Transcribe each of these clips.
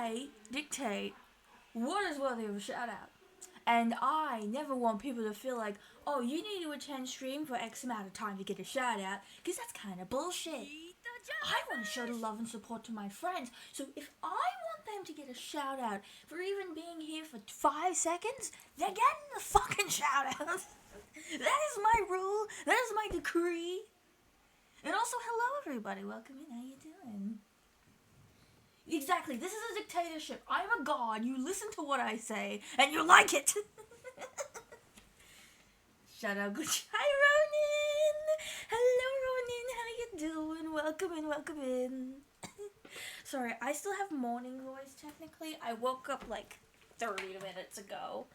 I dictate what is worthy of a shout out. And I never want people to feel like, oh, you need to attend stream for X amount of time to get a shout out, because that's kind of bullshit. I want to show the love and support to my friends, so if I want them to get a shout out for even being here for 5 seconds, they're getting the fucking shout out. That is my rule, that is my decree. And also, hello everybody, welcome in, how you doing? Exactly, this is a dictatorship. I'm a god, you listen to what I say, and you like it! Shout out, good. Hi Ronin! Hello Ronin, how you doing? Welcome in. Sorry, I still have morning voice technically. I woke up like 30 minutes ago.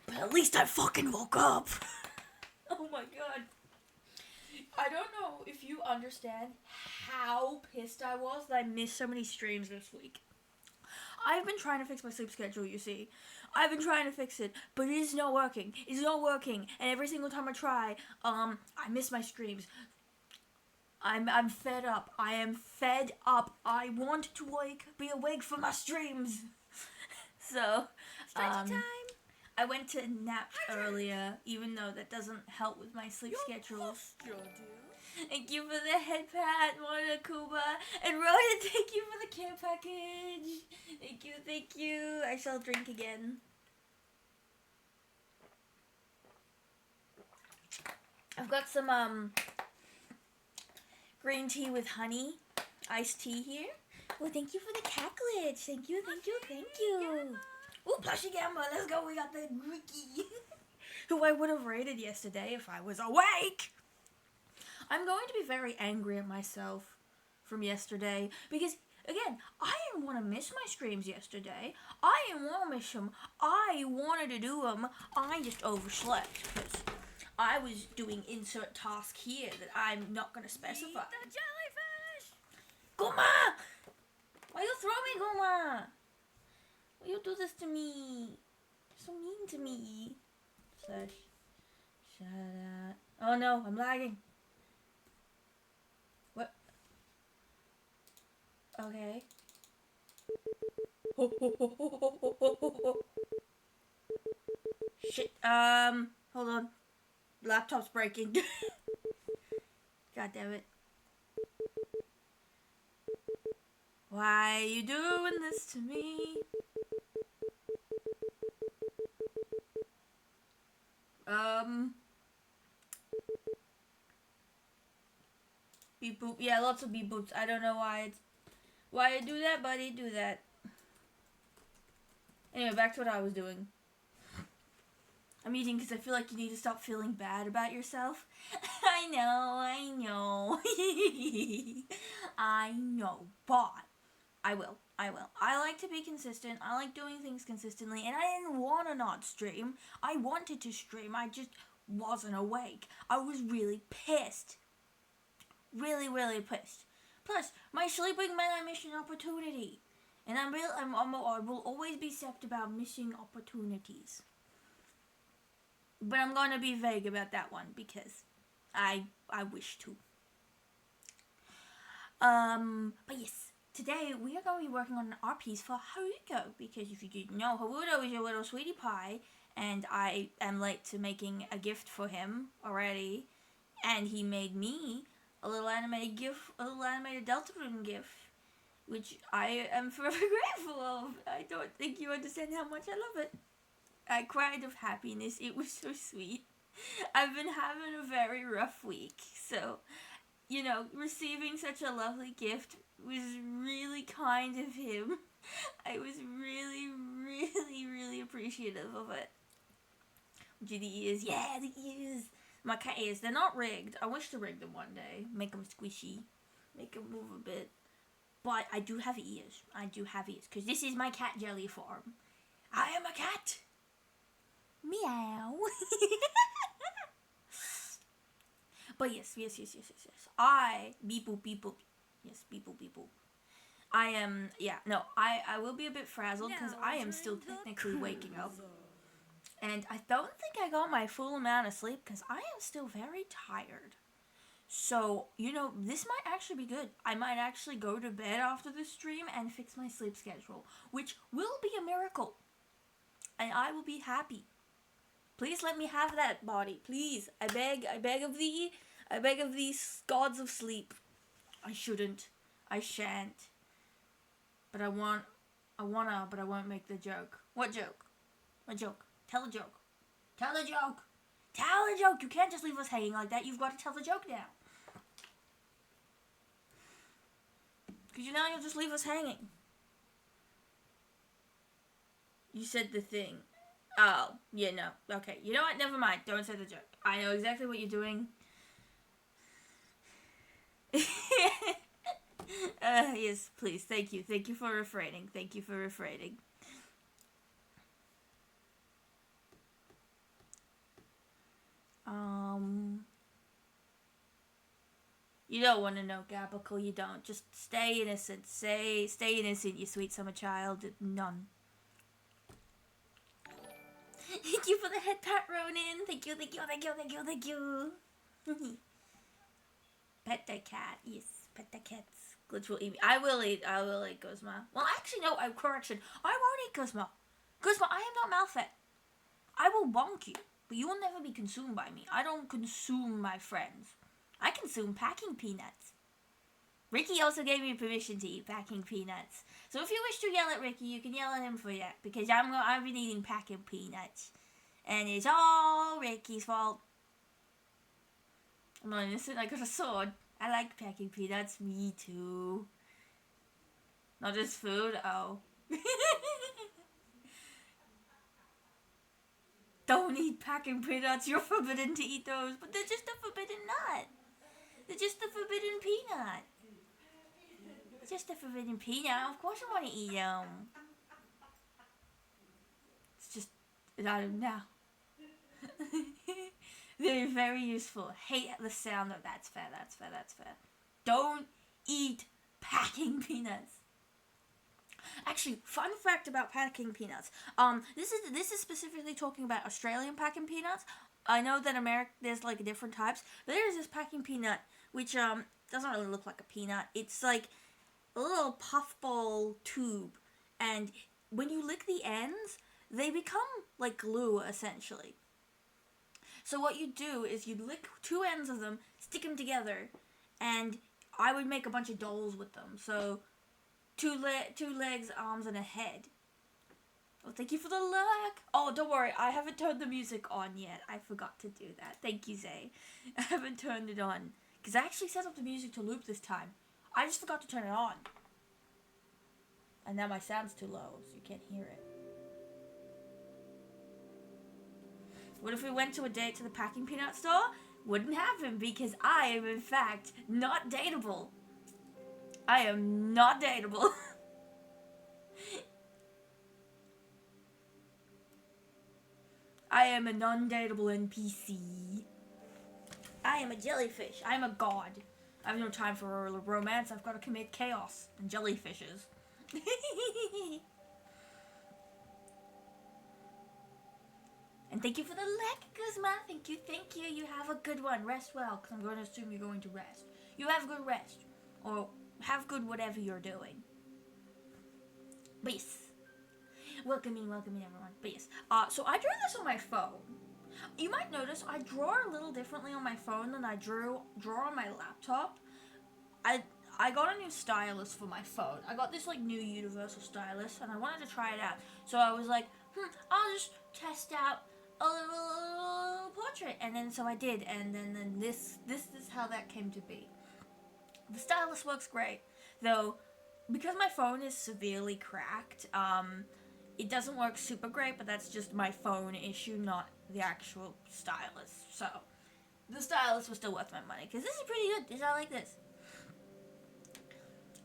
But at least I fucking woke up! Oh my god. I don't know if you understand how pissed I was that I missed so many streams this week. I've been trying to fix my sleep schedule, you see. I've been trying to fix it, but it is not working. It's not working, and every single time I try, I miss my streams. I'm fed up. I am fed up. I want to be awake for my streams. So, time. I went to nap earlier, even though that doesn't help with my sleep schedule. Thank you for the head pat, Monakuba. And Rhoda, thank you for the care package. Thank you. I shall drink again. I've got some green tea with honey, iced tea here. Oh, thank you for the cat glitch. Thank you. Ooh, plushie Gamba, let's go. We got the Greeky. Who I would have raided yesterday if I was awake. I'm going to be very angry at myself from yesterday because, again, I didn't want to miss my streams yesterday. I didn't want to miss them. I wanted to do them. I just overslept because I was doing insert task here that I'm not going to specify. Eat the jellyfish! Guma! Why you throw me, Guma? Why you do this to me? You're so mean to me. Shut up. Oh no, I'm lagging. What? Okay. Shit. Hold on. Laptop's breaking. God damn it. Why are you doing this to me? Beep boop. Yeah, lots of beep boops. I don't know why you do that, buddy. Do that. Anyway, back to what I was doing. I'm eating because I feel like you need to stop feeling bad about yourself. I know. I know, but I will. I like to be consistent. I like doing things consistently, and I didn't want to not stream. I wanted to stream. I just wasn't awake. I was really pissed. Really pissed. Plus, my sleeping meant I missed an opportunity. And I will always be upset about missing opportunities. But I'm going to be vague about that one because I wish to. But yes, today we are going to be working on an art piece for Haruto, because if you didn't know, Haruto is your little sweetie pie, and I am late to making a gift for him already, and he made me a little animated Delta Rune gift, which I am forever grateful of. I don't think you understand how much I love it. I cried of happiness. It was so sweet. I've been having a very rough week, so, receiving such a lovely gift was really kind of him. I was really appreciative of it. Do the ears? Yeah, the ears. My cat ears. They're not rigged. I wish to rig them one day. Make them squishy. Make them move a bit. But I do have ears. Because this is my cat jelly farm. I am a cat. Meow. But yes. I beep boop. Yes, beep boop. I am, I will be a bit frazzled because I am still technically waking up. And I don't think I got my full amount of sleep because I am still very tired. So, this might actually be good. I might actually go to bed after this stream and fix my sleep schedule, which will be a miracle. And I will be happy. Please let me have that body. Please. I beg of thee. I beg of these gods of sleep. I shouldn't. I shan't. But I wanna, but I won't make the joke. What joke? What joke? Tell a joke. Tell a joke. Tell a joke. You can't just leave us hanging like that. You've got to tell the joke now. Because you'll just leave us hanging. You said the thing. Oh, yeah, no. Okay, you know what? Never mind. Don't say the joke. I know exactly what you're doing. Yes, please. Thank you. Thank you for refraining. Thank you for refraining. You don't want to know, Gabacle. You don't. Just stay innocent. Stay innocent, you sweet summer child. None. Thank you for the head pat, Ronin. Thank you. Pet the cat. Yes, pet the cats. Glitch will eat me. I will eat Guzma. Well, actually, no. Correction. I won't eat Guzma. Guzma, I am not Malfet. I will bonk you, but you will never be consumed by me. I don't consume my friends. I consume packing peanuts. Ricky also gave me permission to eat packing peanuts. So if you wish to yell at Ricky, you can yell at him for that. Because I've been eating packing peanuts. And it's all Ricky's fault. I'm not innocent, I got a sword. I like packing peanuts. Me too. Not just food, oh. Don't eat packing peanuts, you're forbidden to eat those. But they're just a forbidden nut. They're just a forbidden peanut. Just a forbidden peanut. Of course I want to eat them. It's just, I don't know. They're very useful. Hate the sound of that's fair. Don't eat packing peanuts. Actually, fun fact about packing peanuts. This is specifically talking about Australian packing peanuts. I know that there's like different types, but there's this packing peanut which doesn't really look like a peanut. It's like a little puffball tube, and when you lick the ends, they become like glue essentially. So what you do is you lick two ends of them, stick them together, and I would make a bunch of dolls with them. So two legs, arms, and a head. Oh, thank you for the luck. Oh, don't worry, I haven't turned the music on yet. I forgot to do that. Thank you, Zay. I haven't turned it on because I actually set up the music to loop this time. I just forgot to turn it on. And now my sound's too low, so you can't hear it. What if we went to a date to the packing peanut store? Wouldn't happen because I am, in fact, not dateable. I am not dateable. I am a non-dateable NPC. I am a jellyfish. I am a god. I have no time for romance. I've got to commit chaos and jellyfishes. And thank you for the leg, Guzma. Thank you. You have a good one. Rest well, because I'm going to assume you're going to rest. You have good rest. Or have good whatever you're doing. But yes. Welcome in, everyone. But yes. So I drew this on my phone. You might notice I draw a little differently on my phone than I draw on my laptop. I got a new stylus for my phone. I got this like new universal stylus, and I wanted to try it out. So I was like, I'll just test out a little portrait, and then so I did, and then this is how that came to be. The stylus works great, though, because my phone is severely cracked. It doesn't work super great, but that's just my phone issue, not the actual stylus. So the stylus was still worth my money because this is pretty good. I like this.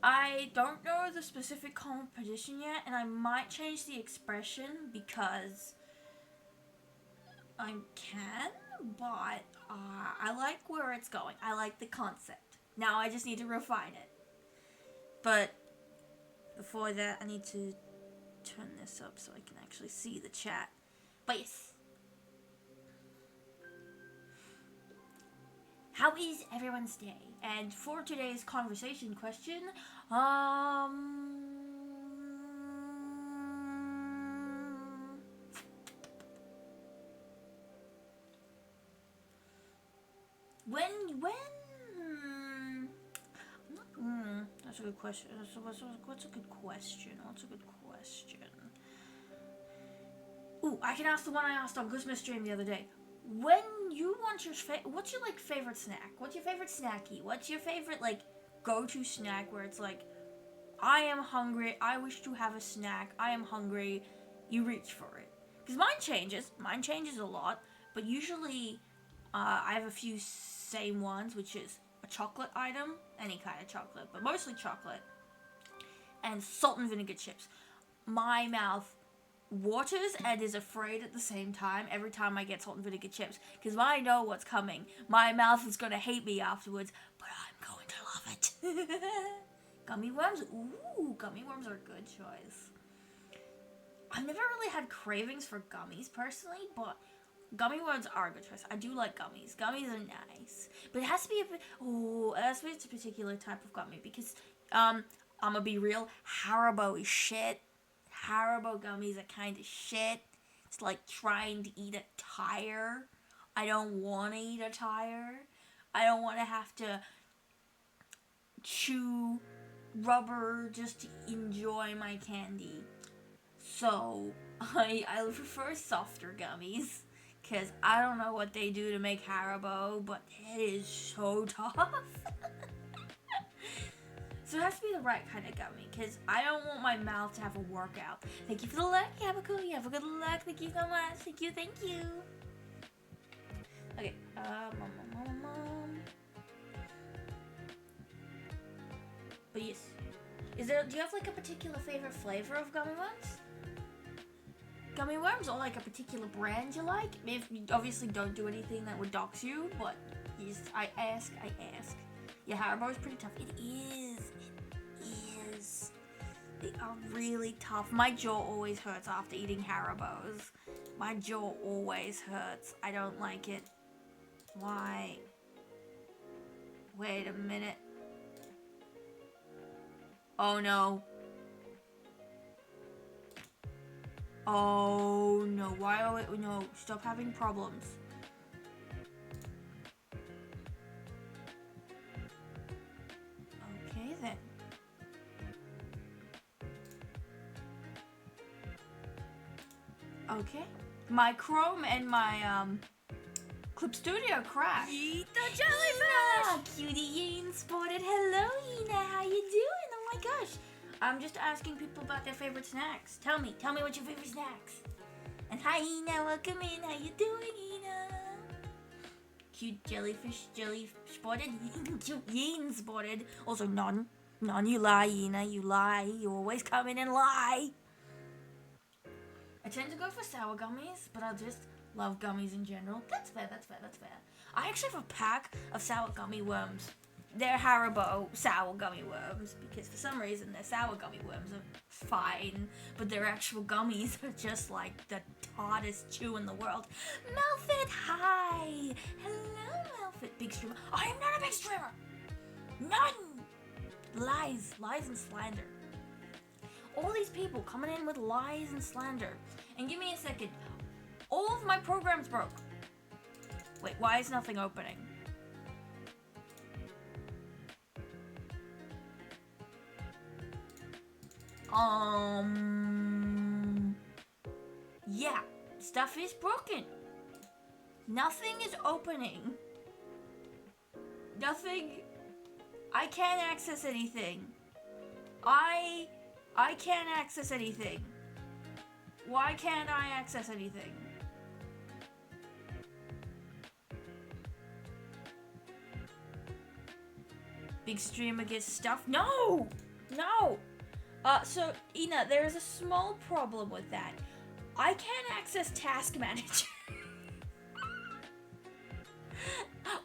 I don't know the specific composition yet, and I might change the expression because I can, but I like where it's going. I like the concept. Now I just need to refine it. But before that, I need to turn this up so I can actually see the chat. But yes. How is everyone's day? And for today's conversation question, that's a good question. What's a good question? What's a good question? Ooh, I can ask the one I asked on Christmas stream the other day. When you want your what's your like favorite snack? What's your favorite snacky? What's your favorite like go-to snack where it's like, I am hungry, I wish to have a snack, I am hungry, you reach for it? Because mine changes a lot, but usually I have a few same ones, which is a chocolate item, any kind of chocolate, but mostly chocolate, and salt and vinegar chips. My mouth waters and is afraid at the same time every time I get salt and vinegar chips, because I know what's coming. My mouth is going to hate me afterwards, but I'm going to love it. Gummy worms? Ooh, gummy worms are a good choice. I've never really had cravings for gummies personally, but gummy worms are a good choice. I do like gummies. Gummies are nice. But it has to be it has to be a particular type of gummy, because, I'm gonna be real, Haribo is shit. Haribo gummies are kind of shit. It's like trying to eat a tire. I don't want to eat a tire. I don't want to have to chew rubber just to enjoy my candy. So I prefer softer gummies, because I don't know what they do to make Haribo, but it is so tough. So it has to be the right kind of gummy, because I don't want my mouth to have a workout. Thank you for the luck, Yabaku. You have a good luck. Thank you so much. Thank you. Okay, But yes. Do you have like a particular favorite flavor of gummy worms? Gummy worms, or like a particular brand you like? If you obviously don't do anything that would dox you, but yes, I ask. Yeah, Haribo is pretty tough. It is. They are really tough. My jaw always hurts after eating Haribos. My jaw always hurts. I don't like it. Why? Wait a minute. Oh no. Oh no. Why are we? No, stop having problems. Okay then. Okay. My Chrome and my Clip Studio crashed. Eat the jellyfish! Cutie Yeen spotted. Hello, Ina. How you doing? Oh my gosh. I'm just asking people about their favorite snacks. Tell me what's your favorite snacks. And hi, Ina. Welcome in. How you doing, Ina? Cute jellyfish, jelly spotted. Cute Yeen spotted. Also, none, you lie, Ina. You lie. You always come in and lie. I tend to go for sour gummies, but I just love gummies in general. That's fair. I actually have a pack of sour gummy worms. They're Haribo sour gummy worms, because for some reason their sour gummy worms are fine, but their actual gummies are just like the hardest chew in the world. Melfit, hi! Hello, Melfit. Big streamer. I am not a big streamer! None! Lies and slander. All these people coming in with lies and slander. And give me a second. All of my programs broke. Wait, why is nothing opening? Yeah, stuff is broken. Nothing is opening. I can't access anything. I can't access anything. Why can't I access anything? Big streamer gets stuff. No! So, Ina, there is a small problem with that. I can't access Task Manager.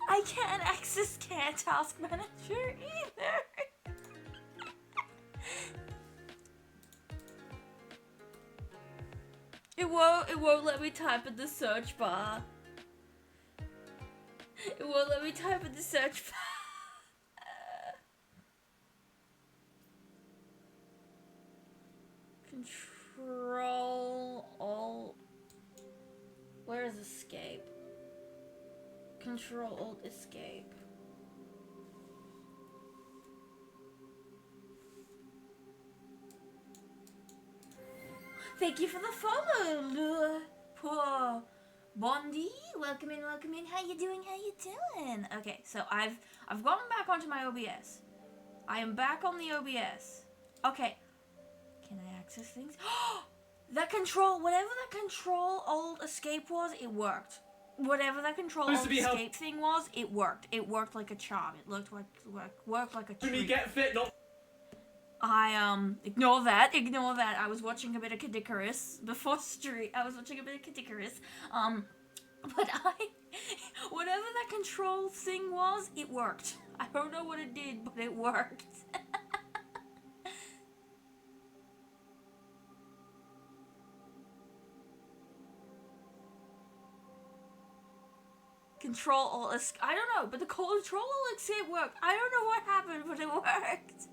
I can't access Task Manager either. It won't let me type in the search bar. It won't let me type in the search bar. Control Alt. Where is escape? Control Alt Escape. Thank you for the follow, poor Bondi. Welcome in, welcome in. How you doing? How you doing? Okay, so I've gotten back onto my OBS. I am back on the OBS. Okay. Can I access things? That control, whatever that Control Alt Escape was, it worked. Whatever that Control Alt Escape thing was, it worked. It worked like a charm. It worked like a treat. Me get fit, not. Ignore that. I was watching a bit of Kid Icarus before stream. But whatever that control thing was, it worked. I don't know what it did, but it worked. Control Alt Escape. I don't know, but the Control Alt Escape worked. I don't know what happened, but it worked.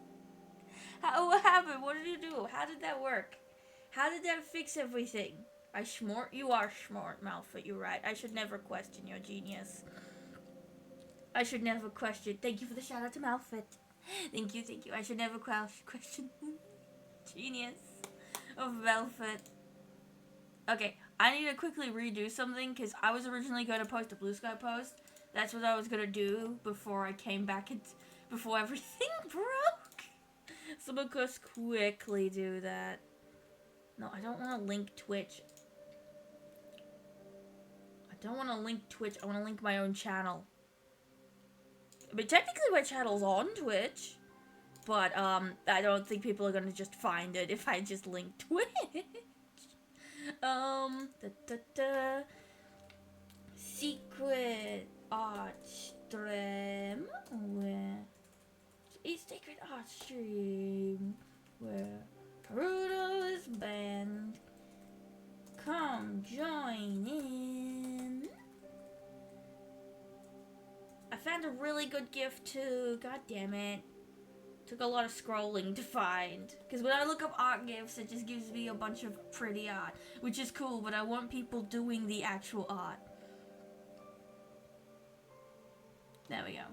What happened? What did you do? How did that work? How did that fix everything? You are smart, Malfoy. You're right. I should never question your genius. I should never question. Thank you for the shout out to Malfoy. Thank you. I should never question genius of Malfoy. Okay, I need to quickly redo something because I was originally going to post a Blue Sky post. That's what I was going to do before I came back and before everything broke. So I'm going to quickly do that. No, I don't want to link Twitch. I want to link my own channel. I mean, technically my channel's on Twitch. But, I don't think people are going to just find it if I just link Twitch. Secret art stream where secret art stream where Haruto is banned. Come join in. I found a really good gift too. God damn it. Took a lot of scrolling to find. Because when I look up art gifts, it just gives me a bunch of pretty art. Which is cool, but I want people doing the actual art. There we go.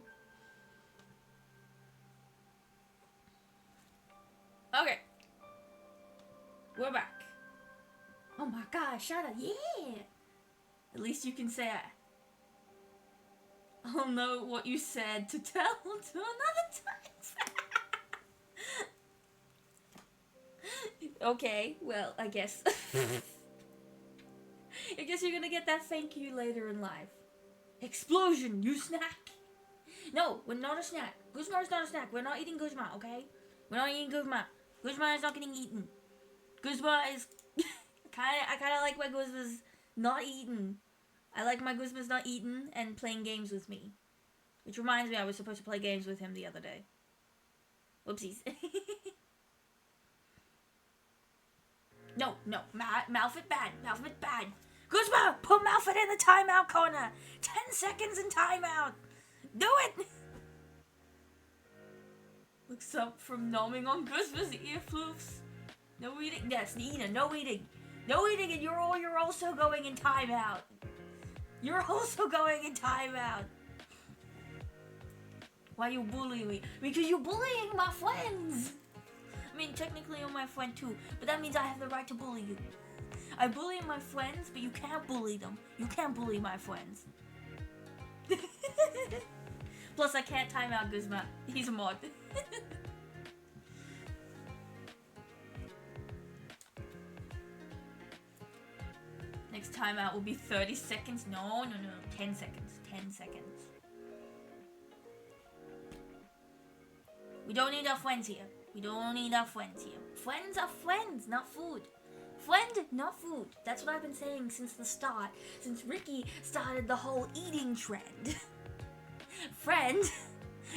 Okay. We're back. Oh my god, shut up. Yeah! At least you can say I'll know what you said to tell to another time. Okay, well, I guess. I guess you're gonna get that thank you later in life. Explosion, you snack! No, we're not a snack. Guzma is not a snack. We're not eating Guzma, okay? We're not eating Guzma. Guzma is not getting eaten. Guzma is... I kinda like my Guzma's not eaten. I like my Guzma's not eaten and playing games with me. Which reminds me, I was supposed to play games with him the other day. Whoopsies. No, Malfoy bad. Guzma, put Malfoy in the timeout corner. 10 seconds in timeout. Do it. Looks up from nomming on Guzma's ear floofs. No eating. Yes, Nina, no eating. No eating, and you're also going in timeout. You're also going in timeout. Why you bullying me? Because you're bullying my friends. I mean, technically you're my friend too, but that means I have the right to bully you. I bully my friends, but you can't bully them. You can't bully my friends. Plus, I can't time out Guzma. He's a mod. Next timeout will be 30 seconds. No. 10 seconds. 10 seconds. We don't need our friends here. Friends are friends, not food. Friend, not food. That's what I've been saying since the start. Since Ricky started the whole eating trend. Friend,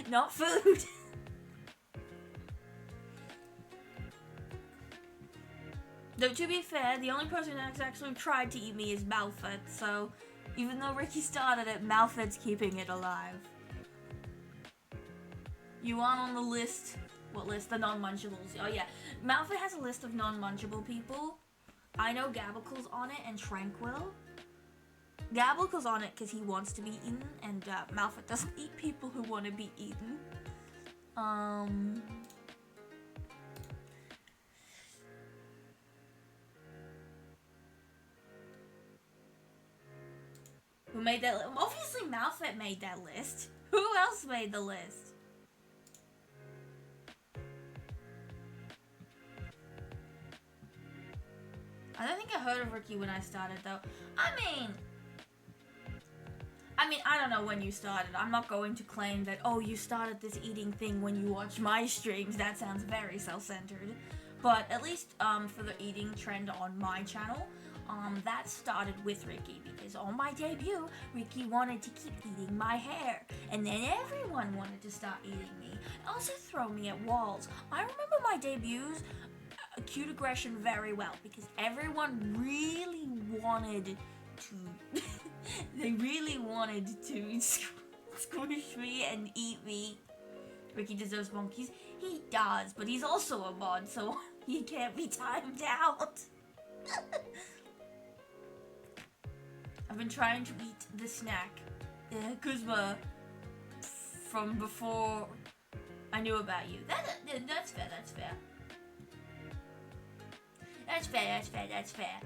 not food. Though, to be fair, the only person that's actually tried to eat me is Malfoy, so Even though Ricky started it, Malfed's keeping it alive. You aren't on the list. What list? The non-munchables. Oh yeah, Malfed has a list of non-munchable people. I know Gabicle's on it and Tranquil. Gabicle's on it because he wants to be eaten, and Malfed doesn't eat people who want to be eaten. Who made that? Obviously, Malfed made that list. Who else made the list? I don't think I heard of Ricky when I started, though. I mean, I don't know when you started. I'm not going to claim that, oh, you started this eating thing when you watch my streams. That sounds very self-centered. But at least for the eating trend on my channel, that started with Ricky, because on my debut, Ricky wanted to keep eating my hair, and then everyone wanted to start eating me, and also throw me at walls. I remember my debuts, Cute Aggression, very well, because everyone really wanted to, they really wanted to squish me and eat me. Ricky deserves monkeys. He does, but he's also a mod, so he can't be timed out. I've been trying to eat the snack, Kuzma, from before I knew about you. That's fair, that's fair. That's fair.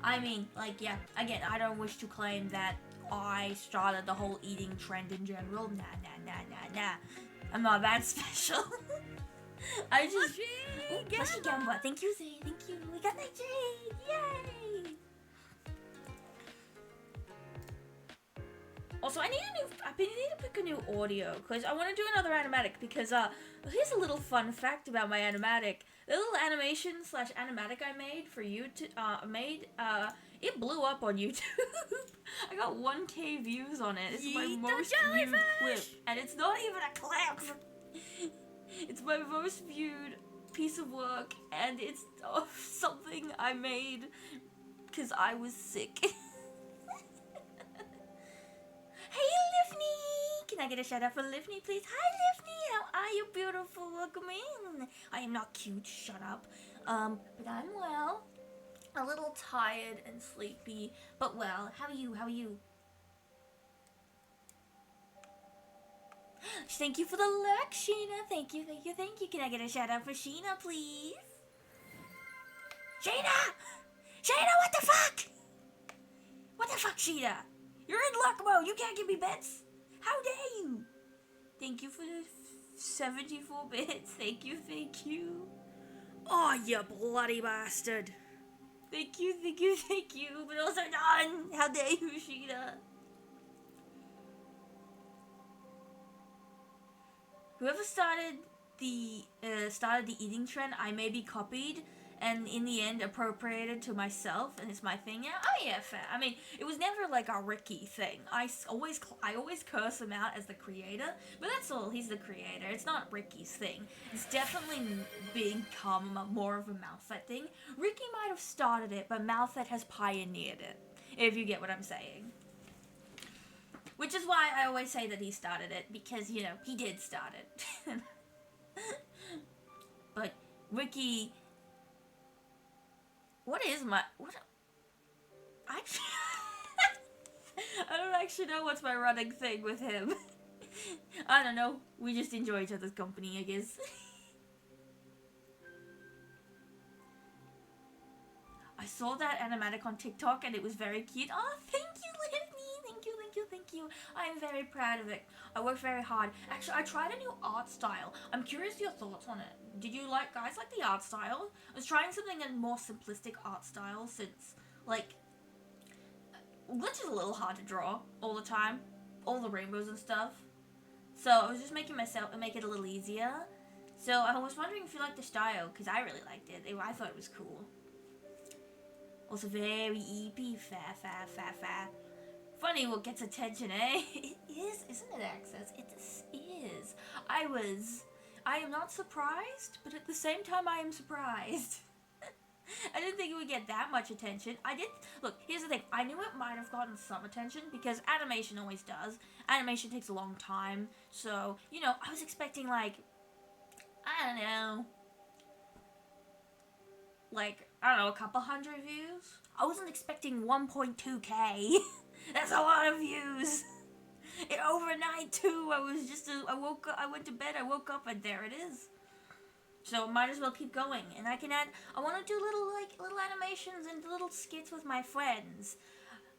I mean, like, yeah, again, I don't wish to claim that I started the whole eating trend in general. Nah. I'm not that special. I just... Mushy Gamba. Thank you, Zay. Thank you. We got that Jade. Yay! Also, I need to pick a new audio, because I want to do another animatic, because, here's a little fun fact about my animatic. The little animation / animatic I made for YouTube, it blew up on YouTube. I got 1K views on it. It's my most viewed clip, and it's not even a clip. It's my most viewed piece of work, and it's something I made because I was sick. Hey, Livni! Can I get a shout out for Livni, please? Hi, Livni! How are you, beautiful? Welcome in. I am not cute, shut up. But I'm well. A little tired and sleepy, but well. How are you? How are you? Thank you for the lurk, Sheena. Thank you. Can I get a shout out for Sheena, please? Sheena! Sheena, what the fuck? What the fuck, Sheena? You're in luck mode. You can't give me bits. How dare you? Thank you for the 74 bits. Thank you. Oh, you bloody bastard. Thank you. But also none. How dare you, Sheena? Whoever started the eating trend, I may be copied and in the end appropriated to myself, and it's my thing now. Oh yeah, fair. I mean, it was never like a Ricky thing. I always curse him out as the creator, but that's all. He's the creator. It's not Ricky's thing. It's definitely become more of a Malfed thing. Ricky might have started it, but Malfed has pioneered it. If you get what I'm saying. Which is why I always say that he started it, because, you know, he did start it. But Ricky... I don't actually know what's my running thing with him. I don't know. We just enjoy each other's company, I guess. I saw that animatic on TikTok and it was very cute. Oh, thank you, Livni. Thank you. I am very proud of it. I worked very hard. Actually, I tried a new art style. I'm curious your thoughts on it. Did you guys like the art style? I was trying something in more simplistic art style since, like, Glitch is a little hard to draw all the time. All the rainbows and stuff. So I was just make it a little easier. So I was wondering if you liked the style, because I really liked it. I thought it was cool. Also very EP, fair. Funny what gets attention, eh? It is, isn't it, Access? It is. I am not surprised, but at the same time I am surprised. I didn't think it would get that much attention. I did. Look, here's the thing. I knew it might have gotten some attention because animation always does. Animation takes a long time. So, you know, I was expecting like, I don't know, a couple hundred views. I wasn't expecting 1.2k. That's a lot of views. And overnight too. I went to bed, I woke up, and there it is. So might as well keep going. And I want to do little animations and little skits with my friends.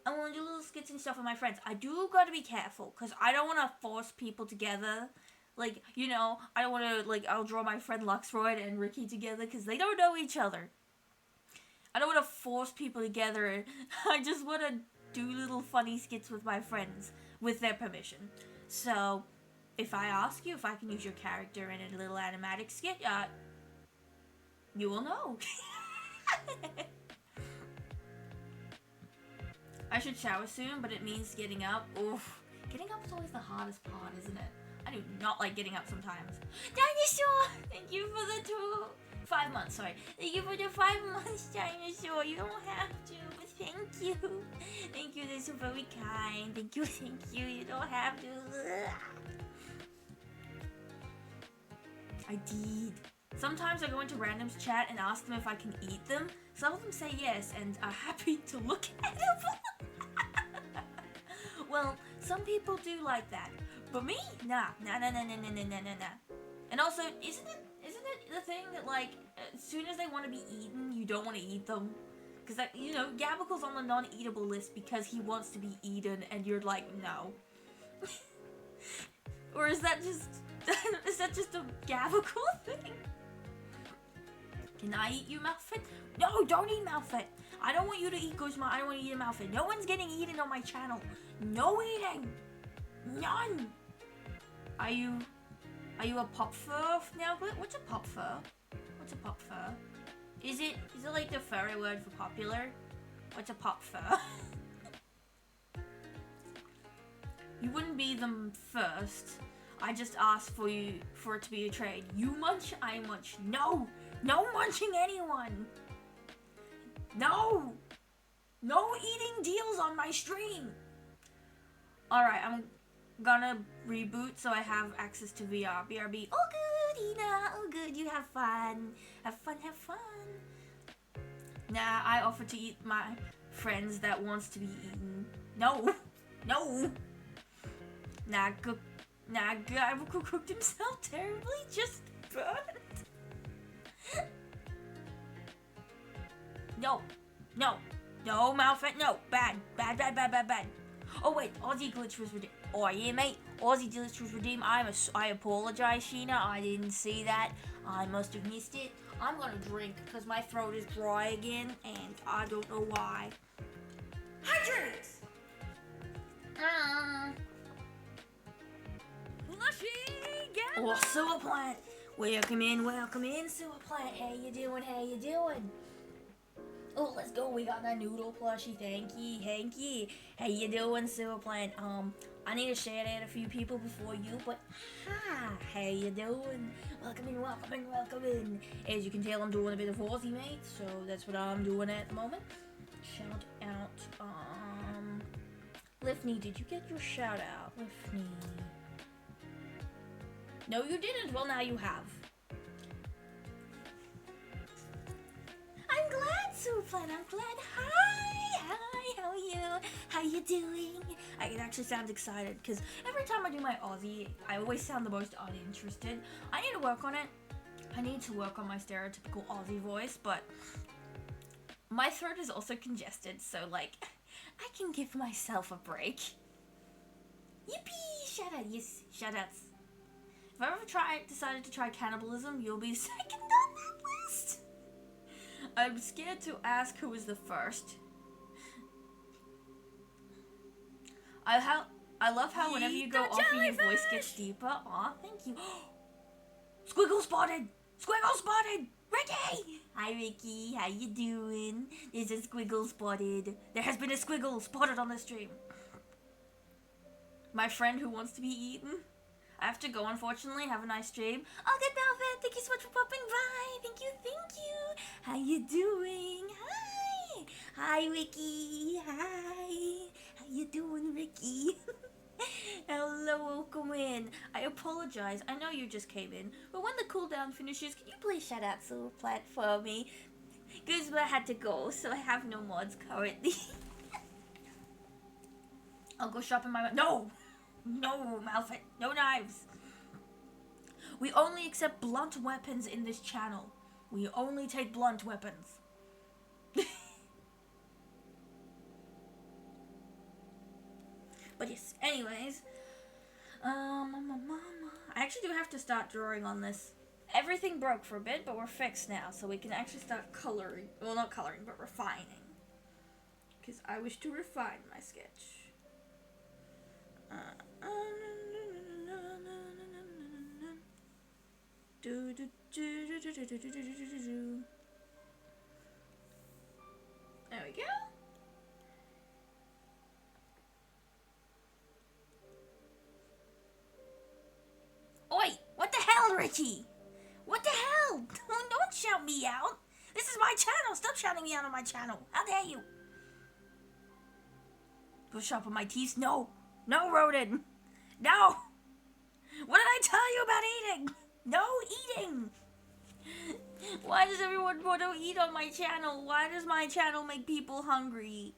I want to do little skits and stuff with my friends. I do gotta be careful, because I don't want to force people together. Like, you know, I don't want to, I'll draw my friend Luxroyd and Ricky together, because they don't know each other. I don't want to force people together. I just want to do little funny skits with my friends, with their permission. So, if I ask you if I can use your character in a little animatic skit, you will know. I should shower soon, but it means getting up. Oof. Getting up is always the hardest part, isn't it? I do not like getting up sometimes. Dinosaur! Thank you for the 5 months, sorry. Thank you for the 5 months, Dinosaur. You don't have to, but thank you. Thank you, they're so very kind. Thank you. You don't have to. I did. Sometimes I go into random's chat and ask them if I can eat them. Some of them say yes and are happy to look at them. Well, some people do like that. But me? Nah. And also, isn't it the thing that, as soon as they want to be eaten, you don't want to eat them? Because, Gabicle's on the non-eatable list because he wants to be eaten, and you're like, no. Or is that just a Gabicle thing? Can I eat you, Malfit? No, don't eat Malfit. I don't want you to eat Guzma. I don't want to eat a Malfit. No one's getting eaten on my channel. No eating. None. Are you a pop fur now? What's a pop fur? What's a pop fur? Is it like the furry word for popular? What's a pop fur? You wouldn't be them first. I just asked for it to be a trade. You munch, I munch. No munching anyone. No eating deals on my stream. Alright, I'm gonna reboot so I have access to VR. BRB. Oh good, Ina. Oh good, you have fun. Have fun. Nah, I offer to eat my friends that wants to be eaten. No. Nah, guy who cooked himself terribly just burned. No, Malfit, no. Bad. Oh wait, Aussie glitch was redeemed. Oh yeah, mate. Aussie glitch was redeemed. I apologize, Sheena. I didn't see that. I must have missed it. I'm gonna drink because my throat is dry again, and I don't know why. Hydrate! Oh, sewer plant. Welcome in, sewer plant. How you doing? Oh, let's go. We got that noodle plushie. Thank you. How you doing, sewer plant? I need to shout out a few people before you, but hi. How you doing? Welcome in. As you can tell, I'm doing a bit of Aussie, mate. So that's what I'm doing at the moment. Shout out, Lifney, did you get your shout out? Lifney. No, you didn't. Well, now you have. I'm glad, Suplan. I'm glad. Hi. How are you? How you doing? I can actually sound excited because every time I do my Aussie, I always sound the most uninterested. I need to work on it. I need to work on my stereotypical Aussie voice, but my throat is also congested, so I can give myself a break. Yippee! Shout out, yes, shout outs. If I ever decided to try cannibalism, you'll be second on that list. I'm scared to ask who was the first. I love how whenever you go off, your voice gets deeper. Aw, thank you. Squiggle spotted! Ricky! Hi, Ricky. How you doing? There's a squiggle spotted. There has been a squiggle spotted on the stream. My friend who wants to be eaten. I have to go, unfortunately. Have a nice stream. Oh, good, Velvet. Thank you so much for popping by. Thank you, thank you. How you doing? Hi. Hi, Ricky. Hi. How you doing, Ricky? Hello, welcome in. I apologize. I know you just came in, but when the cooldown finishes, can you please shout out Silverplat for me? Because I had to go, so I have no mods currently. I'll go shop in my... No! No, Malphite. No knives. We only accept blunt weapons in this channel. We only take blunt weapons. But yes, anyways. I actually do have to start drawing on this. Everything broke for a bit, but we're fixed now, so we can actually start coloring. Well, not coloring, but refining. Because I wish to refine my sketch. There we go. Oi! What the hell, Richie? What the hell? Don't shout me out. This is my channel. Stop shouting me out on my channel. How dare you? Push up on my teeth? No. No, Rodin. No. What did I tell you about eating? No eating. Why does everyone want to eat on my channel? Why does my channel make people hungry?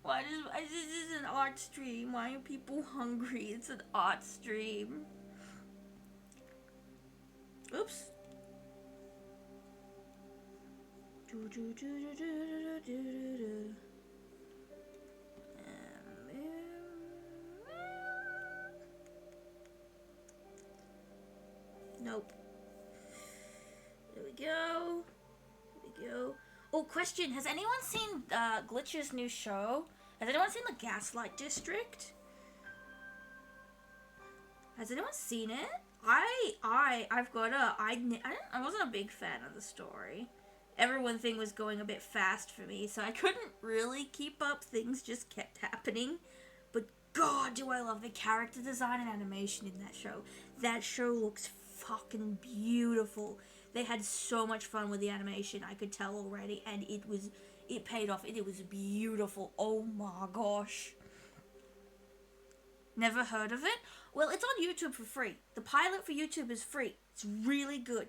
This is an art stream. Why are people hungry? It's an art stream. Oops. Nope. There we go. There we go. Oh, question. Has anyone seen Glitch's new show? Has anyone seen the Gaslight District? Has anyone seen it? I've got a... I wasn't a big fan of the story. Everyone thing was going a bit fast for me, so I couldn't really keep up. Things just kept happening. But God, do I love the character design and animation in that show. That show looks fucking beautiful. They had so much fun with the animation, I could tell already, and it paid off. It was beautiful. Oh my gosh. Never heard of it? Well, it's on YouTube for free. The pilot for YouTube is free. It's really good.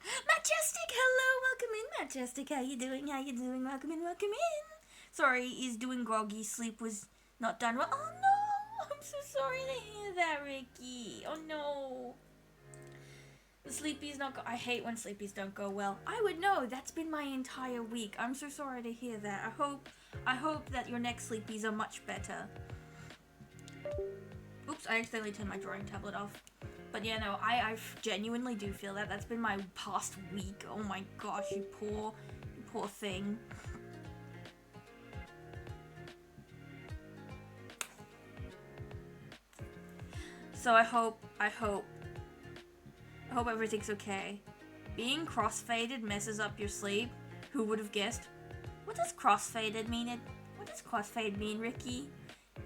Majestic, hello, welcome in, Majestic. How you doing? How you doing? Welcome in, welcome in. Sorry, he's doing groggy. Sleep was not done well. Oh no, I'm so sorry to hear that, Ricky. Oh no. The sleepies not go. I hate when sleepies don't go well. I would know. That's been my entire week. I'm so sorry to hear that. I hope that your next sleepies are much better. Oops, I accidentally turned my drawing tablet off. But yeah, no, I genuinely do feel that. That's been my past week. Oh my gosh, you poor thing. So I hope everything's okay. Being crossfaded messes up your sleep. Who would have guessed? What does crossfaded mean? What does crossfade mean, Ricky?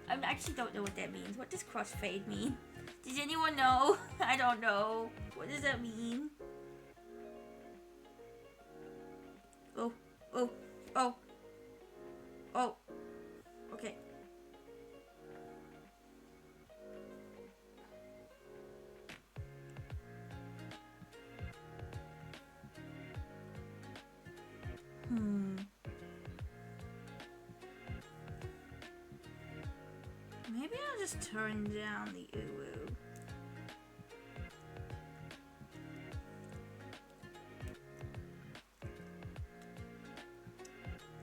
I actually don't know what that means. What does crossfade mean? Does anyone know? I don't know. What does that mean? Oh. Okay. Maybe I'll just turn down the uwu.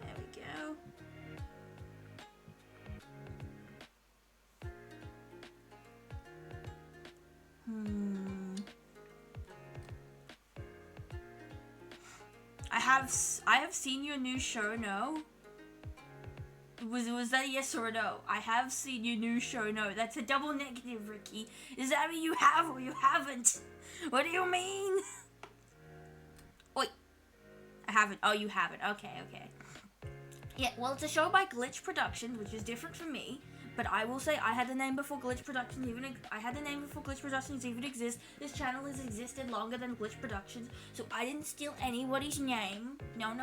There we go. I have seen your new show, no? Was that a yes or a no? I have seen your new show, no. That's a double negative, Ricky. Does that mean you have or you haven't? What do you mean? Wait. I haven't. Oh, you haven't. Okay. Yeah, well, it's a show by Glitch Productions, which is different from me. But I will say I had a name before Glitch Productions even exist. This channel has existed longer than Glitch Productions, so I didn't steal anybody's name. No.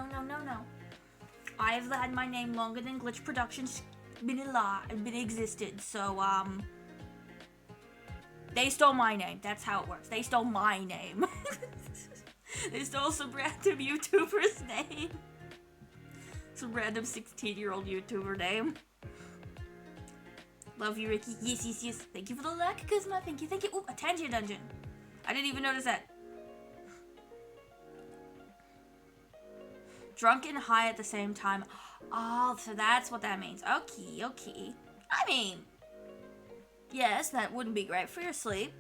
I have had my name longer than Glitch Productions been existed. So they stole my name. That's how it works. They stole my name. They stole some random YouTuber's name. Some random 16-year-old YouTuber name. Love you, Ricky. Yes. Thank you for the like, Kuzma. Thank you. Ooh, a Tangier dungeon. I didn't even notice that. Drunk and high at the same time. Oh, so that's what that means. Okay. I mean, yes, that wouldn't be great for your sleep.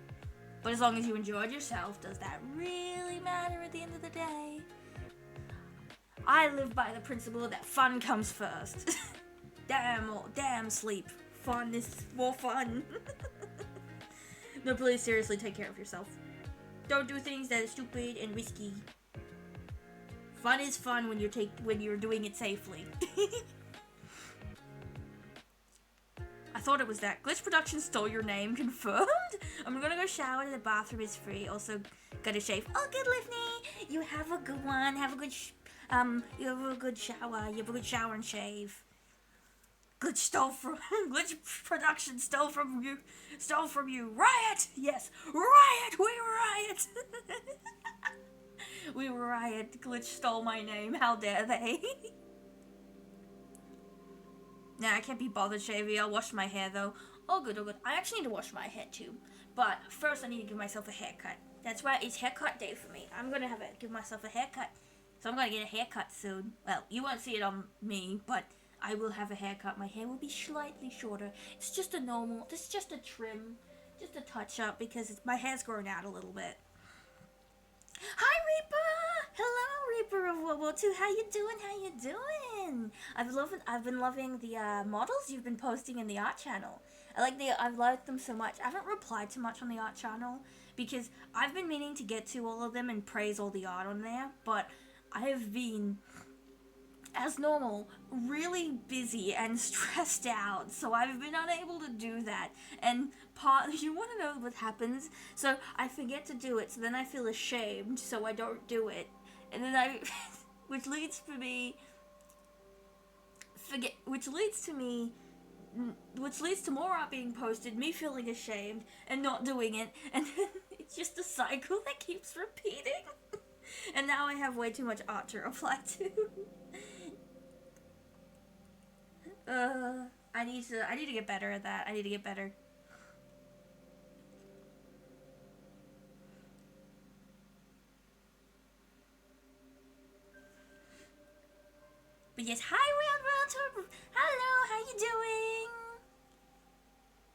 But as long as you enjoyed yourself, does that really matter at the end of the day? I live by the principle that fun comes first. Damn sleep. Fun is more fun. No, please, seriously, take care of yourself. Don't do things that are stupid and risky. Fun is fun when you're doing it safely. I thought it was that. Glitch Productions stole your name, confirmed? I'm gonna go shower, the bathroom is free. Also, gotta shave. Oh, good, Livni! You have a good one. Have a good, you have a good shower. You have a good shower and shave. Glitch Productions stole from you. Riot! Yes, riot! We riot! We riot. Glitch stole my name. How dare they? Nah, I can't be bothered shaving. I'll wash my hair though. Oh good. I actually need to wash my hair too. But first I need to give myself a haircut. That's why it's haircut day for me. I'm gonna give myself a haircut. So I'm gonna get a haircut soon. Well, you won't see it on me, but I will have a haircut. My hair will be slightly shorter. It's just a trim. Just a touch up because my hair's growing out a little bit. Hi Reaper! Hello Reaper of World War II. How you doing? I've been loving the models you've been posting in the art channel. I've liked them so much. I haven't replied too much on the art channel because I've been meaning to get to all of them and praise all the art on there, but I have been, as normal, really busy and stressed out, so I've been unable to do that. And you want to know what happens? So I forget to do it, so then I feel ashamed, so I don't do it, and then which leads to more art being posted, me feeling ashamed and not doing it, and then it's just a cycle that keeps repeating. And now I have way too much art to reply to. I need to get better at that. I need to get better. But yes, hi World. Hello, how you doing?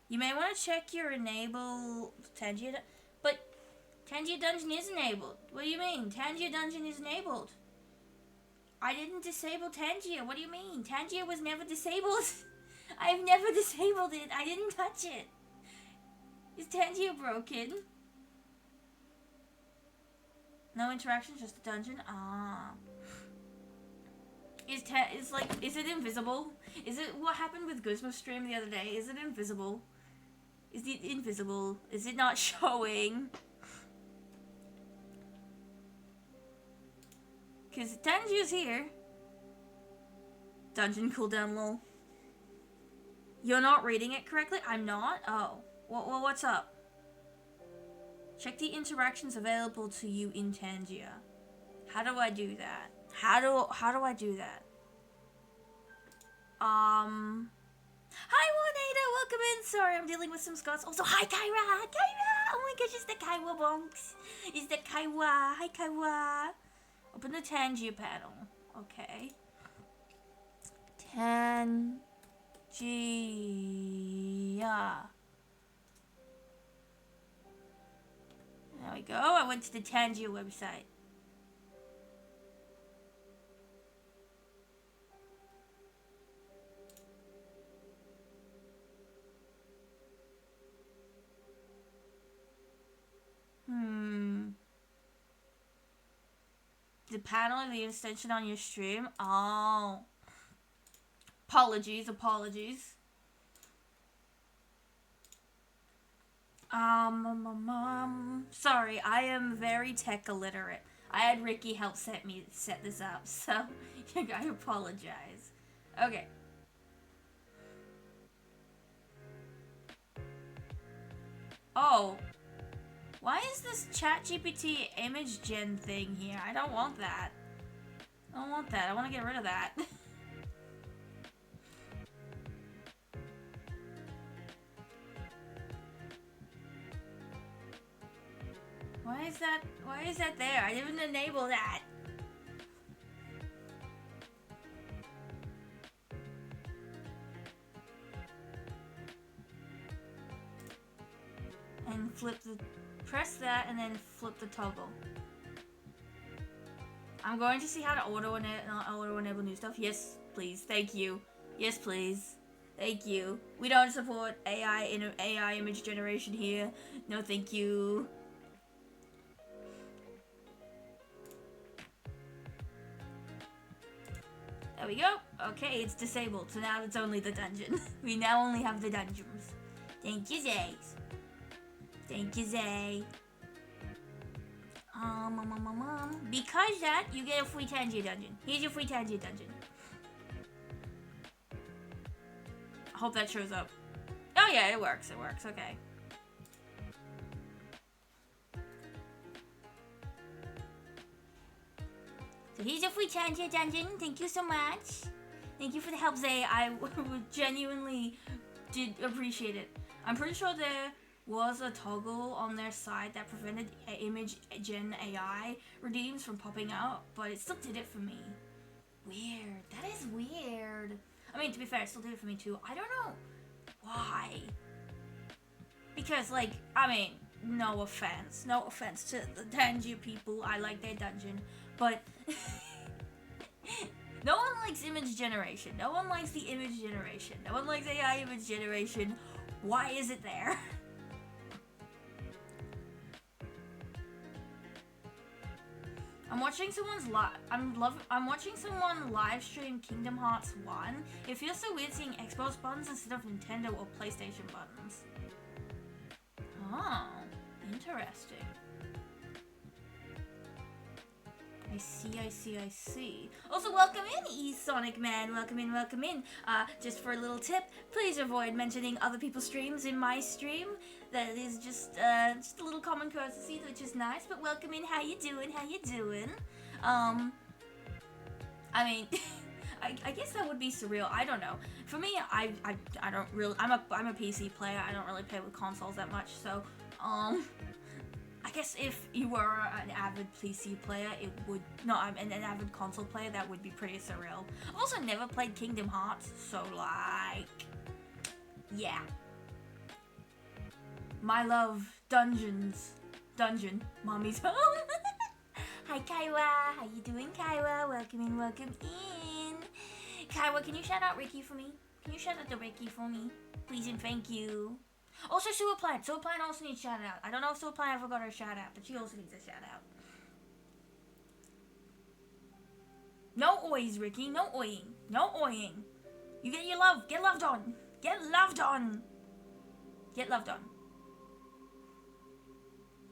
You may want to check your enable Tangier, but Tangier Dungeon is enabled. What do you mean? Tangier Dungeon is enabled. I didn't disable Tangier. What do you mean? Tangier was never disabled. I've never disabled it. I didn't touch it. Is Tangier broken? No interactions, just a dungeon? Ah. Is it invisible? Is it what happened with Guzma's stream the other day? Is it invisible? Is it invisible? Is it not showing? Because Tangier's here. Dungeon cooldown lol. You're not reading it correctly? I'm not? Oh. Well, what's up? Check the interactions available to you in Tangier. How do I do that? How do I do that? Hi Juanita, welcome in. Sorry, I'm dealing with some Scots. Also, hi Kyra! Oh my gosh, it's the Kaiwa bonks. It's the Kaiwa. Hi Kaiwa. Open the Tangier panel. Okay. Tangier. There we go. I went to the Tangier website. The panel of the extension on your stream? Oh. Apologies. Sorry, I am very tech illiterate. I had Ricky help set this up, so I apologize. Okay. Oh, why is this ChatGPT image gen thing here? I don't want that. I don't want that. I want to get rid of that. Why is that there? I didn't enable that. And press that and then flip the toggle. I'm going to see how to auto enable new stuff. Yes, please. Thank you. Yes, please. Thank you. We don't support AI image generation here. No, thank you. There we go. Okay, it's disabled. So now it's only the dungeon. We now only have the dungeons. Thank you, Zay. Thank you, Zay. Because that, you get a free Tangier dungeon. Here's your free Tangier dungeon. I hope that shows up. Oh yeah, it works. It works. Okay. So here's your free Tangier dungeon. Thank you so much. Thank you for the help, Zay. I genuinely did appreciate it. I'm pretty sure there was a toggle on their side that prevented image gen AI redeems from popping out, but it still did it for me. Weird. That is weird. I mean, to be fair, it still did it for me too. I don't know why. Because, like, I mean, no offense to the Tangier people. I like their dungeon, but no one likes image generation. No one likes the image generation. No one likes AI image generation. Why is it there? I'm watching someone live stream Kingdom Hearts 1. It feels so weird seeing Xbox buttons instead of Nintendo or PlayStation buttons. Oh, interesting. I see. Also, welcome in, E-Sonic Man. Welcome in. Just for a little tip, please avoid mentioning other people's streams in my stream. That is just a little common courtesy, which is nice. But welcome in. How you doing? I mean, I guess that would be surreal. I don't know. For me, I don't really. I'm a PC player. I don't really play with consoles that much. So, I guess if you were an avid PC player, it would... No, I'm an avid console player, that would be pretty surreal. I've also never played Kingdom Hearts, so like... Yeah. My love, dungeon, mommy's home. Hi, Kaiwa. How you doing, Kaiwa? Welcome in. Kaiwa, can you shout out Ricky for me? Can you shout out to Ricky for me? Please and thank you. Also, Sewer Plant. Sewer Plant also needs shout out. I don't know if Sewer Plant ever got her shout out, but she also needs a shout out. No oys, Ricky. No oying. No oying. You get your love. Get loved on. Get loved on. Get loved on.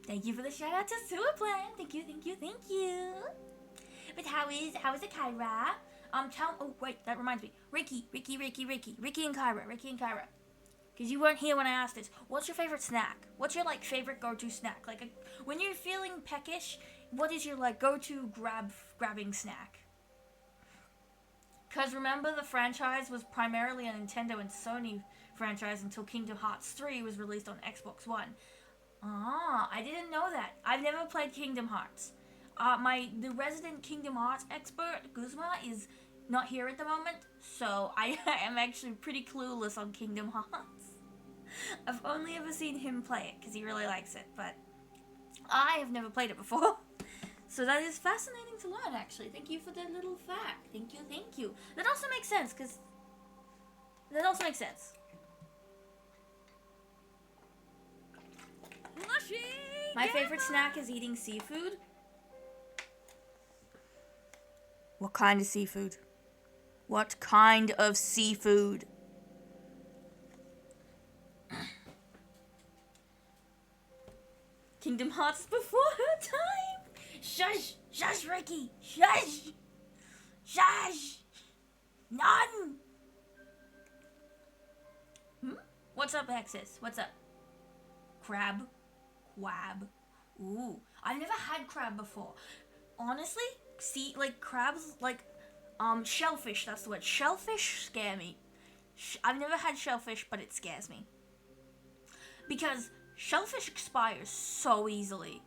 Thank you for the shout out to Sewer Plant. Thank you. But how is it, Kyra? Oh wait, that reminds me. Ricky and Kyra. Because you weren't here when I asked this. What's your favorite snack? What's your, like, favorite go-to snack? Like, when you're feeling peckish, what is your, like, go-to grabbing snack? Because remember, the franchise was primarily a Nintendo and Sony franchise until Kingdom Hearts 3 was released on Xbox One. Ah, I didn't know that. I've never played Kingdom Hearts. The resident Kingdom Hearts expert, Guzma, is not here at the moment, so I am actually pretty clueless on Kingdom Hearts. I've only ever seen him play it because he really likes it, but I have never played it before. So that is fascinating to learn, actually. Thank you for that little fact. Thank you. That also makes sense, because... My favorite snack is eating seafood. What kind of seafood? What kind of seafood? Kingdom Hearts before her time. Shush! Shush, Ricky! Shush! Shush! None! What's up, Axis? What's up? Crab? Quab. Ooh, I've never had crab before. Honestly, see, like, crabs, like, shellfish, that's the word. Shellfish scare me. I've never had shellfish, but it scares me. Because shellfish expires so easily.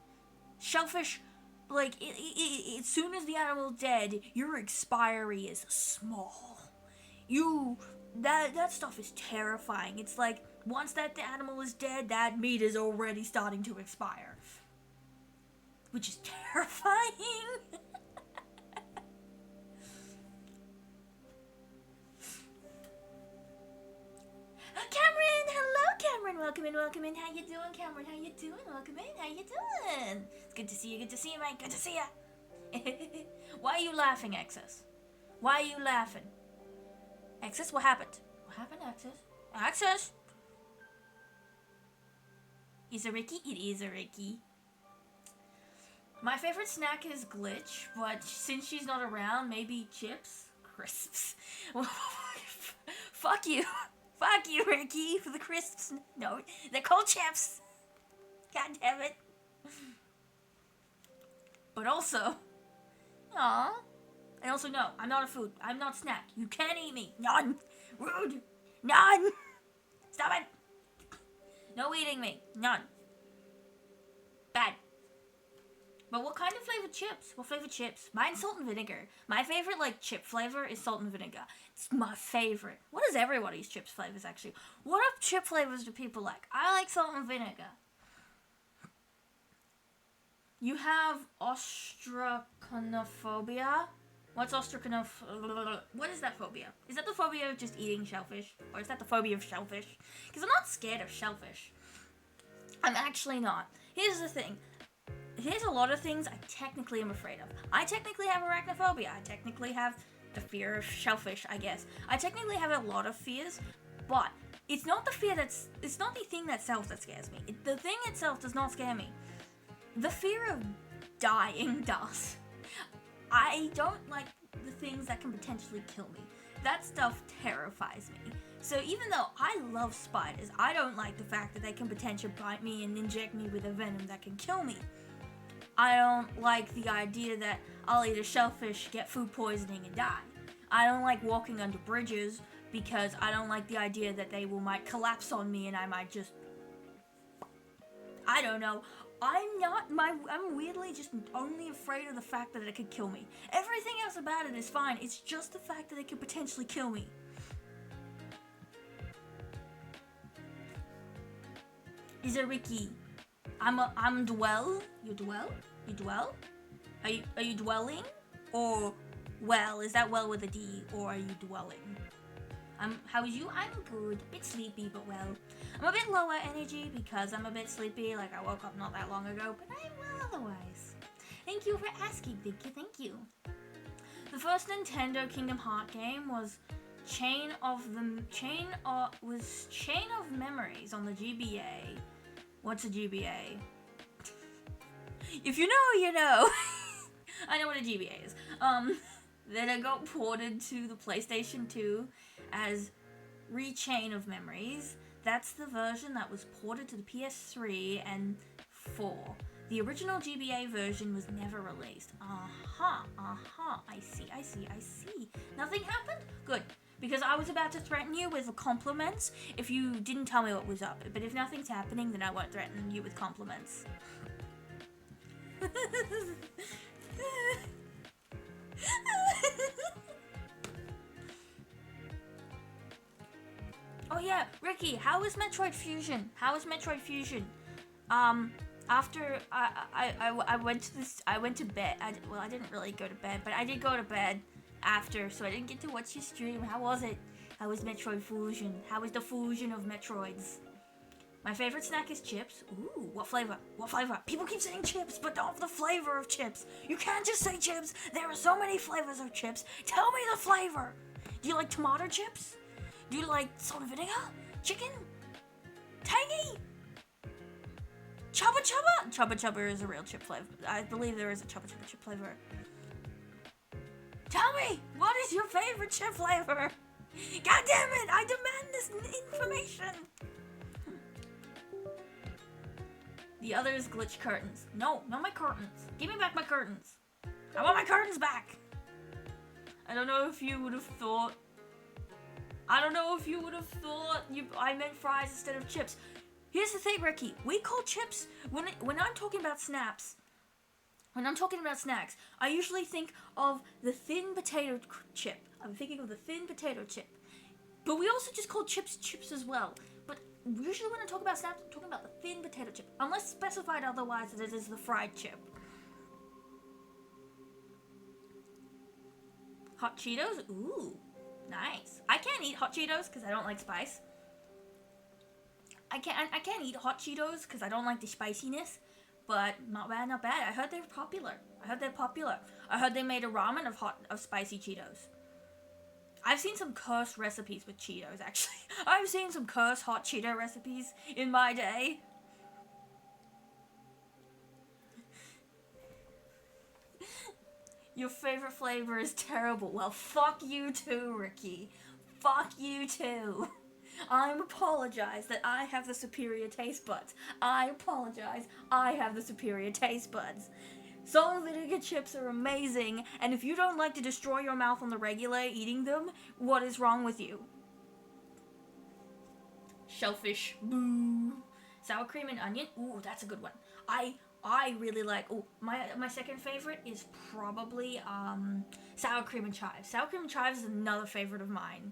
Shellfish, like, as soon as the animal's dead, your expiry is small. That stuff is terrifying. It's like, once that the animal is dead, that meat is already starting to expire. Which is terrifying. Cameron! Hello, Cameron! Welcome in. How you doing, Cameron? How you doing? Welcome in. How you doing? It's good to see you, mate. Good to see ya. Why are you laughing, Exus? Why are you laughing? Exus, what happened? What happened, Exus? Exus! Is it Ricky? It is a Ricky. My favorite snack is Glitch, but since she's not around, maybe chips? Crisps. Fuck you. Fuck you, Ricky, for the crisps. No, they're called chips. God damn it. But also, and also, no, I'm not a food. I'm not a snack. You can't eat me. None. Rude. None. Stop it. No eating me. None. Bad. But what kind of flavored chips? What flavored chips? Mine's salt and vinegar. My favorite, like, chip flavor is salt and vinegar. It's my favorite. What is everybody's chips flavors, actually? What chip flavors do people like? I like salt and vinegar. You have ostraconophobia. What's ostraconophobia? What is that phobia? Is that the phobia of just eating shellfish? Or is that the phobia of shellfish? Because I'm not scared of shellfish. I'm actually not. Here's the thing. Here's a lot of things I technically am afraid of. I technically have arachnophobia. I technically have the fear of shellfish, I guess. I technically have a lot of fears, but it's not the thing itself that scares me. The thing itself does not scare me. The fear of dying does. I don't like the things that can potentially kill me. That stuff terrifies me. So even though I love spiders, I don't like the fact that they can potentially bite me and inject me with a venom that can kill me. I don't like the idea that I'll eat a shellfish, get food poisoning, and die. I don't like walking under bridges because I don't like the idea that they might collapse on me and I might just... I don't know. I'm weirdly just only afraid of the fact that it could kill me. Everything else about it is fine. It's just the fact that it could potentially kill me. Is it Ricky? I'm dwell. You dwell? You dwell? Are you dwelling? Or well? Is that well with a D? Or are you dwelling? How are you? I'm good. A bit sleepy, but well. I'm a bit lower energy because I'm a bit sleepy. Like I woke up not that long ago, but I'm well otherwise. Thank you for asking. Thank you. The first Nintendo Kingdom Hearts game was Chain of Memories on the GBA. What's a GBA? If you know, you know. I know what a GBA is. Then it got ported to the PlayStation 2 as Rechain of Memories. That's the version that was ported to the PS3 and 4. The original GBA version was never released. I see. Nothing happened? Good. Because I was about to threaten you with compliments if you didn't tell me what was up. But if nothing's happening, then I won't threaten you with compliments. Oh yeah, Ricky, how is Metroid Fusion? After I went to bed. I didn't really go to bed, but I did go to bed after, so I didn't get to watch your stream. How was it? How was Metroid Fusion? How was the fusion of Metroids? My favorite snack is chips. Ooh, what flavor? What flavor? People keep saying chips, but don't the flavor of chips. You can't just say chips. There are so many flavors of chips. Tell me the flavor. Do you like tomato chips? Do you like salt and vinegar? Chicken? Tangy? Chubba Chubba! Chubba Chubba is a real chip flavor. I believe there is a Chubba Chubba chip flavor. Tell me, what is your favorite chip flavor? God damn it, I demand this information. The other is glitch curtains. No, not my curtains. Give me back my curtains. I want my curtains back. I don't know if you would have thought. I meant fries instead of chips. Here's the thing, Ricky. We call chips when I'm talking about snaps. When I'm talking about snacks, I usually think of the thin potato chip. I'm thinking of the thin potato chip. But we also just call chips chips as well. But usually when I talk about snaps, I'm talking about the thin potato chip. Unless specified otherwise, that it is the fried chip. Hot Cheetos? Ooh, nice. I can't eat hot Cheetos because I don't like spice. I can't eat hot Cheetos because I don't like the spiciness. But not bad, not bad. I heard they're popular. I heard they made a ramen of spicy Cheetos. I've seen some cursed recipes with Cheetos, actually. I've seen some cursed hot Cheeto recipes in my day. Your favorite flavor is terrible. Well, fuck you too, Ricky. Fuck you too. I apologize that I have the superior taste buds. I apologize. I have the superior taste buds. Salt and vinegar chips are amazing, and if you don't like to destroy your mouth on the regular eating them, what is wrong with you? Shellfish. Boo. Sour cream and onion. Ooh, that's a good one. I really like. Oh, my second favorite is probably sour cream and chives. Sour cream and chives is another favorite of mine.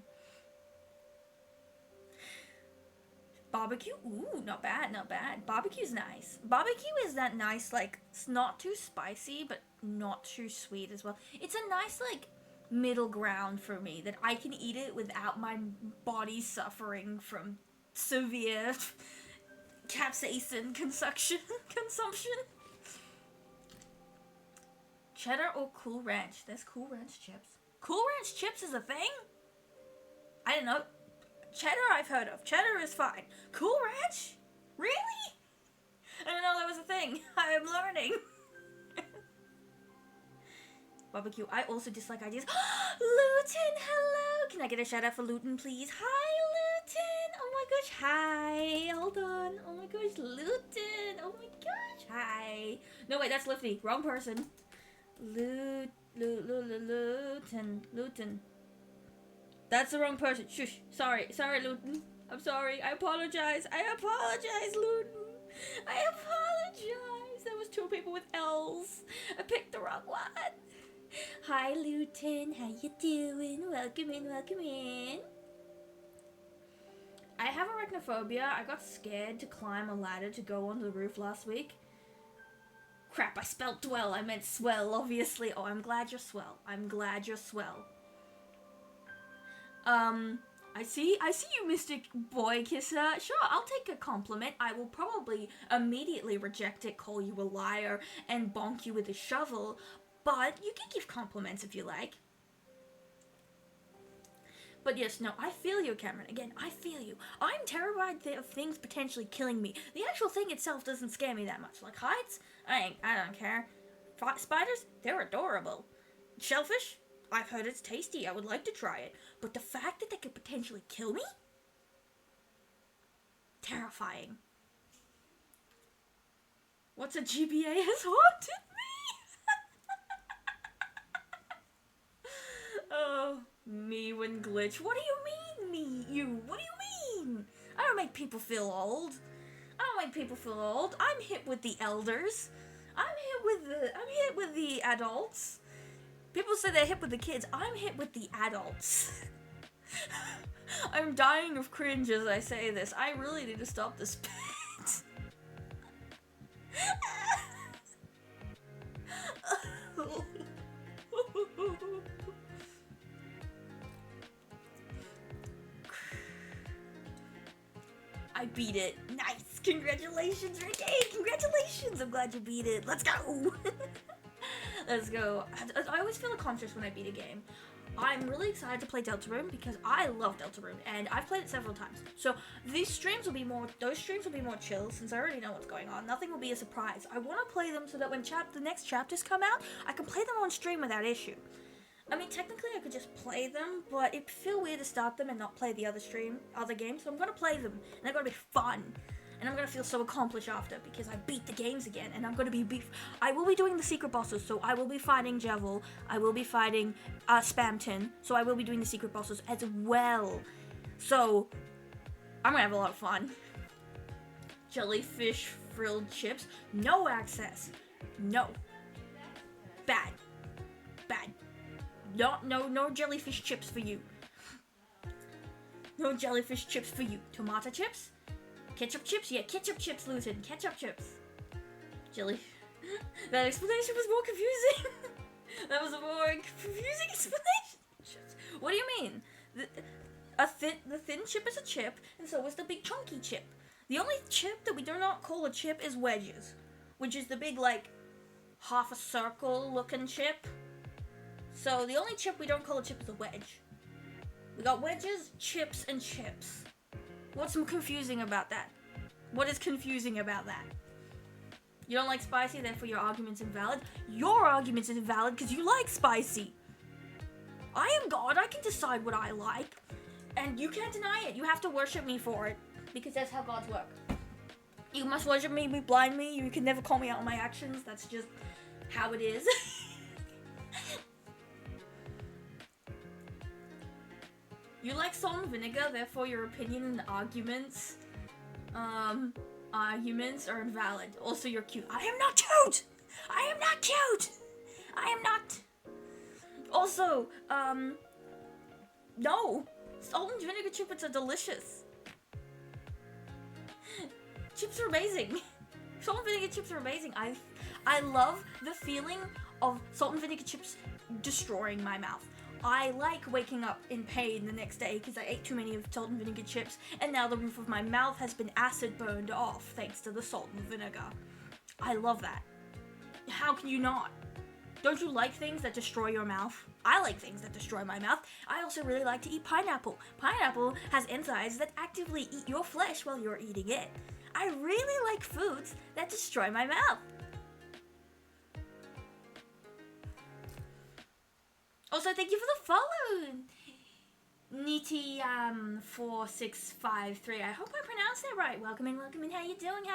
Barbecue? Ooh, not bad, not bad. Barbecue's nice. Barbecue is that nice, like, it's not too spicy, but not too sweet as well. It's a nice, like, middle ground for me, that I can eat it without my body suffering from severe capsaicin consumption. Cheddar or Cool Ranch? There's Cool Ranch chips. Cool Ranch chips is a thing? I didn't know. Cheddar I've heard of. Cheddar is fine. Cool Ranch? Really? I didn't know that was a thing. I am learning. Barbecue. I also dislike ideas. Luton, hello. Can I get a shout out for Luton, please? Hi, Luton. Oh my gosh, hi. Hold on. Oh my gosh, Luton. Oh my gosh, hi. No, wait, that's Lifty. Wrong person. Luton. That's the wrong person. Shush. Sorry, Luton. I'm sorry. I apologize, Luton. I apologize. There was 2 people with L's. I picked the wrong one. Hi, Luton. How you doing? Welcome in. I have arachnophobia. I got scared to climb a ladder to go on the roof last week. Crap, I spelled dwell. I meant swell, obviously. Oh, I'm glad you're swell. I see you, Mystic Boy Kisser. Sure, I'll take a compliment. I will probably immediately reject it, call you a liar, and bonk you with a shovel, but you can give compliments if you like. But yes, no, I feel you, Cameron. Again, I feel you. I'm terrified of things potentially killing me. The actual thing itself doesn't scare me that much. Like heights, I don't care. Spiders, they're adorable. Shellfish, I've heard it's tasty. I would like to try it. But the fact that they could potentially kill me? Terrifying. What's a GBA has haunted me? Oh, me when glitch. What do you mean, me? You? What do you mean? I don't make people feel old. I'm hip with the elders. I'm hip with the adults. People say they're hip with the kids. I'm hip with the adults. I'm dying of cringe as I say this. I really need to stop this bit. I beat it. Nice. Congratulations, Ricky. Congratulations. I'm glad you beat it. Let's go. Let's go. I always feel conscious when I beat a game. I'm really excited to play Deltarune because I love Deltarune and I've played it several times. So those streams will be more chill since I already know what's going on. Nothing will be a surprise. I want to play them so that when the next chapters come out, I can play them on stream without issue. I mean, technically I could just play them, but it'd feel weird to start them and not play the other games. So I'm gonna play them, and they're gonna be fun. And I'm gonna feel so accomplished after because I beat the games again, and I'm gonna be I will be doing the secret bosses, so I will be fighting Jevil, I will be fighting Spamton, so I will be doing the secret bosses as well. So I'm gonna have a lot of fun. Jellyfish frilled chips, no access, no, bad. No jellyfish chips for you. No jellyfish chips for you. Tomato chips? Ketchup chips? Yeah, ketchup chips, Luton. Ketchup chips. Jelly. That explanation was more confusing. That was a more confusing explanation. What do you mean? The thin chip is a chip, and so is the big chunky chip. The only chip that we do not call a chip is wedges, which is the big, like, half a circle looking chip. So the only chip we don't call a chip is a wedge. We got wedges, chips, and chips. What's confusing about that? What is confusing about that? You don't like spicy, therefore your argument's invalid? Your argument's invalid because you like spicy. I am God, I can decide what I like. And you can't deny it. You have to worship me for it. Because that's how gods work. You must worship me, blind me. You can never call me out on my actions. That's just how it is. You like salt and vinegar, therefore your opinion and arguments are invalid. Also, you're cute. I am not cute! I am not cute! I am not! Also, no! Salt and vinegar chips are delicious. Chips are amazing. Salt and vinegar chips are amazing. I love the feeling of salt and vinegar chips destroying my mouth. I like waking up in pain the next day because I ate too many of salt and vinegar chips, and now the roof of my mouth has been acid burned off thanks to the salt and vinegar. I love that. How can you not? Don't you like things that destroy your mouth? I like things that destroy my mouth. I also really like to eat pineapple. Pineapple has enzymes that actively eat your flesh while you're eating it. I really like foods that destroy my mouth. Also, thank you for the follow, Niti4653. I hope I pronounced that right. Welcome in. How you doing?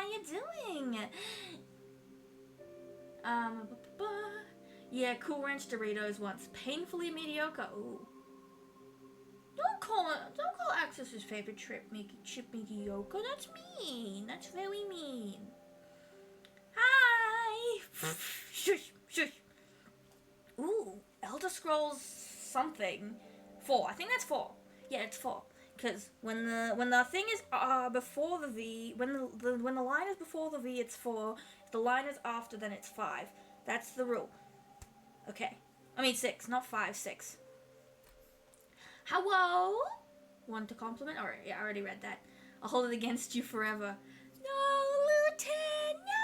Yeah, Cool Ranch Doritos once. Painfully mediocre. Ooh. Don't call Axis's favorite chip mediocre. That's mean. That's very mean. Hi. Shush. Ooh. Elder Scrolls something 4. I think that's 4. Yeah, it's 4. Because when the thing is before the V, when the line is before the V, it's 4. If the line is after, then it's 5. That's the rule. Okay. I mean 6, not 5. 6. Hello. Want to compliment? Alright, yeah, I already read that. I'll hold it against you forever. No, Luton. No.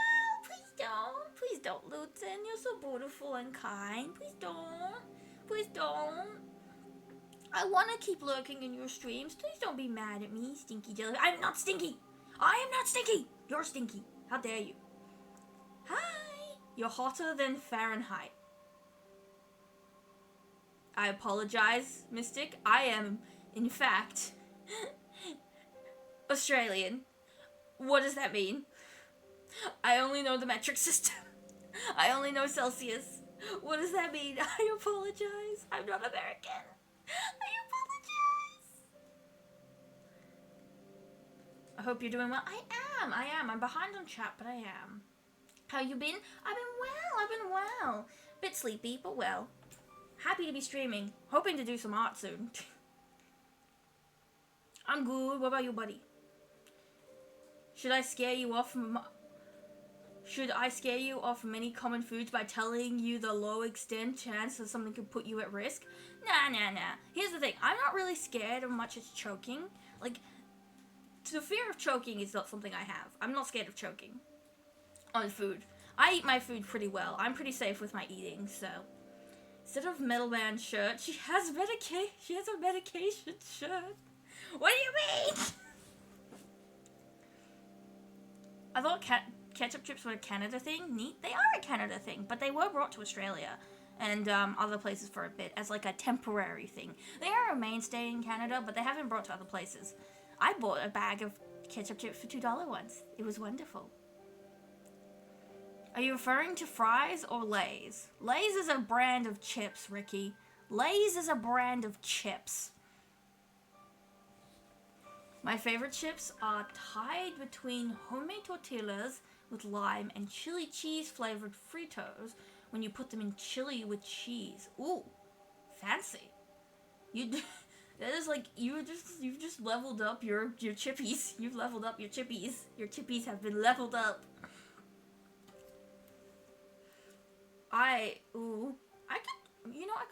Please don't, Luton. You're so beautiful and kind. Please don't. I want to keep lurking in your streams. Please don't be mad at me, stinky jelly. I'm not stinky. You're stinky. How dare you? Hi. You're hotter than Fahrenheit. I apologize, Mystic. I am, in fact, Australian. What does that mean? I only know the metric system. I only know Celsius. What does that mean? I apologize. I'm not American. I apologize. I hope you're doing well. I am. I'm behind on chat, but I am. How you been? I've been well. Bit sleepy, but well. Happy to be streaming. Hoping to do some art soon. I'm good. What about you, buddy? Should I scare you off many common foods by telling you the low extent chance that something could put you at risk? Nah. Here's the thing. I'm not really scared of much as choking. Like, the fear of choking is not something I have. I'm not scared of choking on food. I eat my food pretty well. I'm pretty safe with my eating, so Instead of middleman shirt, she has a medication shirt. What do you mean? I thought ketchup chips were a Canada thing. Neat. They are a Canada thing, but they were brought to Australia and other places for a bit as like a temporary thing. They are a mainstay in Canada, but they haven't been brought to other places. I bought a bag of ketchup chips for $2 once. It was wonderful. Are you referring to fries or Lay's? Lay's is a brand of chips, Ricky. Lay's is a brand of chips. My favorite chips are tied between homemade tortillas with lime and chili cheese flavored Fritos when you put them in chili with cheese. Ooh, fancy. That is like you've just leveled up your chippies. You've leveled up your chippies. Your chippies have been leveled up. I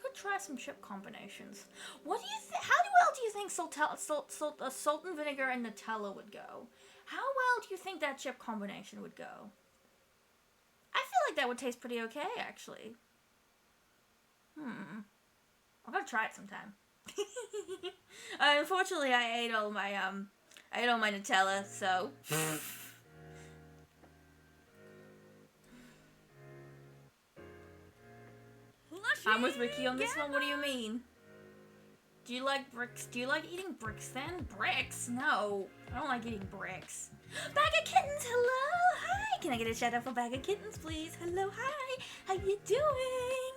could try some chip combinations. What do you think? How well do you think salt and vinegar and Nutella would go? How well do you think that chip combination would go? I feel like that would taste pretty okay, actually. I'm gonna try it sometime. Unfortunately, I ate all my Nutella, so. I'm with Ricky on this one. What do you mean? Do you like bricks? Do you like eating bricks then? Bricks? No. I don't like eating bricks. Bag of kittens, hello, hi. Can I get a shout out for Bag of Kittens, please? Hello, hi. How you doing?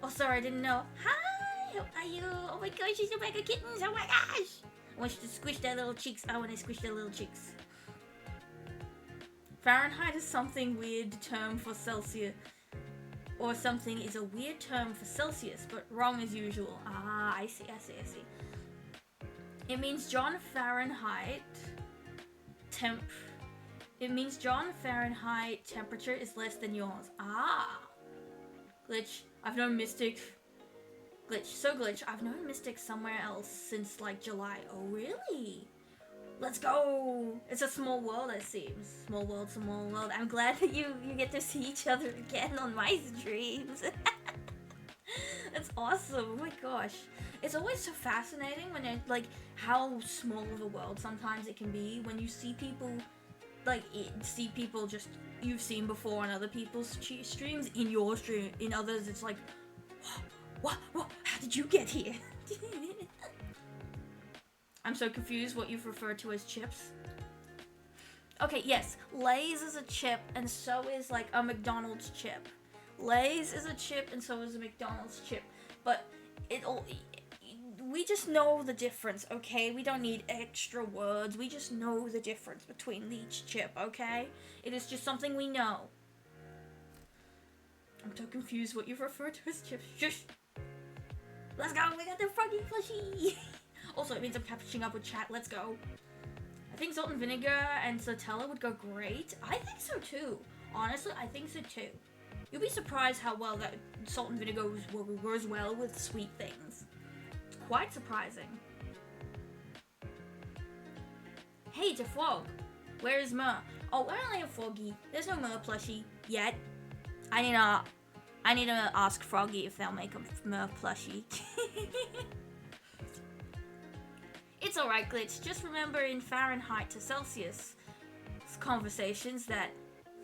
Oh, sorry, I didn't know. Hi, how are you? Oh my gosh, she's a Bag of Kittens. Oh my gosh. I want you to squish their little cheeks. I want to squish their little cheeks. Fahrenheit is something weird term for Celsius. Or something is a weird term for Celsius, but wrong as usual. Ah, I see. It means John Fahrenheit temperature is less than yours. Ah. Glitch. I've known Mystic. Glitch. I've known Mystic somewhere else since like July. Oh, really? Let's go! It's a small world, it seems. Small world. I'm glad that you get to see each other again on my streams. That's awesome. Oh my gosh. It's always so fascinating when it, like, how small of a world sometimes it can be when you see people, like, just you've seen before on other people's streams, in your stream, in others, it's like, what? How did you get here? I'm so confused what you've referred to as chips. Okay, yes, Lay's is a chip, and so is like a McDonald's chip. Lay's is a chip, and so is a McDonald's chip. But we just know the difference, okay? We don't need extra words. We just know the difference between each chip, okay? It is just something we know. I'm so confused what you've referred to as chips. Shush! Let's go, we got the froggy plushie! Also, it means I'm catching up with chat. Let's go. I think salt and vinegar and Nutella would go great. I think so too. Honestly, I think so too. You'll be surprised how well that salt and vinegar goes well with sweet things. It's quite surprising. Hey, to Frog. Where is Mer? Oh, I only have Froggy. There's no Mer plushie yet. I need to ask Froggy if they'll make a Mer plushie. It's alright, Glitch. Just remember in Fahrenheit to Celsius conversations that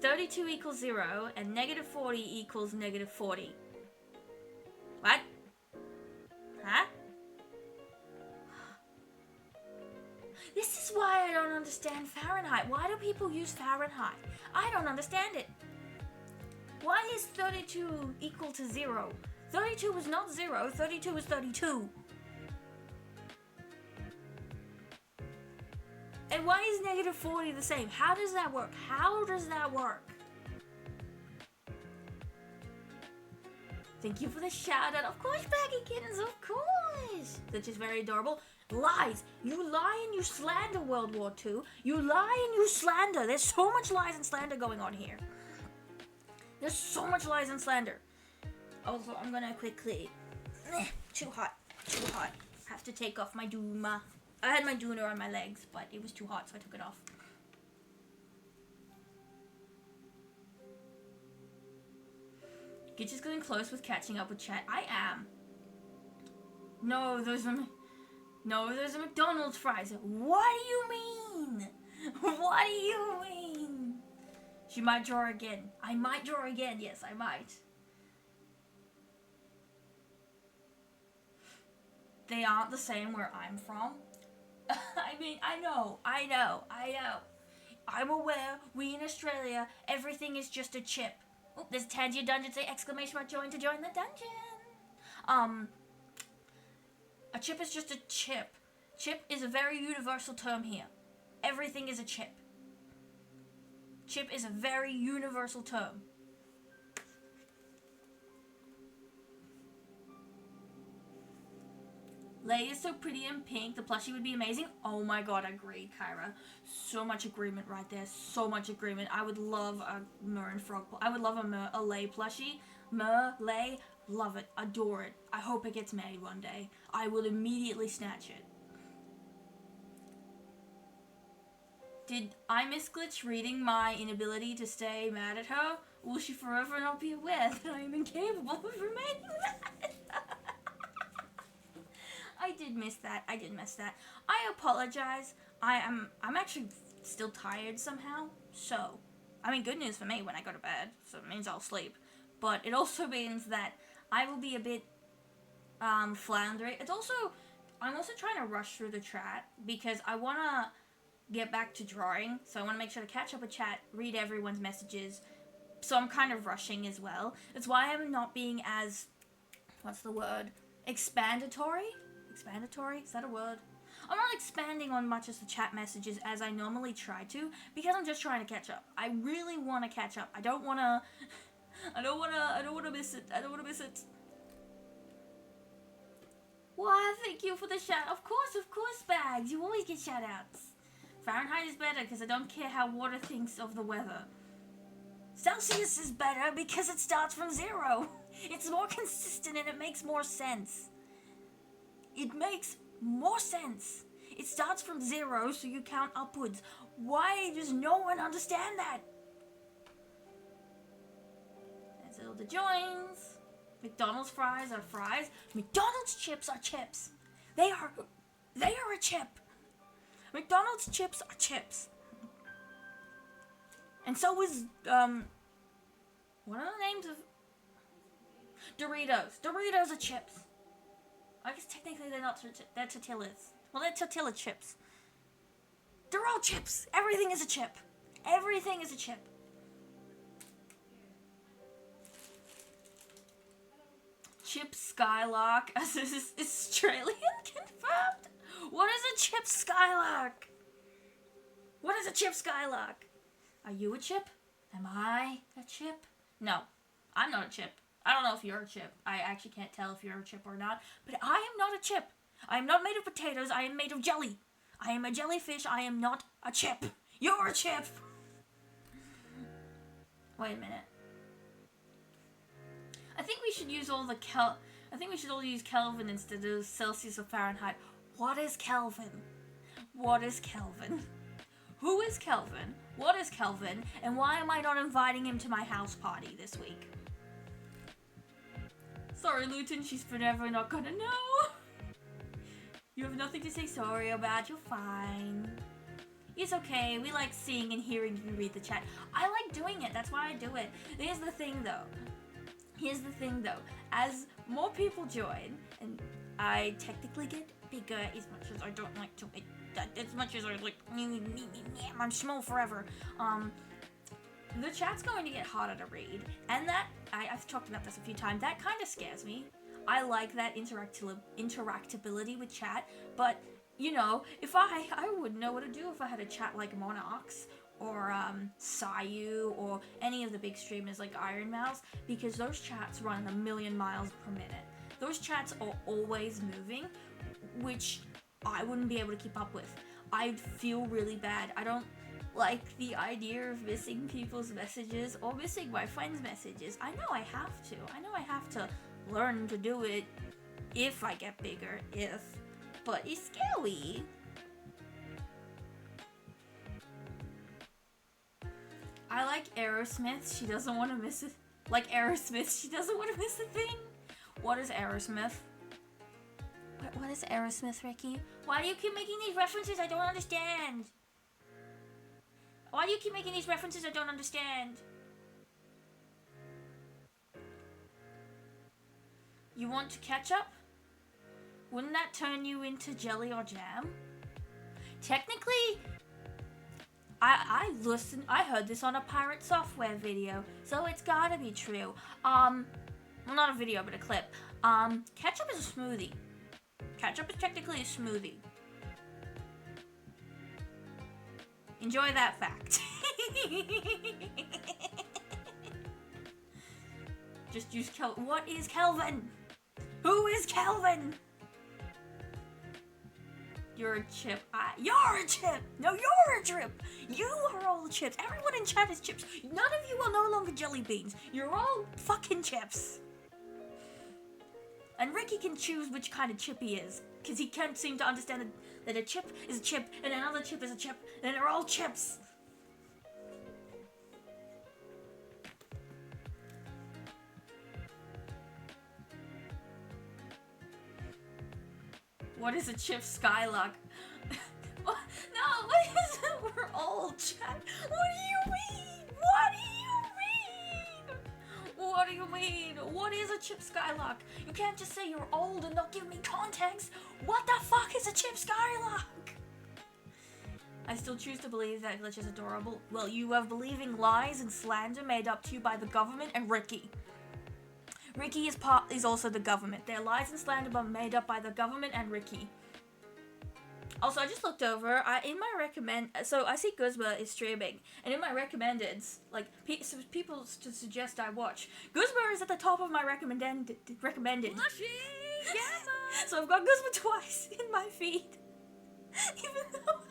32 equals 0 and negative 40 equals negative 40. What? Huh? This is why I don't understand Fahrenheit. Why do people use Fahrenheit? I don't understand it. Why is 32 equal to 0? 32 is not 0. 32 is 32. And why is negative 40 the same? How does that work? Thank you for the shout out. Of course, Baggy Kittens, of course. That's just very adorable. Lies. You lie and you slander World War II. You lie and you slander. There's so much lies and slander going on here. There's so much lies and slander. Also, I'm gonna quickly... Too hot. Have to take off my dooma. I had my doona on my legs, but it was too hot, so I took it off. Gitch is getting close with catching up with chat. I am. No, those are McDonald's fries. What do you mean? What do you mean? She might draw again. I might draw again. Yes, I might. They aren't the same where I'm from. I mean, I know. I'm aware, we in Australia, everything is just a chip. Oh, there's Tangier Dungeon, say exclamation mark join to join the dungeon. A chip is just a chip. Chip is a very universal term here. Everything is a chip. Chip is a very universal term. Lei is so pretty and pink. The plushie would be amazing. Oh my god, agreed, Kyra. So much agreement right there. So much agreement. I would love a Mer and Frog. I would love a Lei plushie. Lei, love it. Adore it. I hope it gets made one day. I will immediately snatch it. Did I miss Glitch reading my inability to stay mad at her? Will she forever not be aware that I am incapable of remaining mad? I did miss that. I apologize. I'm actually still tired somehow. So, I mean, good news for me when I go to bed. So it means I'll sleep. But it also means that I will be a bit floundering. I'm also trying to rush through the chat because I want to get back to drawing. So I want to make sure to catch up with chat, read everyone's messages. So I'm kind of rushing as well. That's why I'm not being as, what's the word? Expandatory? Expandatory? Is that a word? I'm not expanding on much as the chat messages as I normally try to because I'm just trying to catch up. I really want to catch up. I don't want to miss it. Why, thank you for the shout. Of course, Bags. You always get shout outs. Fahrenheit is better because I don't care how water thinks of the weather. Celsius is better because it starts from 0. It's more consistent and it makes more sense. It starts from 0, so you count upwards. Why does no one understand that? There's all the joins. McDonald's fries are fries. McDonald's chips are chips. They are a chip. McDonald's chips are chips. And so is, what are the names of? Doritos. Doritos are chips. I guess technically they're not, they're tortillas. Well, they're tortilla chips. They're all chips. Everything is a chip. Everything is a chip. Chip Skylark as is Australian confirmed? What is a chip Skylark? What is a chip Skylark? Are you a chip? Am I a chip? No, I'm not a chip. I don't know if you're a chip. I actually can't tell if you're a chip or not. But I am not a chip. I am not made of potatoes. I am made of jelly. I am a jellyfish. I am not a chip. You're a chip. Wait a minute. I think we should use all use Kelvin instead of Celsius or Fahrenheit. What is Kelvin? What is Kelvin? Who is Kelvin? What is Kelvin? And why am I not inviting him to my house party this week? Sorry, Luton, she's forever not gonna know. You have nothing to say sorry about, you're fine. It's okay, we like seeing and hearing you read the chat. I like doing it, that's why I do it. Here's the thing though, as more people join, and I technically get bigger as much as I don't like to, as much as I like, I'm small forever, the chat's going to get harder to read, and that, I've talked about this a few times, that kind of scares me. I like that interactability with chat, but, you know, if I wouldn't know what to do if I had a chat like Monarchs, or Sayu, or any of the big streamers like Iron Mouse, because those chats run 1,000,000 miles per minute. Those chats are always moving, which I wouldn't be able to keep up with. I'd feel really bad. I don't like the idea of missing people's messages or missing my friends' messages. I know I have to learn to do it if I get bigger, but it's scary. I like Aerosmith. She doesn't want to miss it. Like Aerosmith, she doesn't want to miss a thing. What is Aerosmith? What is Aerosmith, Ricky? Why do you keep making these references? I don't understand. Why do you keep making these references? I don't understand. You want to ketchup? Wouldn't that turn you into jelly or jam? Technically, I heard this on a pirate software video, so it's gotta be true. Well, not a video, but a clip. Ketchup is a smoothie. Ketchup is technically a smoothie. Enjoy that fact. Just use What is Kelvin? Who is Kelvin? You're a chip. You're a chip! No, you're a chip! You are all chips. Everyone in chat is chips. None of you are no longer jelly beans. You're all fucking chips. And Ricky can choose which kind of chip he is, because he can't seem to understand that a chip is a chip, and another chip is a chip, and they're all chips. What is a chip, Skylark? No, what is it? We're all chat. What do you mean? What do you mean? What is a chip, Skylark? You can't just say you're old and not give me context. What the fuck is a chip, Skylark? I still choose to believe that Glitch is adorable. Well, you are believing lies and slander made up to you by the government and Ricky. Ricky is also the government. They're lies and slander made up by the government and Ricky. Also, I just looked over. So I see Guzma is streaming, and in my recommendeds, like people to suggest I watch, Guzma is at the top of my recommended. So I've got Guzma twice in my feed. Even though.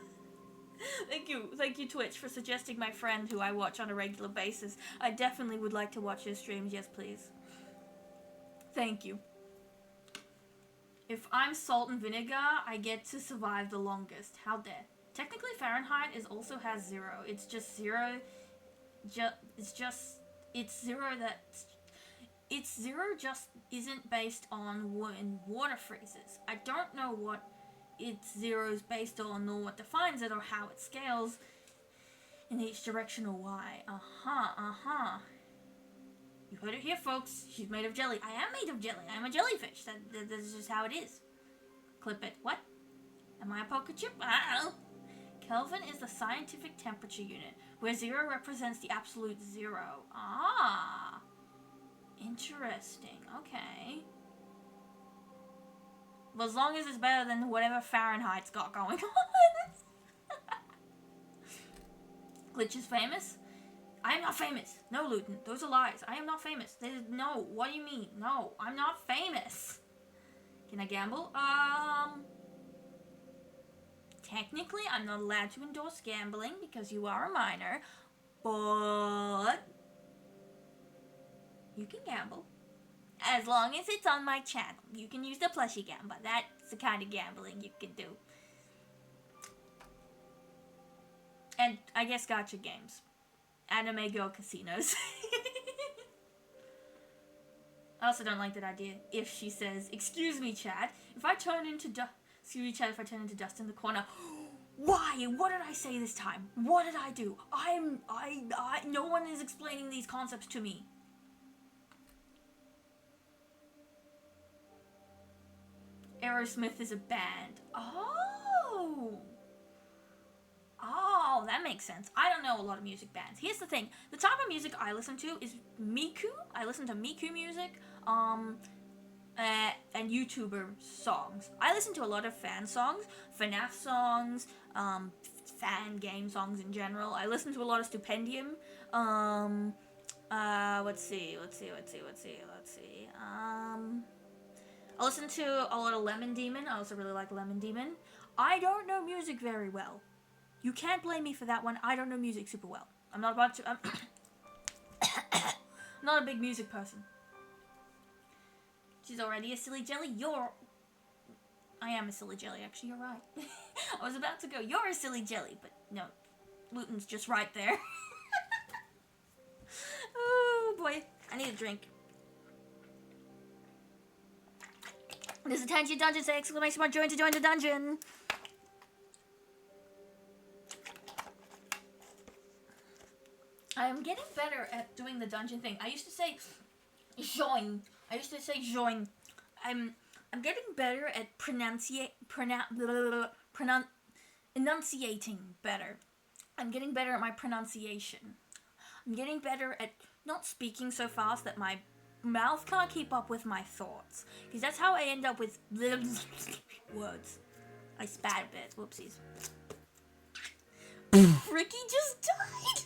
Thank you, Twitch, for suggesting my friend who I watch on a regular basis. I definitely would like to watch his streams. Yes, please. Thank you. If I'm salt and vinegar, I get to survive the longest. How dare. Technically, Fahrenheit also has 0. It's just 0. It's 0 It's 0 just isn't based on when water freezes. I don't know what its 0 is based on, or what defines it, or how it scales in each direction, or why. You heard it here, folks. She's made of jelly. I am made of jelly. I'm a jellyfish. That's just how it is. Clip it. What? Am I a poker chip? I don't know. Kelvin is the scientific temperature unit, where 0 represents the absolute 0. Ah. Interesting. Okay. Well, as long as it's better than whatever Fahrenheit's got going on. Glitch is famous? I am not famous. No, Luton. Those are lies. I am not famous. No. What do you mean? No, I'm not famous. Can I gamble? Technically, I'm not allowed to endorse gambling because you are a minor, but you can gamble. As long as it's on my channel. You can use the plushie gamble. That's the kind of gambling you can do. And I guess gacha games. Anime girl casinos. I also don't like that idea. If she says, excuse me, Chad, if I turn into dust in the corner, why? What did I say this time? What did I do? No one is explaining these concepts to me. Aerosmith is a band. Oh, that makes sense. I don't know a lot of music bands. Here's the thing. The type of music I listen to is Miku. I listen to Miku music, and YouTuber songs. I listen to a lot of fan songs, FNAF songs, fan game songs in general. I listen to a lot of Stupendium. Let's see. I listen to a lot of Lemon Demon. I also really like Lemon Demon. I don't know music very well. You can't blame me for that one. I don't know music super well. I'm not not a big music person. She's already a silly jelly. I am a silly jelly, actually. You're right. I was about to go, you're a silly jelly, but no. Luton's just right there. Oh, boy. I need a drink. This is Attention Dungeon, say exclamation mark join to join the dungeon. I am getting better at doing the dungeon thing. I used to say join. I'm getting better at enunciating better. I'm getting better at my pronunciation. I'm getting better at not speaking so fast that my mouth can't keep up with my thoughts. Because that's how I end up with words. I spat a bit. Whoopsies. Ricky just died!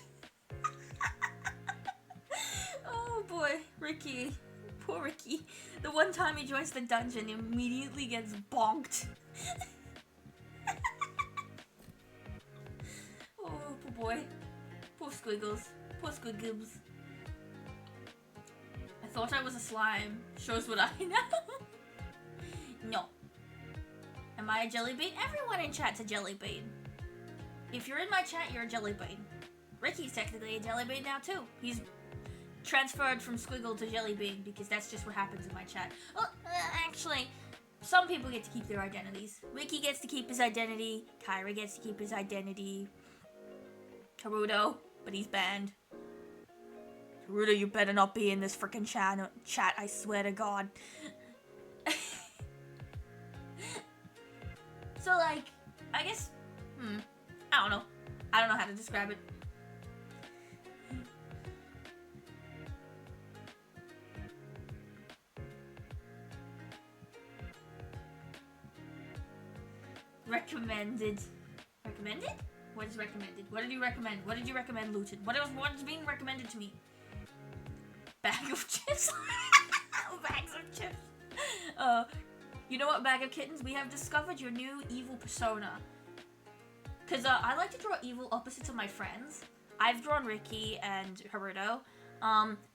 Oh boy, Ricky. Poor Ricky. The one time he joins the dungeon, he immediately gets bonked. Oh, poor boy. Poor squiggles. Poor squiggles. I thought I was a slime. Shows what I know. No. Am I a jelly bean? Everyone in chat's a jelly bean. If you're in my chat, you're a jelly bean. Ricky's technically a jelly bean now too. He's transferred from squiggle to jelly bean because that's just what happens in my chat. Well, actually, some people get to keep their identities. Ricky gets to keep his identity. Kyra gets to keep his identity. Haruto, but he's banned. Haruto, you better not be in this freaking chat, I swear to God. So, like, I guess, I don't know. I don't know how to describe it. Recommended. Recommended? What is recommended? What did you recommend? What did you recommend, Luton? What's being recommended to me? Bag of chips? Bags of chips. You know what, Bag of Kittens? We have discovered your new evil persona. Because I like to draw evil opposites of my friends. I've drawn Ricky and Haruto.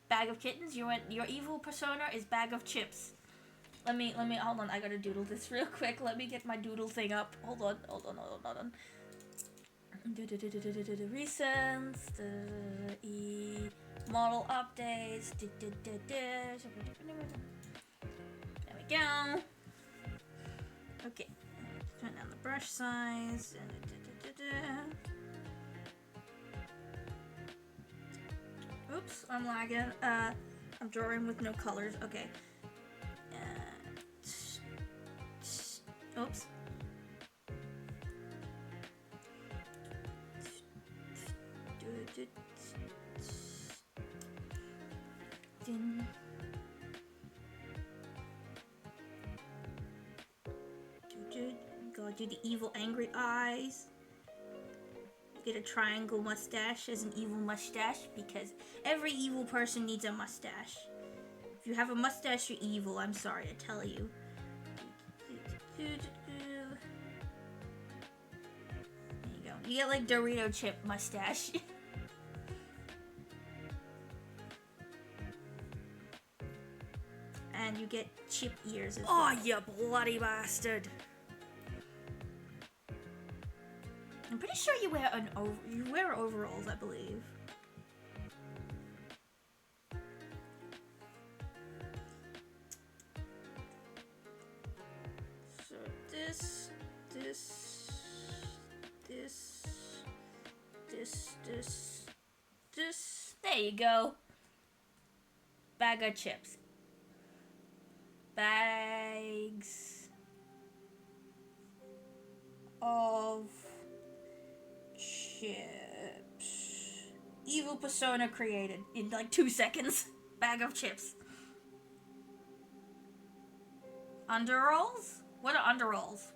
Bag of Kittens, your evil persona is Bag of Chips. Let me, hold on, I gotta doodle this real quick. Let me get my doodle thing up. Hold on. Recents, model updates. There we go. Okay, turn down the brush size. Oops, I'm lagging. I'm drawing with no colors. Okay. Oops. Gotta do the evil angry eyes. Get a triangle mustache as an evil mustache because every evil person needs a mustache. If you have a mustache, you're evil. I'm sorry to tell you. There you go. You get like Dorito chip mustache. And you get chip ears as well. Oh, you bloody bastard. I'm pretty sure you wear overalls, I believe. So this. There you go. Bag of chips. Bags of chips. Evil persona created in like 2 seconds. Bag of chips. Underalls? What are underalls?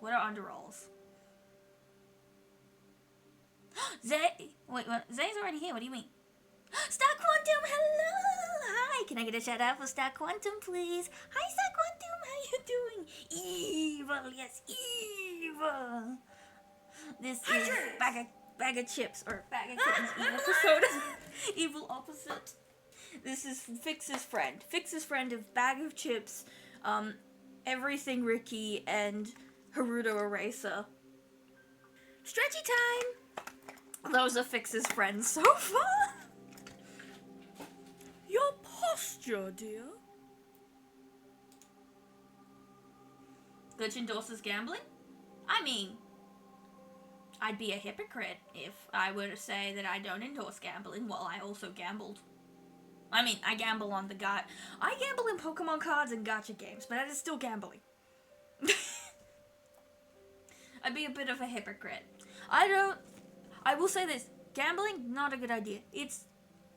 Zay, wait, Zay's already here. What do you mean? Star Quantum, hello! Hi, can I get a shout out for Star Quantum, please? Hi, Star Quantum, how you doing? Evil, yes, evil. This is bag of chips, or Bag of Kittens, evil persona. Evil opposite. This is Fix's friend. Fix's friend of Bag of Chips, Everything Ricky, and Haruto Eraser. Stretchy time! Those are Fix's friends so far. Your posture, dear. Glitch endorses gambling? I mean, I'd be a hypocrite if I were to say that I don't endorse gambling while I also gambled. I mean, I gamble on the I gamble in Pokemon cards and gacha games, but that is still gambling. I'd be a bit of a hypocrite. I will say this, gambling, not a good idea. It's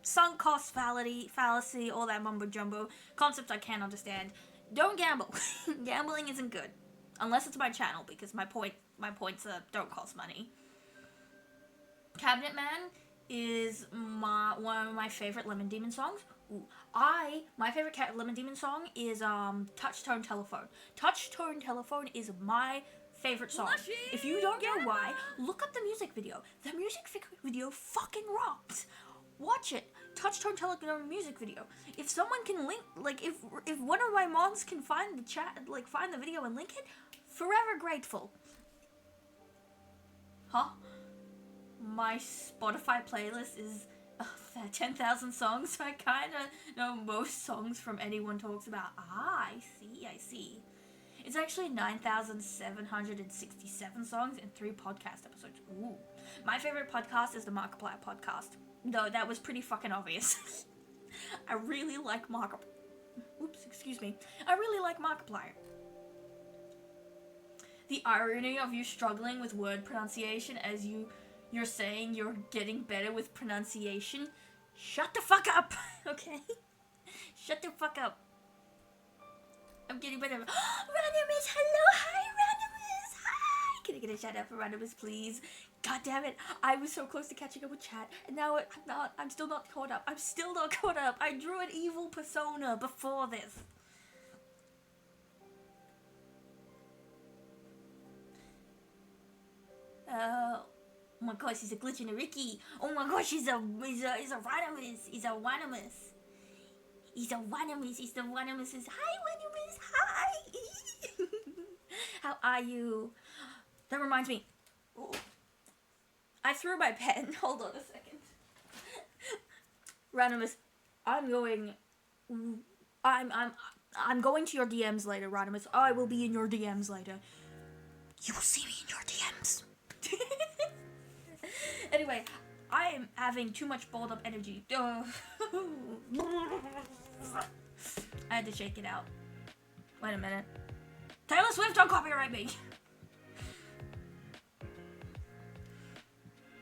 sunk cost fallacy, all that mumbo jumbo, concepts I can't understand. Don't gamble. Gambling isn't good. Unless it's my channel, because my points don't cost money. Cabinet Man is one of my favorite Lemon Demon songs. My favorite Lemon Demon song is Touch Tone Telephone. Touch Tone Telephone is my favorite song. If you don't know why, look up the music video. The music video fucking rocks. Watch it. Touch Tone Telephone music video. If someone can link, like, if one of my mods can find the chat, like, find the video and link it, forever grateful. Huh? My Spotify playlist is 10,000 songs, so I kind of know most songs from anyone talks about. I see. It's actually 9,767 songs and 3 podcast episodes. Ooh. My favorite podcast is the Markiplier podcast. Though that was pretty fucking obvious. I really like Markiplier. I really like Markiplier. The irony of you struggling with word pronunciation as you're saying you're getting better with pronunciation. Shut the fuck up, okay? Shut the fuck up. I'm getting better. Randomus, hello, hi, Randomus, hi. Can I get a shout out for Randomus, please? God damn it, I was so close to catching up with chat, and now I'm still not caught up. I drew an evil persona before this. Oh my gosh, he's a glitch and a Ricky. Oh my gosh, he's a Randomus. He's the Wanamus. Hi, Wanamus. Hi. How are you? That reminds me. Ooh. I threw my pen. Hold on a second. Randomus, I'm going to your DMs later, Randomus. I will be in your DMs later. You will see me in your DMs. Anyway, I am having too much balled up energy. I had to shake it out. Wait a minute. Taylor Swift, don't copyright me.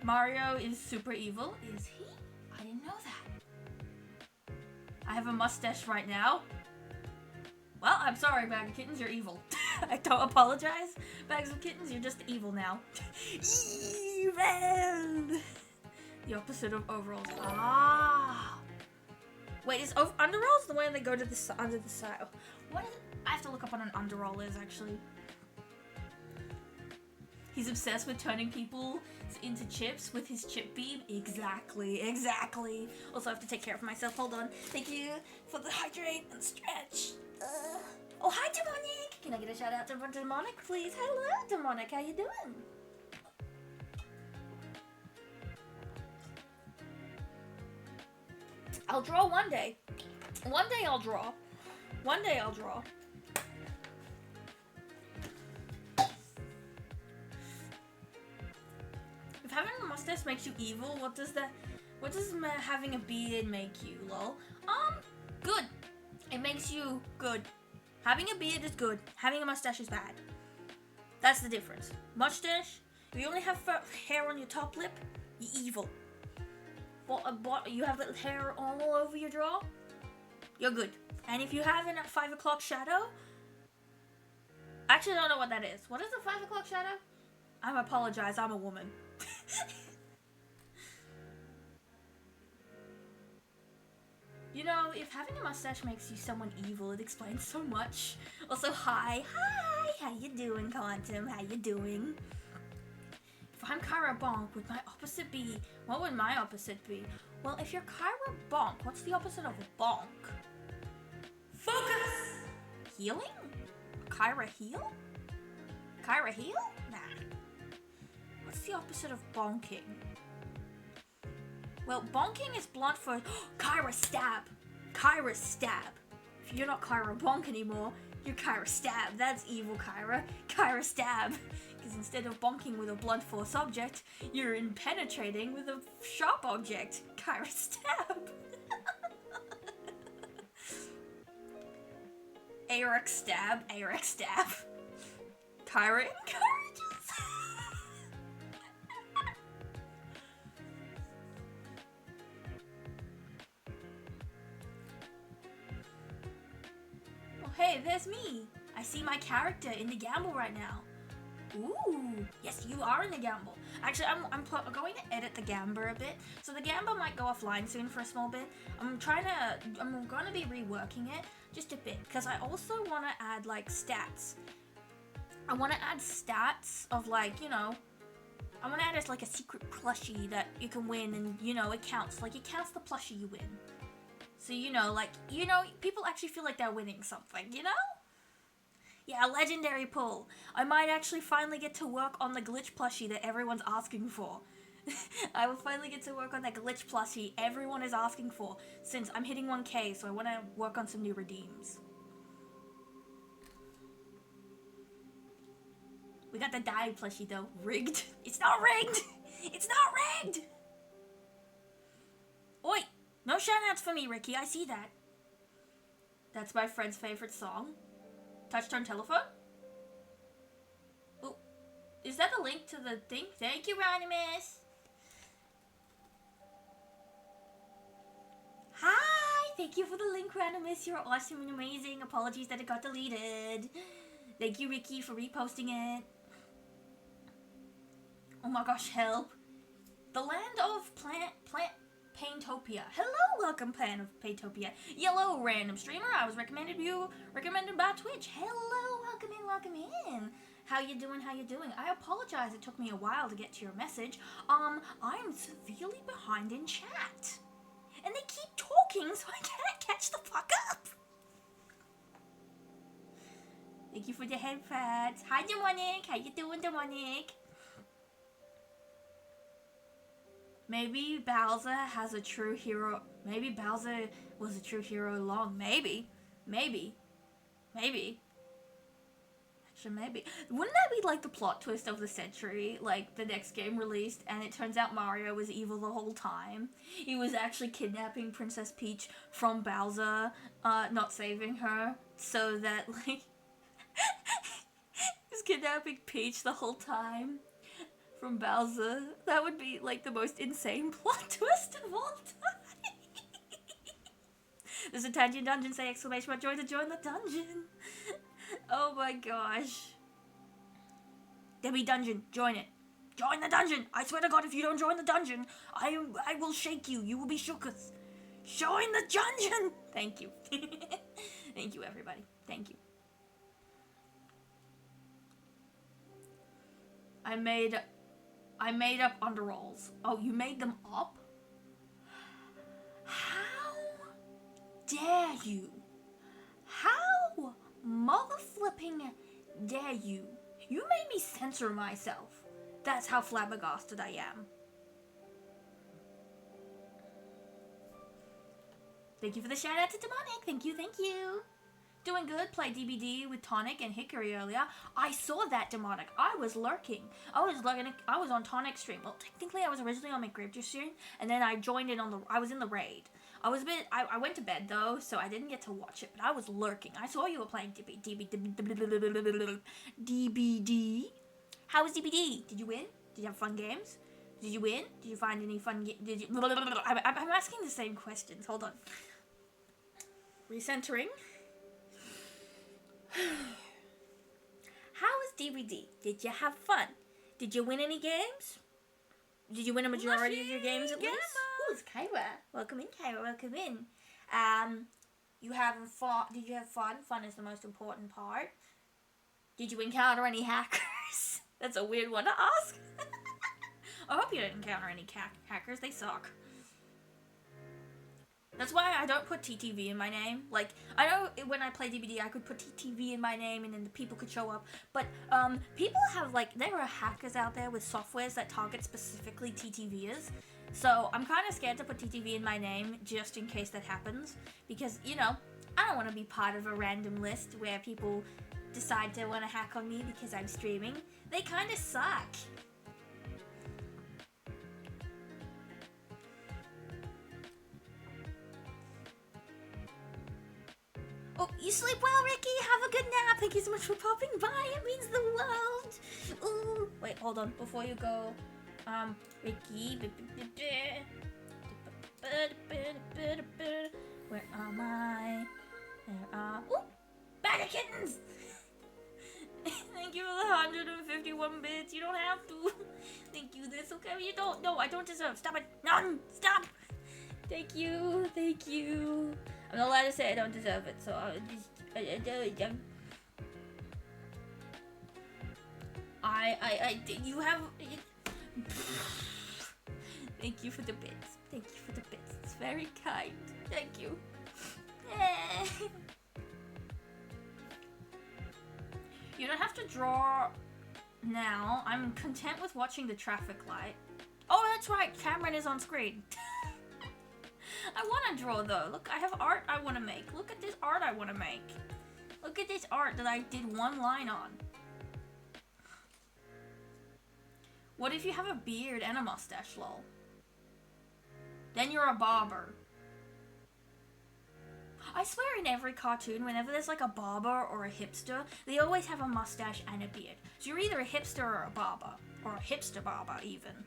Mario is super evil. Is he? I didn't know that. I have a mustache right now. Well, I'm sorry, Bag of Kittens, you're evil. I don't apologize. Bags of Kittens, you're just evil now. Evil! The opposite of overalls. Ah! Wait, is underalls the way they go to the under the side? What is it? I have to look up what an underall is, actually. He's obsessed with turning people into chips with his chip beam. Exactly. Also, I have to take care of myself. Hold on. Thank you for the hydrate and stretch. Oh, hi, Demonic! Can I get a shout out to Demonic, please? Hello, Demonic. How you doing? I'll draw one day. One day I'll draw. If having a mustache makes you evil, what does having a beard make you, lol? Good. It makes you good. Having a beard is good. Having a mustache is bad. That's the difference. Mustache, if you only have hair on your top lip, you're evil. But you have little hair all over your jaw, you're good. And if you have a 5 o'clock shadow, I actually don't know what that is. What is a 5 o'clock shadow? I apologize, I'm a woman. You know, if having a mustache makes you someone evil, it explains so much. Also, hi, how you doing, Quantum? How you doing? If I'm Kyra Bonk, would my opposite be? What would my opposite be? Well, if you're Kyra Bonk, what's the opposite of a bonk? Focus! Healing? Kyra heal? Kyra heal? Nah. What's the opposite of bonking? Well, bonking is blunt for Kyra stab. Kyra Stab. If you're not Kyra Bonk anymore, you're Kyra Stab. That's evil Kyra. Kyra Stab. Because instead of bonking with a blunt force object, you're penetrating with a sharp object. Kyra Stab. Eric Stab. Eric Stab. Kyra encourages. Oh, hey, there's me. I see my character in the gamble right now. Ooh, yes, you are in the gamble. Actually, I'm going to edit the gamble a bit, so the gamble might go offline soon for a small bit. I'm going to be reworking it just a bit, because I also want to add, like, stats. I want to add stats of, like, you know, I want to add as, like, a secret plushie that you can win, and, you know, it counts. Like, it counts the plushie you win. So, you know, like, you know, people actually feel like they're winning something, you know? Yeah, a legendary pull. I might actually finally get to work on the glitch plushie that everyone's asking for. I will finally get to work on that glitch plushie everyone is asking for, since I'm hitting 1K, so I want to work on some new redeems. We got the die plushie though. Rigged. It's not rigged! It's not rigged! Oi! No shoutouts for me, Ricky, I see that. That's my friend's favorite song. Touch-tone telephone? Oh, is that a link to the thing? Thank you, Ronimus. Hi! Thank you for the link, Ronimus. You're awesome and amazing. Apologies that it got deleted. Thank you, Ricky, for reposting it. Oh my gosh, help. The land of Paintopia. Hello, welcome, Plan of Paintopia. Yellow, random streamer. I was recommended by Twitch. Hello, welcome in. How you doing? I apologize. It took me a while to get to your message. I'm severely behind in chat, and they keep talking, so I can't catch the fuck up. Thank you for the headpads. Hi, Demonic. How you doing, Demonic? Maybe Bowser has a true hero. Maybe Bowser was a true hero along. Maybe. Actually, maybe. Wouldn't that be like the plot twist of the century? Like the next game released, and it turns out Mario was evil the whole time. He was actually kidnapping Princess Peach from Bowser, not saving her, so that like he was kidnapping Peach the whole time from Bowser. That would be like the most insane plot twist of all time. There's a tangent dungeon, say exclamation mark, join the dungeon. Oh my gosh. There be dungeon, join it. Join the dungeon. I swear to God, if you don't join the dungeon, I will shake you. You will be shooketh. Join the dungeon. Thank you. Thank you, everybody. Thank you. I made up underalls. Oh, you made them up? How dare you? How mother-flipping dare you? You made me censor myself. That's how flabbergasted I am. Thank you for the shout out to Demonic. Thank you. Doing good. Played DBD with Tonic and Hickory earlier. I saw that, Demonic. I was lurking. I was on Tonic's stream. Well, technically I was originally on McGrib's stream, and then I joined in I was in the raid. I went to bed though, so I didn't get to watch it, but I was lurking. I saw you were playing DBD. How was DBD? Did you win? Did you have fun games? Did you win? Did you find any fun games? I'm asking the same questions. Hold on. Recentering. How was DBD? Did you have fun? Did you win any games? Did you win a majority of your games at least? Ooh, it's Kyra. Welcome in, Kyra. Welcome in. You having fun? Did you have fun? Fun is the most important part. Did you encounter any hackers? That's a weird one to ask. I hope you didn't encounter any hackers. They suck. That's why I don't put TTV in my name. Like, I know when I play DBD, I could put TTV in my name and then the people could show up. But, people have, like, there are hackers out there with softwares that target specifically TTVers. So, I'm kind of scared to put TTV in my name just in case that happens. Because, you know, I don't want to be part of a random list where people decide to want to hack on me because I'm streaming. They kind of suck. Oh, you sleep well, Ricky? Have a good nap. Thank you so much for popping by. It means the world. Ooh. Wait, hold on. Before you go, Ricky. Where am I? There are... Ooh! Bag of kittens! Thank you for the 151 bits. You don't have to. Thank you. That's okay. You don't. No, I don't deserve. Stop it. None. Stop. Thank you. Thank you. I'm not allowed to say I don't deserve it, so I'll just... you have... Thank you for the bits. Thank you for the bits. It's very kind. Thank you. You don't have to draw now. I'm content with watching the traffic light. Oh, that's right. Cameron is on screen. I want to draw though. Look, I have art I want to make. Look at this art I want to make. Look at this art that I did one line on. What if you have a beard and a mustache, lol? Then you're a barber. I swear in every cartoon, whenever there's like a barber or a hipster, they always have a mustache and a beard. So you're either a hipster or a barber. Or a hipster barber, even.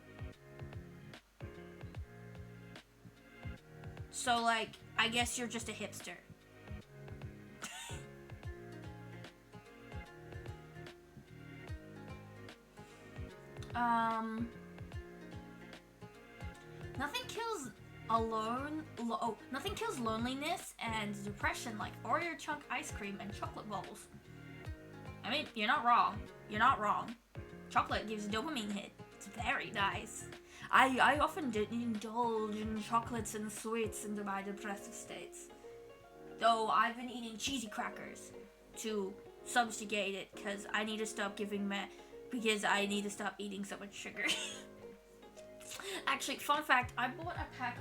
So, like, I guess you're just a hipster. Nothing kills nothing kills loneliness and depression like Oreo chunk ice cream and chocolate balls. I mean, you're not wrong. You're not wrong. Chocolate gives a dopamine hit. It's very nice. I often indulge in chocolates and sweets in my depressive states. Though I've been eating cheesy crackers to subjugate it because I need to stop because I need to stop eating so much sugar. Actually, fun fact, I bought a pack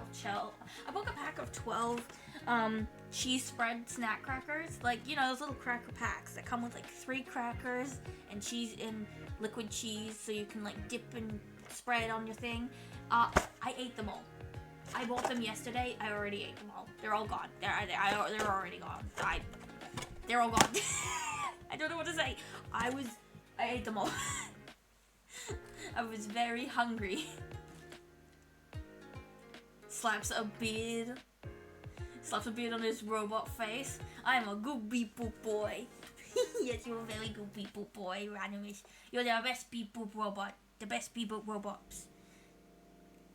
of 12 cheese spread snack crackers. Like, you know, those little cracker packs that come with like 3 crackers and cheese in liquid cheese so you can like dip and spread it on your thing. I ate them all. I bought them yesterday. I already ate them all. They're all gone. They're already gone. They're all gone. I don't know what to say. I ate them all. I was very hungry. Slaps a beard on his robot face. I'm a good beep boop boy. Yes, you're a very good beep boop boy, Ranimus. You're the best beep boop robot. The best beep boop robots.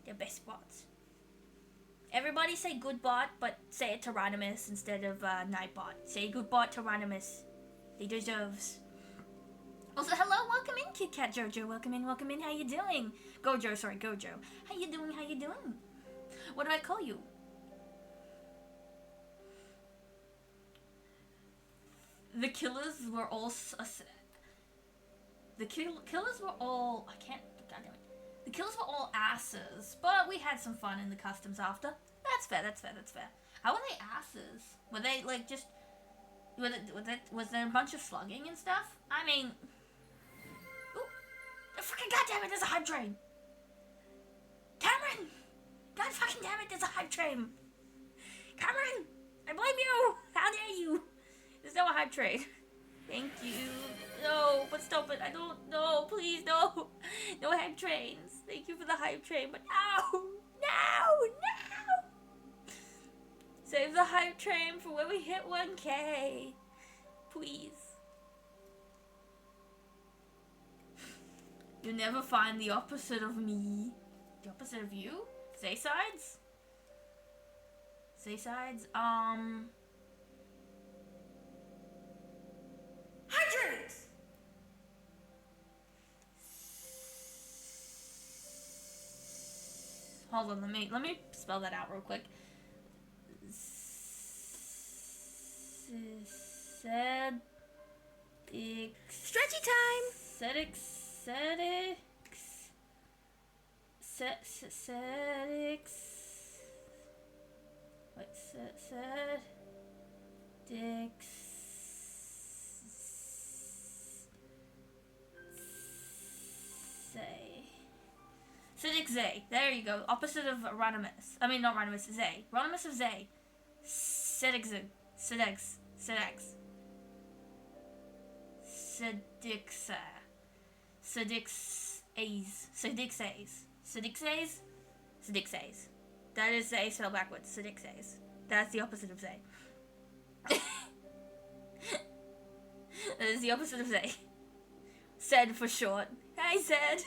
The best bots. Everybody say good bot, but say it to Ranimus instead of Nightbot. Say good bot to Ranimus. He deserves. Also, hello, welcome in, Kit Kat Jojo. Welcome in. How you doing? Gojo. How you doing? What do I call you? The killers were all... The killers were all... I can't... God damn it. The killers were all asses, but we had some fun in the customs after. That's fair. How were they asses? Were they, like, just... Was there a bunch of slugging and stuff? I mean... Ooh! Freaking goddamn it, there's a hype train! Cameron! God fucking damn it, there's a hype train! Cameron! I blame you! How dare you! There's no hype train. Thank you. No, but stop it. I don't... No, please, no. No hype trains. Thank you for the hype train, but no! No! Save the hype train for when we hit 1K. Please. You'll never find the opposite of me. The opposite of you? Say sides? Hydrants! Hold on, let me spell that out real quick. Stretchy time. Say. There you go. Opposite of Ronimus. I mean, not Ronimus, Zay. Ronimus of Zay. Sedixa. That is Zay spelled backwards. Sedixes. That's the opposite of Zay. That is the opposite of Zay. Said for short. Hi, Zed.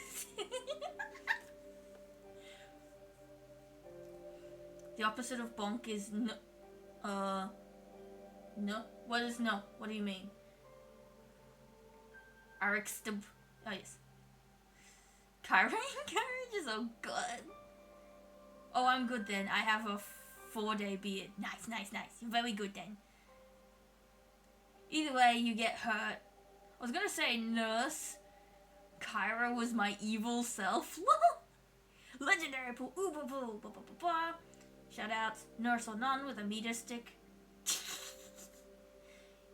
The opposite of bonk is no. No? What is no? What do you mean? Arixtab. Oh, yes. Kyrie Courage is so good. Oh, I'm good then. I have a 4-day beard. Nice. You're very good then. Either way, you get hurt. I was gonna say nurse. Kyra was my evil self. Legendary pool. Shout outs. Nurse or none with a meter stick.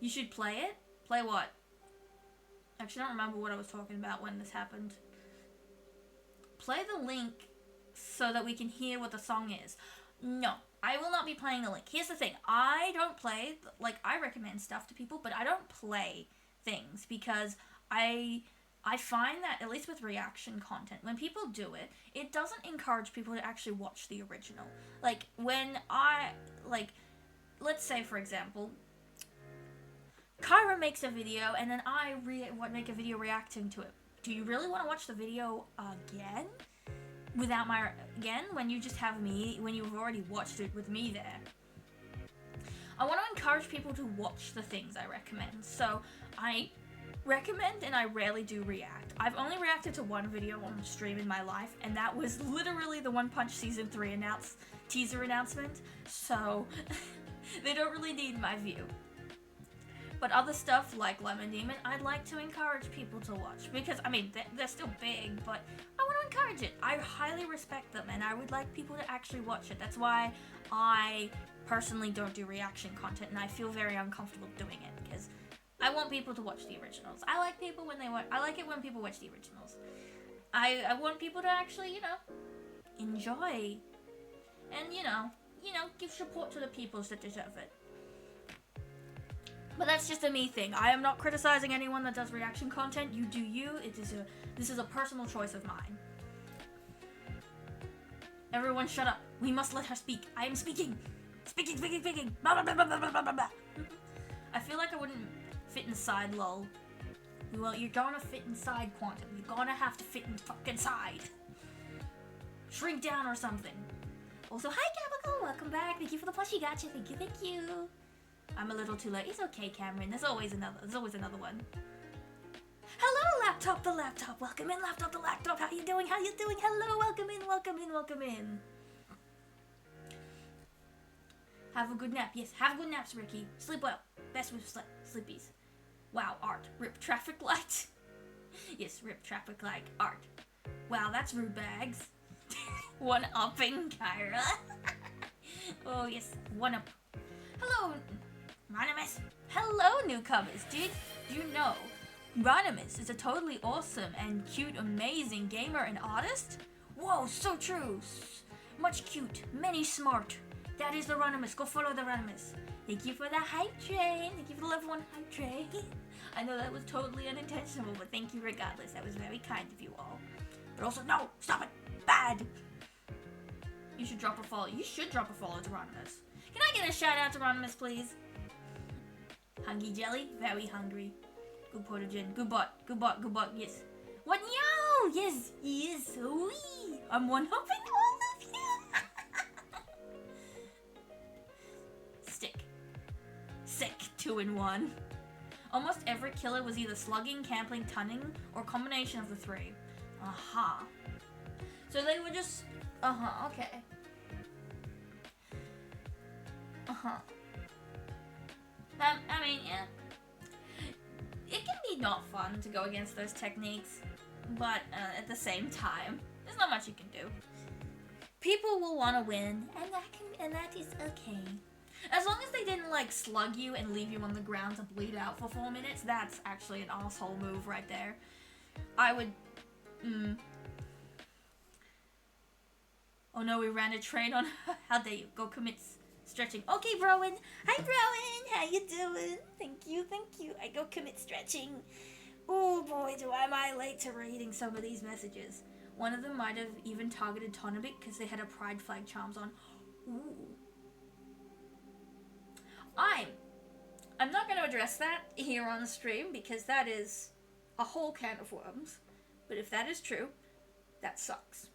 You should play it? Play what? Actually, I don't remember what I was talking about when this happened. Play the link so that we can hear what the song is. No, I will not be playing the link. Here's the thing. I don't play, like, I recommend stuff to people, but I don't play things because I find that, at least with reaction content, when people do it, it doesn't encourage people to actually watch the original. Like, when let's say, for example, Kyra makes a video, and then I make a video reacting to it. Do you really want to watch the video again? When you just have me, when you've already watched it with me there? I want to encourage people to watch the things I recommend. So, I recommend and I rarely do react. I've only reacted to one video on stream in my life, and that was literally the One Punch Season 3 teaser announcement, so they don't really need my view. But other stuff like Lemon Demon, I'd like to encourage people to watch, because, I mean, they're still big, but I want to encourage it. I highly respect them, and I would like people to actually watch it. That's why I personally don't do reaction content, and I feel very uncomfortable doing it, because I want people to watch the originals. I like it when people watch the originals. I want people to actually, enjoy and, give support to the peoples that deserve it. But that's just a me thing. I am not criticizing anyone that does reaction content. You do you. This is a personal choice of mine. Everyone shut up. We must let her speak. I am speaking. Speaking. Blah, blah, blah, blah, blah, blah, blah. I feel like I wouldn't fit inside, lol. Well, you're gonna fit inside, Quantum. You're gonna have to fit in fucking side. Shrink down or something. Also, hi, Gabigal. Welcome back. Thank you for the plushie. Gotcha. Thank you. I'm a little too late. It's okay, Cameron. There's always another one. Hello, laptop the laptop. Welcome in, laptop the laptop. How you doing? Hello, welcome in. Have a good nap. Yes, have good naps, Ricky. Sleep well. Best with sleepies. Wow, art. Rip traffic light. Yes, rip traffic light. Art. Wow, that's rude bags. One-upping Kyra. Oh, yes, one-up. Hello, Ronimus. Hello, newcomers. Did you know Ronimus is a totally awesome and cute, amazing gamer and artist? Whoa, so true. Much cute, many smart. That is the Ronimus. Go follow the Ronimus. Thank you for the hype train. Thank you for the level 1 hype train. I know that was totally unintentional, but thank you regardless. That was very kind of you all. But also, no, stop it. Bad. You should drop a follow. You should drop a follow to Ronimus. Can I get a shout out to Ronimus, please? Hungry Jelly? Very hungry. Good Portagen. Good bot. Yes. What? Yo! Yes. Wee. I'm one-upping all of you. Sick. 2-in-1. Almost every killer was either slugging, camping, tunning, or a combination of the three. Aha. So they were just... okay. I mean, yeah. It can be not fun to go against those techniques, but at the same time, there's not much you can do. People will want to win, and that is okay. As long as they didn't like slug you and leave you on the ground to bleed out for 4 minutes, that's actually an asshole move right there. I would. Oh no, we ran a train on. How dare you go commit stretching? Okay, Rowan. Hi, Rowan. How you doing? Thank you. I go commit stretching. Oh boy, am I late to reading some of these messages. One of them might have even targeted Tonabik because they had a pride flag charms on. Ooh. I'm not going to address that here on the stream because that is a whole can of worms. But if that is true, that sucks.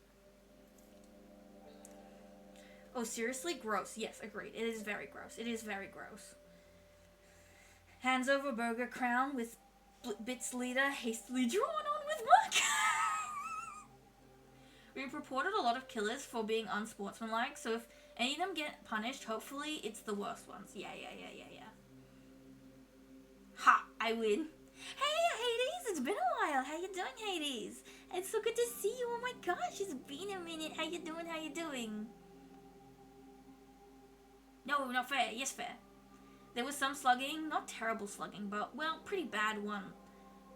Oh, seriously? Gross. Yes, agreed. It is very gross. Hands over burger crown with Bits leader hastily drawn on with muck. We've reported a lot of killers for being unsportsmanlike, so if any of them get punished, hopefully it's the worst ones. Yeah. Ha! I win. Hey, Hades! It's been a while. How you doing, Hades? It's so good to see you. Oh my gosh, it's been a minute. How you doing? No, not fair. Yes, fair. There was some slugging. Not terrible slugging, but, well, pretty bad one.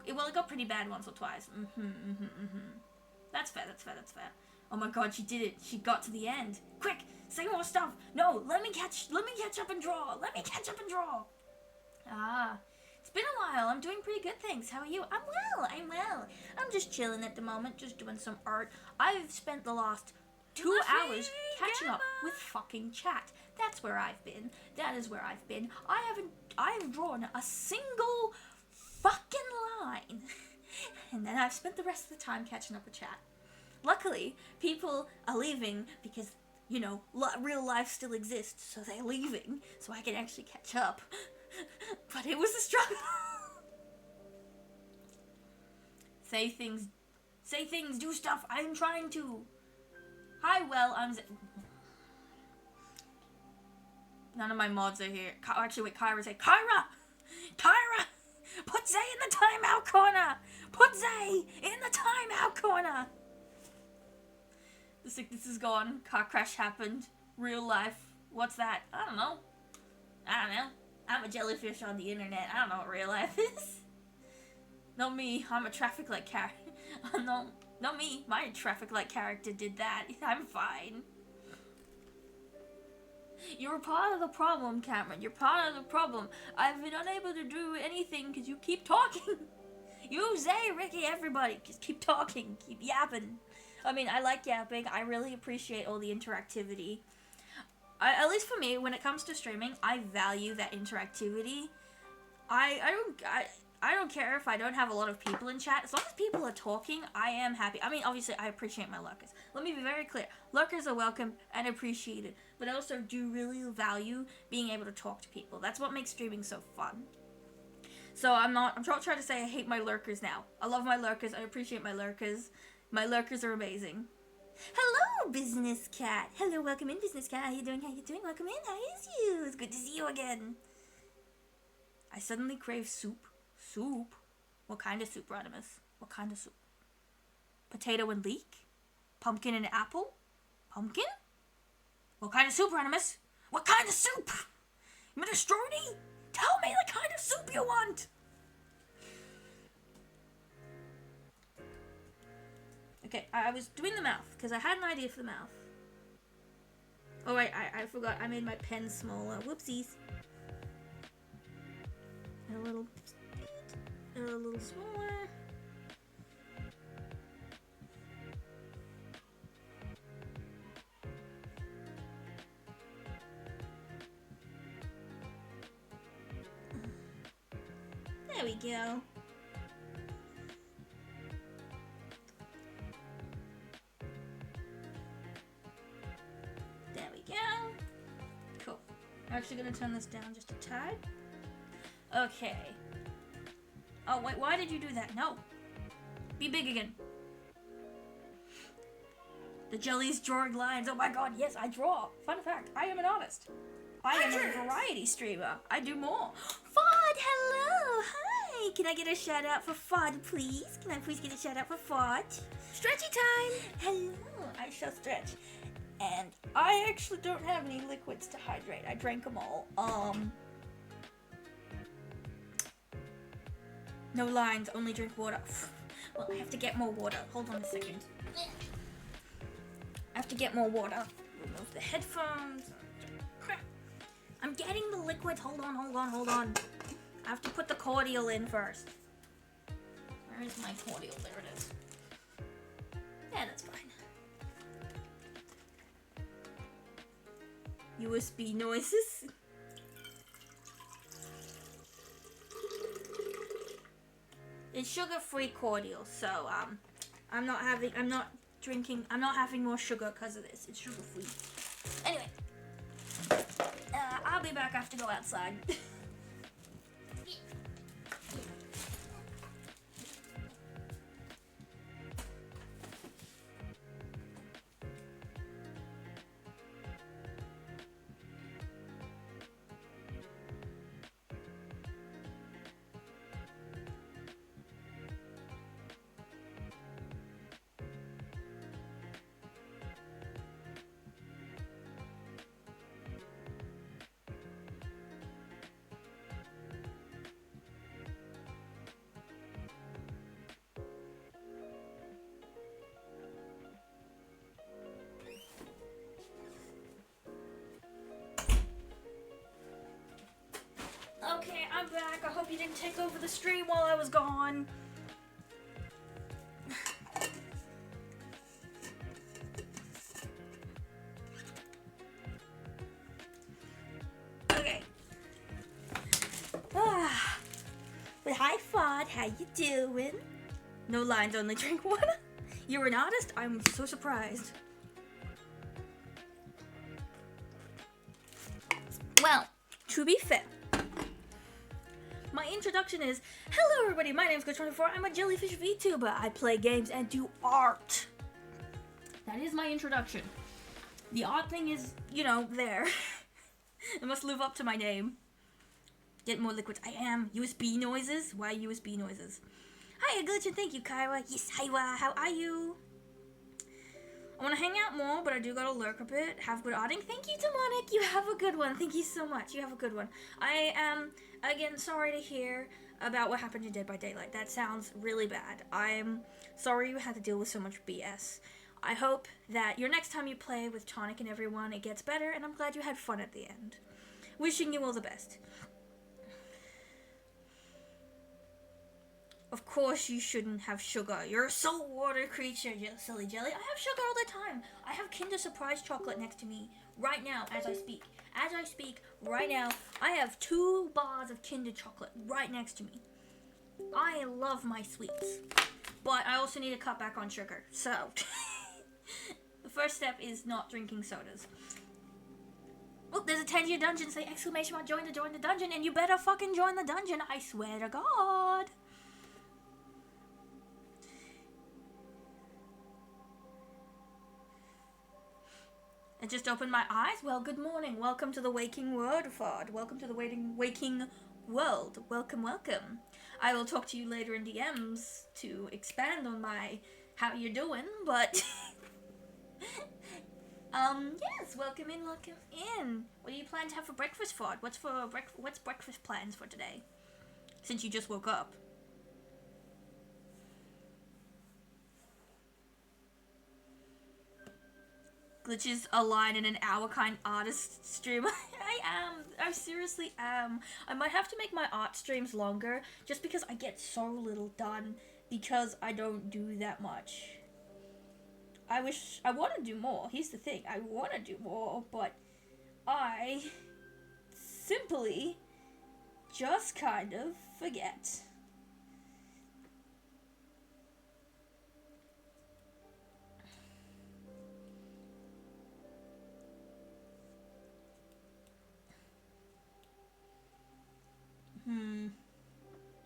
It got pretty bad once or twice. That's fair. Oh my god, she did it. She got to the end. Quick, say more stuff. No, let me catch up and draw. Ah, it's been a while. I'm doing pretty good, thanks. How are you? I'm well. I'm just chilling at the moment, just doing some art. I've spent the last 2 hours catching up with fucking chat. That's where I've been. That is where I've been. I've drawn a single fucking line. And then I've spent the rest of the time catching up with chat. Luckily, people are leaving because, you know, real life still exists, so they're leaving, so I can actually catch up. But it was a struggle. Say things, do stuff. I'm trying to. Hi, well, none of my mods are here. Actually, wait, Kyra's here. Kyra! Put Zay in the timeout corner! The sickness is gone. Car crash happened. Real life. What's that? I don't know. I'm a jellyfish on the internet. I don't know what real life is. Not me. I'm a traffic light character. No, not me. My traffic light character did that. I'm fine. You're a part of the problem, Cameron. You're part of the problem. I've been unable to do anything because you keep talking. You, Zay, Ricky, everybody, just keep talking. Keep yapping. I mean, I like yapping. I really appreciate all the interactivity. At least for me, when it comes to streaming, I value that interactivity. I don't care if I don't have a lot of people in chat. As long as people are talking, I am happy. I mean, obviously, I appreciate my lurkers. Let me be very clear. Lurkers are welcome and appreciated. But I also do really value being able to talk to people. That's what makes streaming so fun. So I'm not trying to say I hate my lurkers now. I love my lurkers. I appreciate my lurkers. My lurkers are amazing. Hello, Business Cat. Hello, welcome in, Business Cat. How you doing? Welcome in. How is you? It's good to see you again. I suddenly crave soup. Soup? What kind of soup, Rodimus? What kind of soup? Potato and leek? Pumpkin and apple? Pumpkin? What kind of soup, Rodimus? What kind of soup? Minestrone? Tell me the kind of soup you want! Okay, I was doing the mouth, because I had an idea for the mouth. Oh wait, I forgot, I made my pen smaller. Whoopsies. A little smaller. There we go. There we go. Cool. I'm actually gonna turn this down just a tad. Okay. Oh, wait, why did you do that? No. Be big again. The jelly's drawing lines. Oh my god, yes, I draw. Fun fact, I am an artist. I am a variety streamer. I do more. Fod, hello, hi. Can I get a shout out for Fod, please? Can I please get a shout out for Fod? Stretchy time. Hello, I shall stretch. And I actually don't have any liquids to hydrate. I drank them all. No lines, only drink water. Well, I have to get more water. Hold on a second. I have to get more water. Remove the headphones. I'm getting the liquids. Hold on. I have to put the cordial in first. Where is my cordial? There it is. Yeah, that's fine. USB noises. It's sugar-free cordial, so I'm not having more sugar because of this. It's sugar-free. Anyway, I'll be back. I have to go outside. Okay, I'm back. I hope you didn't take over the stream while I was gone. Okay. But hi, Fod. How you doing? No lines, only drink water. You're an artist? I'm so surprised. Well, to be fair, my introduction is, hello everybody, my name is Go24, I'm a jellyfish VTuber. I play games and do art. That is my introduction. The art thing is, there. It must live up to my name. Get more liquids. I am. USB noises? Why USB noises? Hi, Glitch, and thank you, Kyra. Yes, hiwa, how are you? I want to hang out more, but I do gotta lurk a bit. Have good arting. Thank you, Demonic. You have a good one. Thank you so much. You have a good one. I am, again, sorry to hear about what happened in Dead by Daylight. That sounds really bad. I'm sorry you had to deal with so much BS. I hope that your next time you play with Tonic and everyone, it gets better, and I'm glad you had fun at the end. Wishing you all the best. Of course you shouldn't have sugar. You're a saltwater creature, you silly jelly. I have sugar all the time. I have Kinder Surprise chocolate next to me right now as I speak. As I speak right now, I have 2 bars of Kinder chocolate right next to me. I love my sweets. But I also need to cut back on sugar. So, the first step is not drinking sodas. Oh, there's a 10-year dungeon. Say exclamation mark join the dungeon, and you better fucking join the dungeon. I swear to God. I just opened my eyes. Well, good morning. Welcome to the waking world, Fod. Welcome to the waking world. Welcome. I will talk to you later in DMs to expand on my how you're doing, but yes, welcome in. What do you plan to have for breakfast, Fod? What's breakfast plans for today? Since you just woke up. Glitches a line in an hour kind artist stream. I seriously am. I might have to make my art streams longer just because I get so little done because I don't do that much. I want to do more. Here's the thing. I want to do more, but I simply just kind of forget.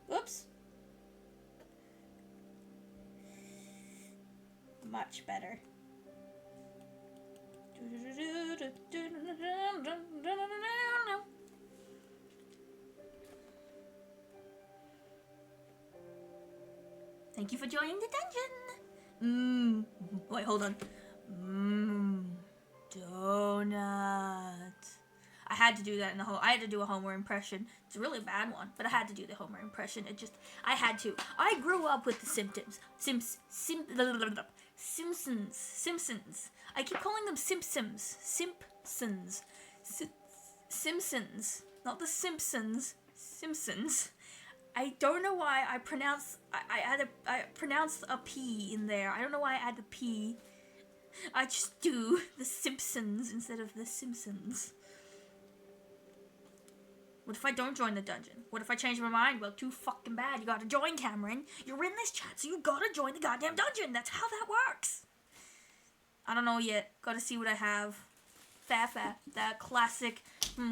Whoops. Much better. Thank you for joining the dungeon. Wait, hold on. Donut. I had to do that in the whole. I had to do a Homer impression. It's a really bad one, but I had to do the Homer impression. I had to. I grew up with the Simpsons. Simpsons. I keep calling them Simpsons. Simpsons. Not the Simpsons. Simpsons. I don't know why I pronounced a P in there. I don't know why I add the P. I just do the Simpsons instead of the Simpsons. What if I don't join the dungeon? What if I change my mind? Well, too fucking bad. You gotta join, Cameron. You're in this chat, so you gotta join the goddamn dungeon. That's how that works. I don't know yet. Gotta see what I have. Fair. That classic,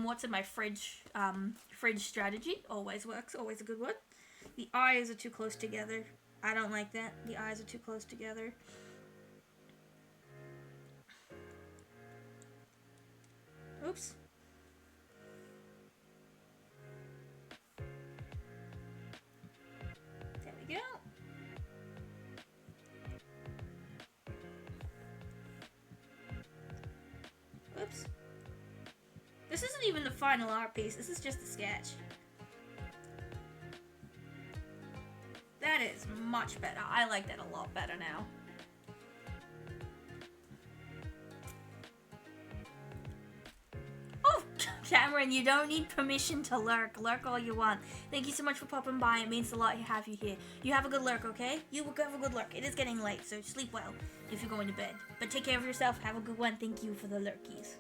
what's in my fridge? Fridge strategy. Always works. Always a good one. The eyes are too close together. I don't like that. The eyes are too close together. Oops. There we go. Oops. This isn't even the final art piece. This is just a sketch. That is much better. I like that a lot better now. Oh, Cameron, you don't need permission to lurk. Lurk all you want. Thank you so much for popping by. It means a lot to have you here. You have a good lurk, okay? You have a good lurk. It is getting late, so sleep well if you're going to bed. But take care of yourself. Have a good one. Thank you for the lurkies.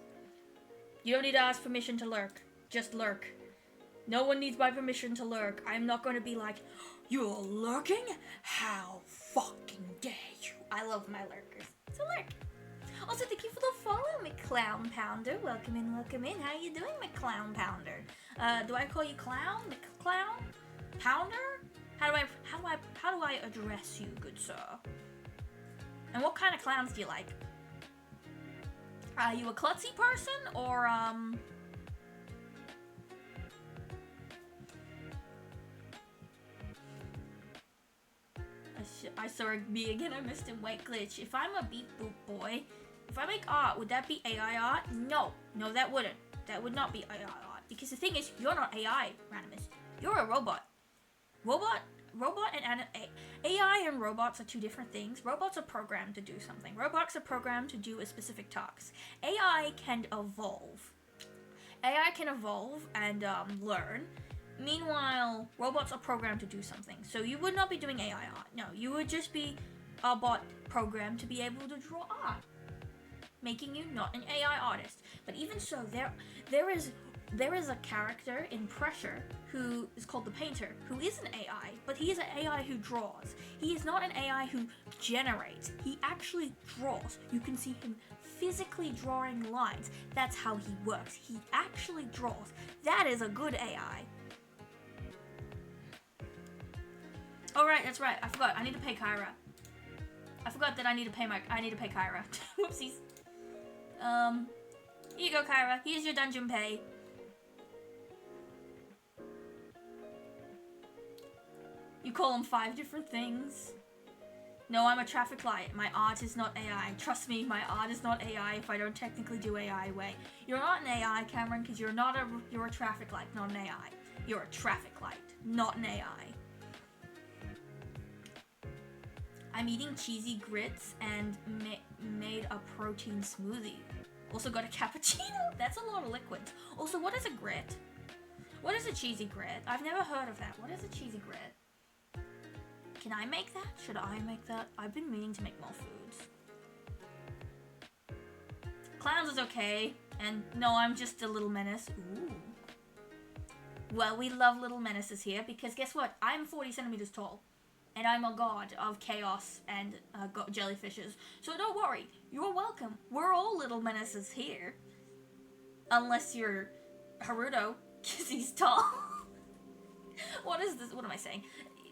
You don't need to ask permission to lurk. Just lurk. No one needs my permission to lurk. I'm not going to be like, you're lurking? How fucking dare you? I love my lurkers. It's a lurk. Also, thank you for the follow, McClown Pounder. Welcome in. How you doing, McClown Pounder? Do I call you Clown? McClown? Pounder? How do I address you, good sir? And what kind of clowns do you like? Are you a klutzy person, or, I saw me again, I missed him, white glitch. If I'm a beep boop boy, if I make art, would that be AI art? No, that wouldn't. That would not be AI art. Because the thing is, you're not AI, Randomus. You're a robot. Robot and AI and robots are two different things. Robots are programmed to do something. Robots are programmed to do a specific task. AI can evolve. AI can evolve and learn. Meanwhile, robots are programmed to do something. So you would not be doing AI art. No, you would just be a bot programmed to be able to draw art, making you not an AI artist. But even so, there is a character in Pressure who is called the Painter, who is an AI, but he is an AI who draws. He is not an AI who generates. He actually draws. You can see him physically drawing lines. That's how he works. He actually draws. That is a good AI. Oh right, that's right. I forgot. I need to pay Kyra. I forgot that I need to pay Kyra. Whoopsies. Here you go, Kyra. Here's your dungeon pay. You call them 5 different things. No, I'm a traffic light. My art is not AI. Trust me, my art is not AI if I don't technically do AI way. You're not an AI, Cameron, because you're a traffic light, not an AI. You're a traffic light, not an AI. I'm eating cheesy grits and made a protein smoothie. Also got a cappuccino. That's a lot of liquids. Also, what is a grit? What is a cheesy grit? I've never heard of that. What is a cheesy grit? Can I make that? Should I make that? I've been meaning to make more foods. Clowns is okay. And no, I'm just a little menace. Ooh. Well, we love little menaces here because guess what? I'm 40 centimeters tall. And I'm a god of chaos and jellyfishes. So don't worry. You're welcome. We're all little menaces here. Unless you're Haruto, because he's tall. What is this? What am I saying?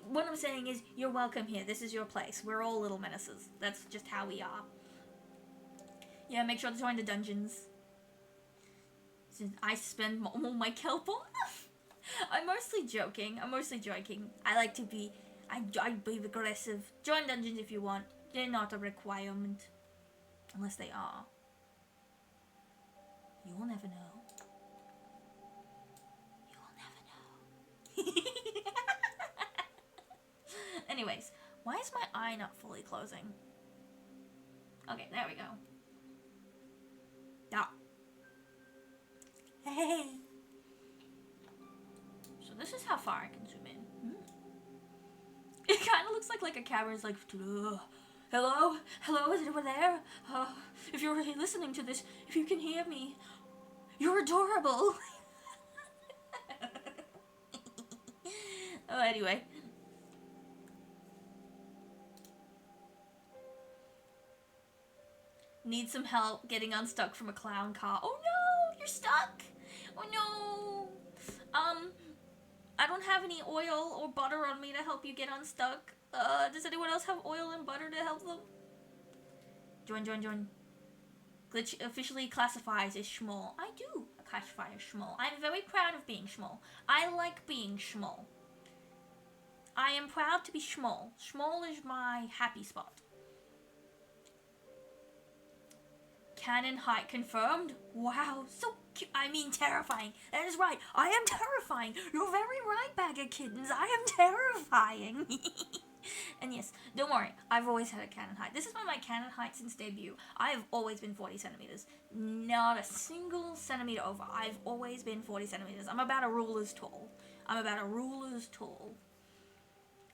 What I'm saying is, you're welcome here. This is your place. We're all little menaces. That's just how we are. Yeah, make sure to join the dungeons. Since I spend all my kelp on I'm mostly joking. I like to be... I be aggressive. Join dungeons if you want. They're not a requirement. Unless they are. You will never know. You will never know. Anyways, why is my eye not fully closing? Okay, there we go. Ah. Hey. So this is how far I can zoom in. It kind of looks like a camera is like, hello, is anyone there? If you're listening to this, if you can hear me, you're adorable. Oh, anyway. Need some help getting unstuck from a clown car. Oh no, you're stuck. Oh no. I don't have any oil or butter on me to help you get unstuck. Does anyone else have oil and butter to help them? Join. Glitch officially classifies as small. I do classify as small. I'm very proud of being small. I like being small. I am proud to be small. Small is my happy spot. Cannon height confirmed. Wow, so cute. I mean terrifying. That is right. I am terrifying. You're very right, bag of kittens. I am terrifying. And yes, don't worry. I've always had a cannon height. This has been my cannon height since debut. I have always been 40 centimeters. Not a single centimeter over. I've always been 40 centimeters. I'm about a ruler's tall.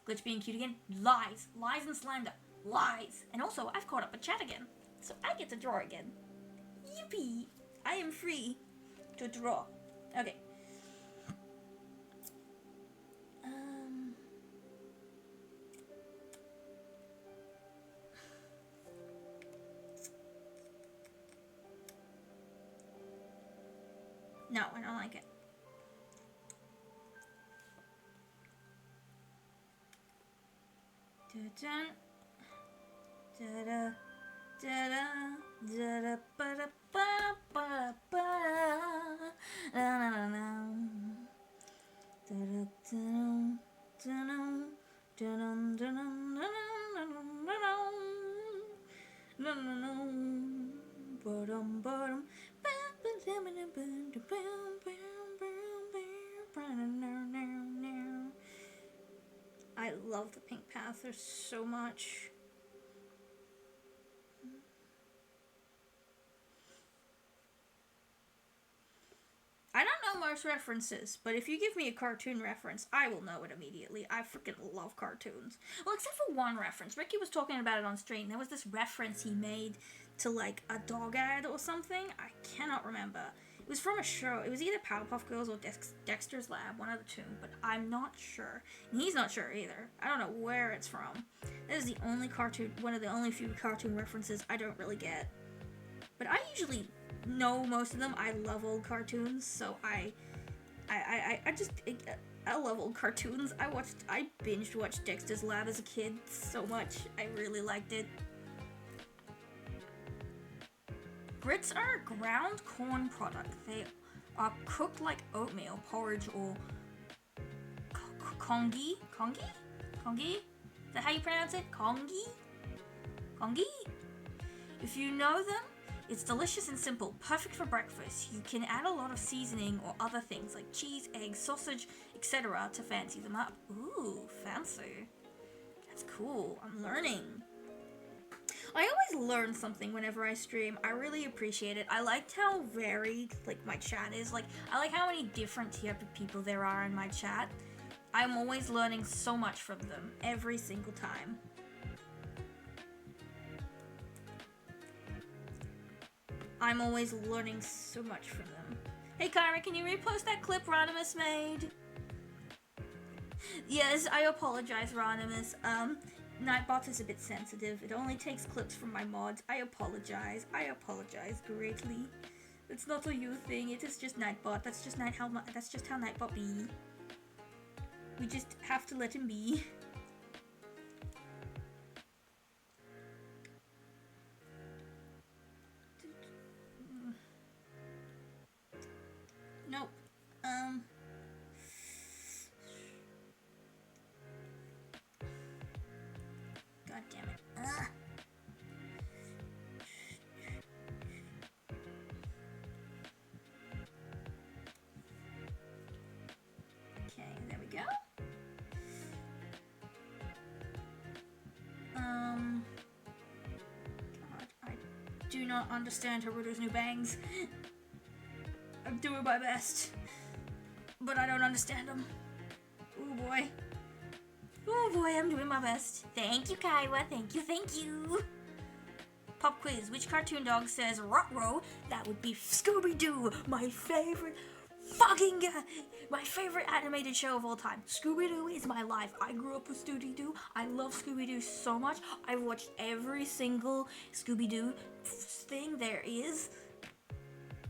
Glitch being cute again. Lies and slander. Lies. And also, I've caught up with chat again. So I get to draw again. Yippee! I am free to draw. Okay. No, I don't like it. Da-dun. Da-da. Da-da, da-da, ba-da, ba-da, ba-da, ba-da, da-da-da-da. Da-da-da-dum, da-dum, da-dum, da-dum, da-dum, da-dum, ba-dum, ba-dum, I love the Pink Panther so much. I don't know most references, but if you give me a cartoon reference, I will know it immediately. I freaking love cartoons. Well, except for one reference. Ricky was talking about it on stream. There was this reference he made to, like, a dog ad or something. I cannot remember. It was from a show. It was either Powerpuff Girls or Dexter's Lab, one of the two, but I'm not sure. And he's not sure either. I don't know where it's from. That is the only cartoon, one of the only few cartoon references I don't really get. But I usually know most of them. I love old cartoons, so I love old cartoons. I binged watched Dexter's Lab as a kid so much. I really liked it. Grits are a ground corn product. They are cooked like oatmeal, porridge, or congee. Congee? Is that how you pronounce it? Congee? If you know them, it's delicious and simple, perfect for breakfast. You can add a lot of seasoning or other things like cheese, eggs, sausage, etc. to fancy them up. Ooh, fancy. That's cool. I'm learning. I always learn something whenever I stream. I really appreciate it. I liked how varied, like, my chat is. Like, I like how many different type of people there are in my chat. I'm always learning so much from them every single time. I'm always learning so much from them. Hey Kyra, can you repost that clip Ronimus made? Yes, I apologize, Ronimus. Nightbot is a bit sensitive. It only takes clips from my mods. I apologize greatly. It's not a you thing. It is just Nightbot. That's just how Nightbot be. We just have to let him be. do not understand Haruto's new bangs. I'm doing my best, but I don't understand them. Oh boy. Oh boy, I'm doing my best. Thank you, Kaiwa. Thank you, thank you. Pop quiz. Which cartoon dog says Ruh-roh? That would be Scooby-Doo, my favorite my favorite animated show of all time. Scooby-Doo is my life. I grew up with Scooby-Doo. I love Scooby-Doo so much. I've watched every single Scooby-Doo thing there is.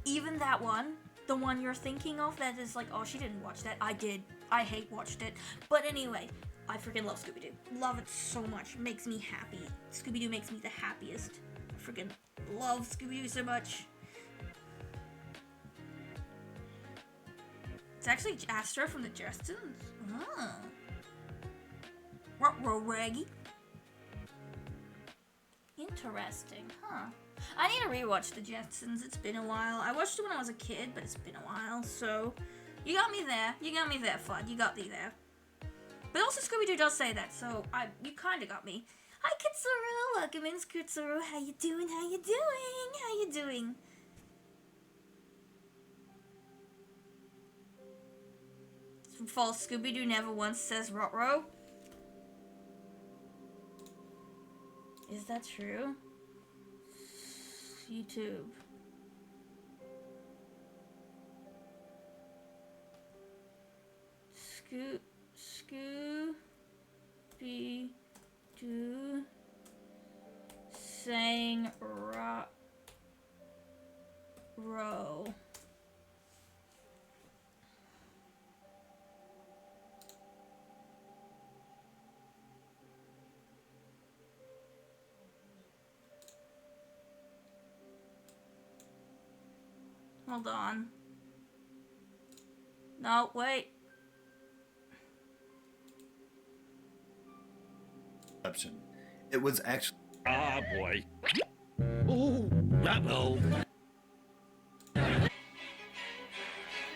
Even that one, the one you're thinking of that is like, oh, she didn't watch that. I did. I hate watched it. But anyway, I freaking love Scooby-Doo. Love it so much. Makes me happy. Scooby-Doo makes me the happiest. I freaking love Scooby-Doo so much. It's actually Astro from the Jetsons. Oh. Ruh-roh, Raggy. Interesting, huh? I need to rewatch the Jetsons. It's been a while. I watched it when I was a kid, but it's been a while, so... You got me there. You got me there, Fudd. You got me there. But also Scooby-Doo does say that, so you kinda got me. Hi, Kitsuru! Welcome in, Kitsuru. How you doing? How you doing? How you doing? False. Scooby-Doo never once says Ruh-roh. Is that true? YouTube. Scooby-Doo saying Ruh-roh. Hold on. No, wait. It was actually... Ah, boy. Oh, uh-oh.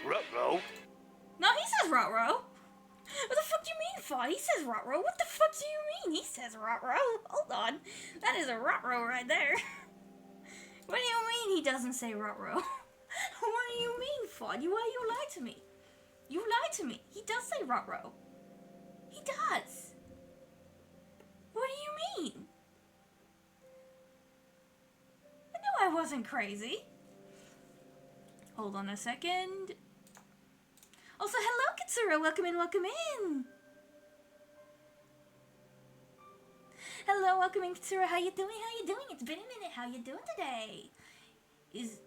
Ruh-roh. No, he says Ruh-roh. What the fuck do you mean, Fudd? He says Ruh-roh. What the fuck do you mean? He says Ruh-roh. Hold on. That is a Ruh-roh right there. What do you mean he doesn't say Ruh-roh? What do you mean, Fudd? Why you lie to me? You lied to me. He does say Ruh-roh. He does. What do you mean? I knew I wasn't crazy. Hold on a second. Also, hello, Kitsura. Welcome in, welcome in. Hello, welcome in, Kitsura. How you doing? How you doing? It's been a minute. How you doing today? Is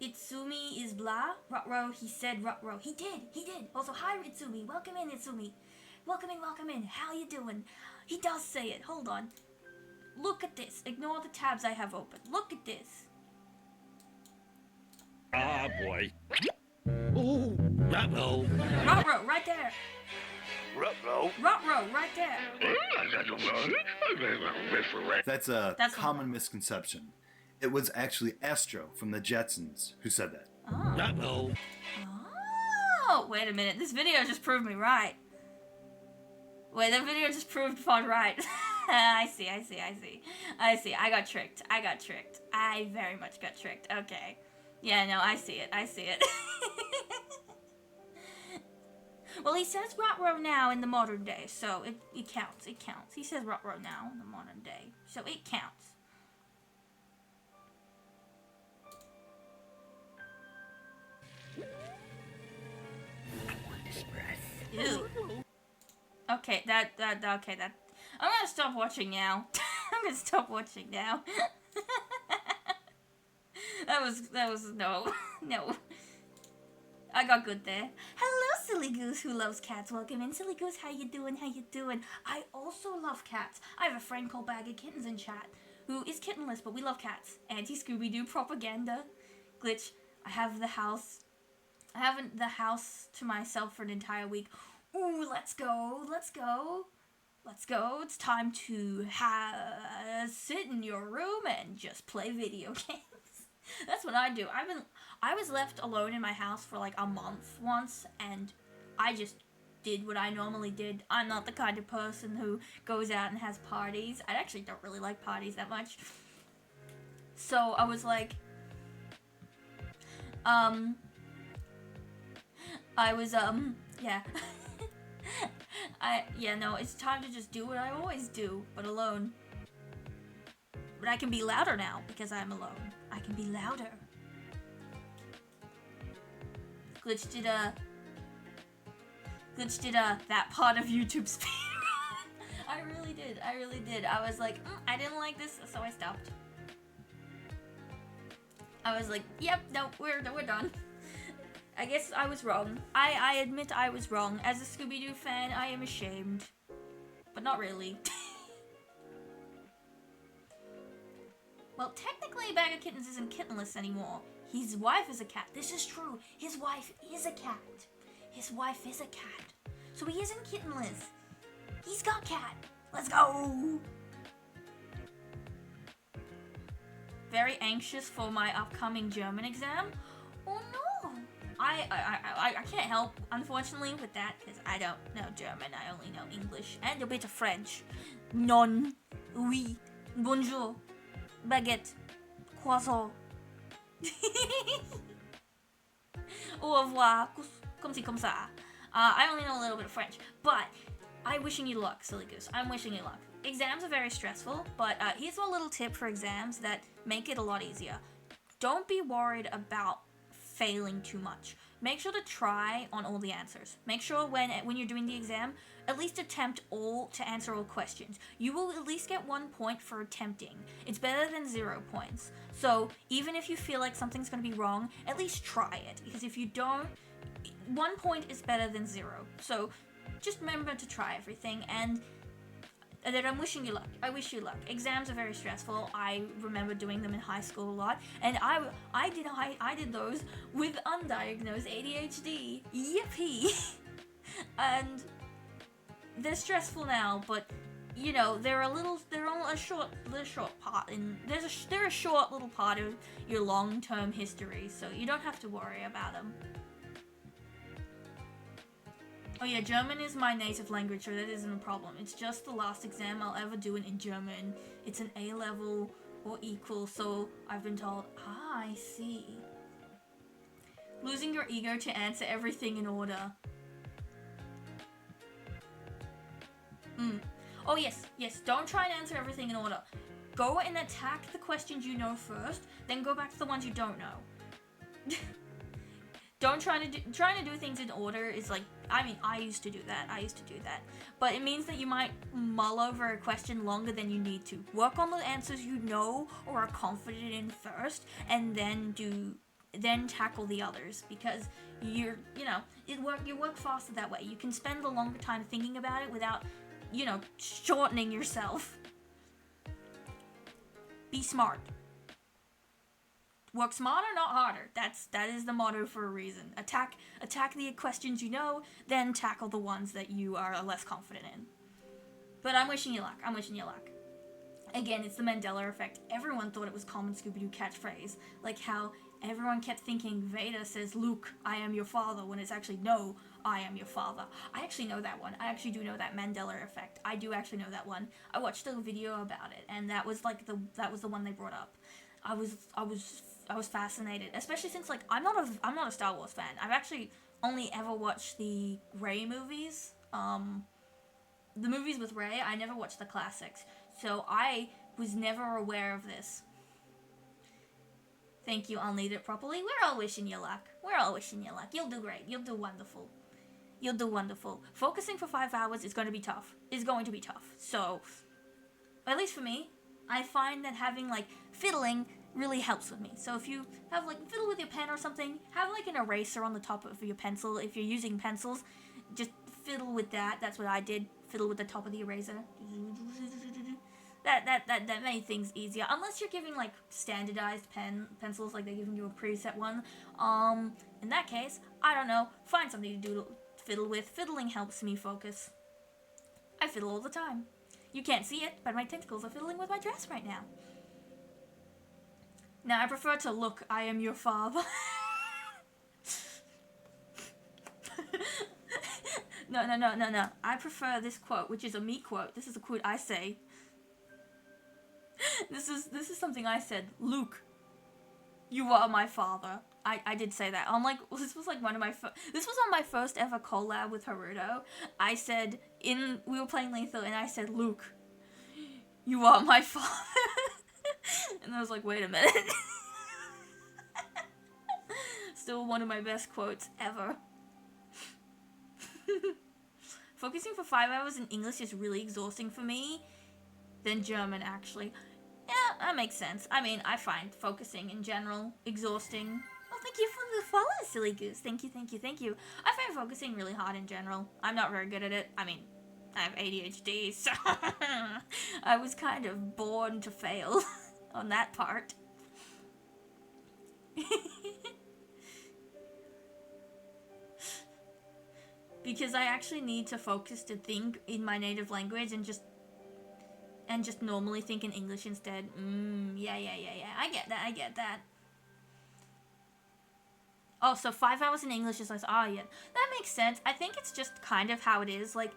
Itsumi is blah? Ruh-roh, he said Ruh-roh. He did. Also, hi, Itsumi. Welcome in, Itsumi. Welcome in. How you doing? He does say it. Hold on. Look at this. Ignore the tabs I have open. Look at this. Ah, boy. Oh, uh-oh. Ruh-roh, right there. Ruh-roh. Ruh-roh, right there. That's a That's common misconception. It was actually Astro from the Jetsons who said that. Oh. Uh-oh. Oh, wait a minute. This video just proved me right. Wait, that video just proved Fudd right. I see. I got tricked. I very much got tricked. Okay. Yeah, no, I see it. Well, he says Ruh-roh now in the modern day, so it counts. He says Ruh-roh now in the modern day, so it counts. Ew. Okay, that. I'm gonna stop watching now. That was no. I got good there. Hello, Silly Goose, who loves cats. Welcome in, Silly Goose. How you doing? I also love cats. I have a friend called Bag of Kittens in chat, who is kittenless, but we love cats. Anti-Scooby-Doo propaganda. Glitch. I haven't the house to myself for an entire week. Ooh, let's go. It's time to sit in your room and just play video games. That's what I do. I was left alone in my house for like a month once, and I just did what I normally did. I'm not the kind of person who goes out and has parties. I actually don't really like parties that much. So I was like, yeah. No, it's time to just do what I always do, but alone. But I can be louder now because I'm alone. I can be louder. Glitch did that part of YouTube speed. I really did. I was like, I didn't like this, so I stopped. I was like, yep, no, we're done. I guess I was wrong. I admit I was wrong. As a Scooby-Doo fan, I am ashamed. But not really. Well, technically Bag of Kittens isn't kittenless anymore. His wife is a cat. This is true. His wife is a cat. His wife is a cat. So he isn't kittenless. He's got cat. Let's go! Very anxious for my upcoming German exam. Oh no! I can't help, unfortunately, with that, because I don't know German. I only know English and a bit of French. Non, oui, bonjour, baguette, croissant. Au revoir, comme ci, comme ça. I only know a little bit of French, but I'm wishing you luck, silly goose. I'm wishing you luck. Exams are very stressful, but here's a little tip for exams that make it a lot easier. Don't be worried about failing too much. Make sure to try on all the answers. Make sure when you're doing the exam, at least attempt to answer all questions. You will at least get 1 point for attempting. It's better than 0 points. So even if you feel like something's going to be wrong, at least try it. Because if you don't, 1 point is better than 0. So just remember to try everything, and then I'm wishing you luck. I wish you luck. Exams are very stressful. I remember doing them in high school a lot, and I did those with undiagnosed ADHD. Yippee! And they're stressful now, but you know they're a short part, and they're a short little part of your long-term history, so you don't have to worry about them. Oh yeah, German is my native language, so that isn't a problem. It's just the last exam I'll ever do in German. It's an A level or equal, so I've been told. Ah, I see. Losing your ego to answer everything in order. Oh yes, don't try and answer everything in order. Go and attack the questions you know first, then go back to the ones you don't know. Don't trying to do things in order is like, I used to do that. But it means that you might mull over a question longer than you need to. Work on the answers you know or are confident in first, and then tackle the others, because you work faster that way. You can spend a longer time thinking about it without, shortening yourself. Be smart. Work smarter, not harder. That is the motto for a reason. Attack the questions you know, then tackle the ones that you are less confident in. But I'm wishing you luck. Again, it's the Mandela effect. Everyone thought it was common Scooby-Doo catchphrase. Like how everyone kept thinking Vader says, "Luke, I am your father," when it's actually, "No, I am your father." I actually know that one. I actually do know that Mandela effect. I do actually know that one. I watched a video about it, and that was the one they brought up. I was fascinated, especially since I'm not a Star Wars fan. I've actually only ever watched the Rey movies. The movies with Rey. I never watched the classics, so I was never aware of this. Thank you. I'll need it properly. We're all wishing you luck. You'll do great. You'll do wonderful. Focusing for 5 hours is going to be tough. So, at least for me, I find that having fiddling really helps with me. So if you have fiddle with your pen or something, have an eraser on the top of your pencil. If you're using pencils, just fiddle with that. That's what I did. Fiddle with the top of the eraser. That made things easier. Unless you're giving standardized pencils, they're giving you a preset one. In that case, I don't know. Find something to fiddle with. Fiddling helps me focus. I fiddle all the time. You can't see it, but my tentacles are fiddling with my dress right now. Now, I prefer to look, "I am your father." No. I prefer this quote, which is a me quote. This is a quote I say. This is something I said. Luke, you are my father. I did say that. This was like this was on my first ever collab with Haruto. I said we were playing Lethal and I said, Luke, you are my father. And I was like, wait a minute. Still one of my best quotes ever. Focusing for 5 hours in English is really exhausting for me. Than German, actually. Yeah, that makes sense. I mean, I find focusing in general exhausting. Oh, thank you for the follow, Silly Goose. Thank you, thank you, thank you. I find focusing really hard in general. I'm not very good at it. I mean, I have ADHD, so I was kind of born to fail on that part. Because I actually need to focus to think in my native language and just normally think in English instead. Yeah. I get that. Oh, so 5 hours in English is like, yeah. That makes sense. I think it's just kind of how it is. Like,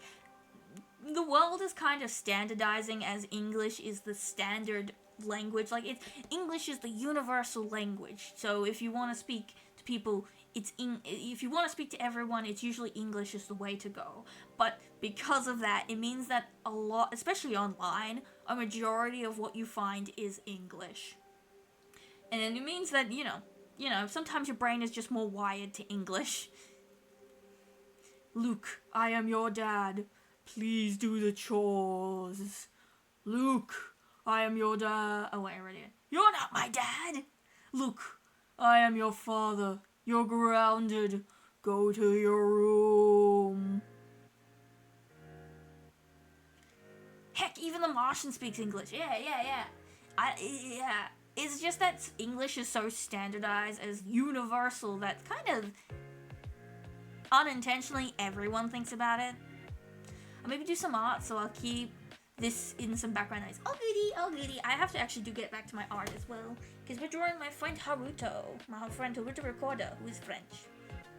the world is kind of standardizing as English is the standard language. Like, English is the universal language. So if you want to speak to people, if you want to speak to everyone, it's usually English is the way to go. But because of that, it means that a lot, especially online, a majority of what you find is English. And it means that, you know, sometimes your brain is just more wired to English. Luke, I am your dad. Please do the chores. Luke, I am your dad. Oh, wait, I already did. You're not my dad. Luke, I am your father. You're grounded. Go to your room. Heck, even the Martian speaks English. Yeah. It's just that English is so standardized as universal that kind of unintentionally everyone thinks about it. I'll maybe do some art, so I'll keep this in some background noise. Oh goody. I have to actually get back to my art as well, because we're drawing my friend Haruto, my friend Haruto Recorder, who is French.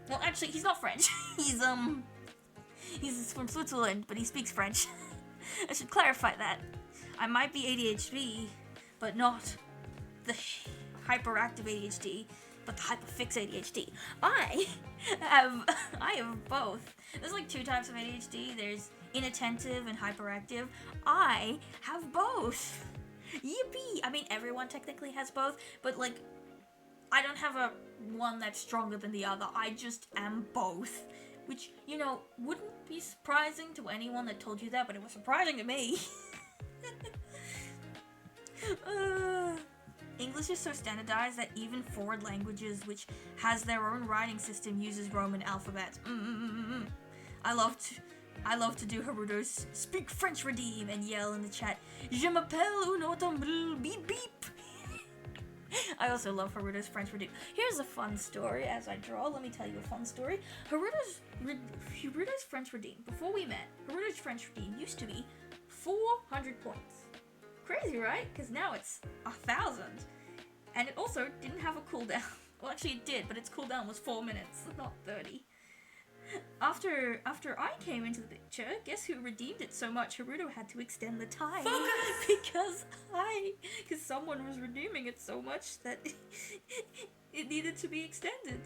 Well, actually, he's not French. He's from Switzerland, but he speaks French. I should clarify that. I might be ADHD, but not the hyperactive ADHD, but the hyperfix ADHD. I have both. There's like 2 types of ADHD. There's inattentive and hyperactive. I have both. Yippee! I mean, everyone technically has both, but like, I don't have one that's stronger than the other. I just am both. Which, you know, wouldn't be surprising to anyone that told you that, but it was surprising to me. English is so standardized that even foreign languages, which has their own writing system, uses Roman alphabet. I love to do Haruto's speak French redeem and yell in the chat, Je m'appelle un automobile beep beep. I also love Haruto's French redeem. Here's a fun story as I draw. Let me tell you a fun story. Haruto's French redeem. Before we met, Haruto's French redeem used to be 400 points. Crazy, right? Because now it's 1,000. And it also didn't have a cooldown. Well, actually it did, but its cooldown was 4 minutes, not 30. After I came into the picture, guess who redeemed it so much? Haruto had to extend the time. Because someone was redeeming it so much that it needed to be extended.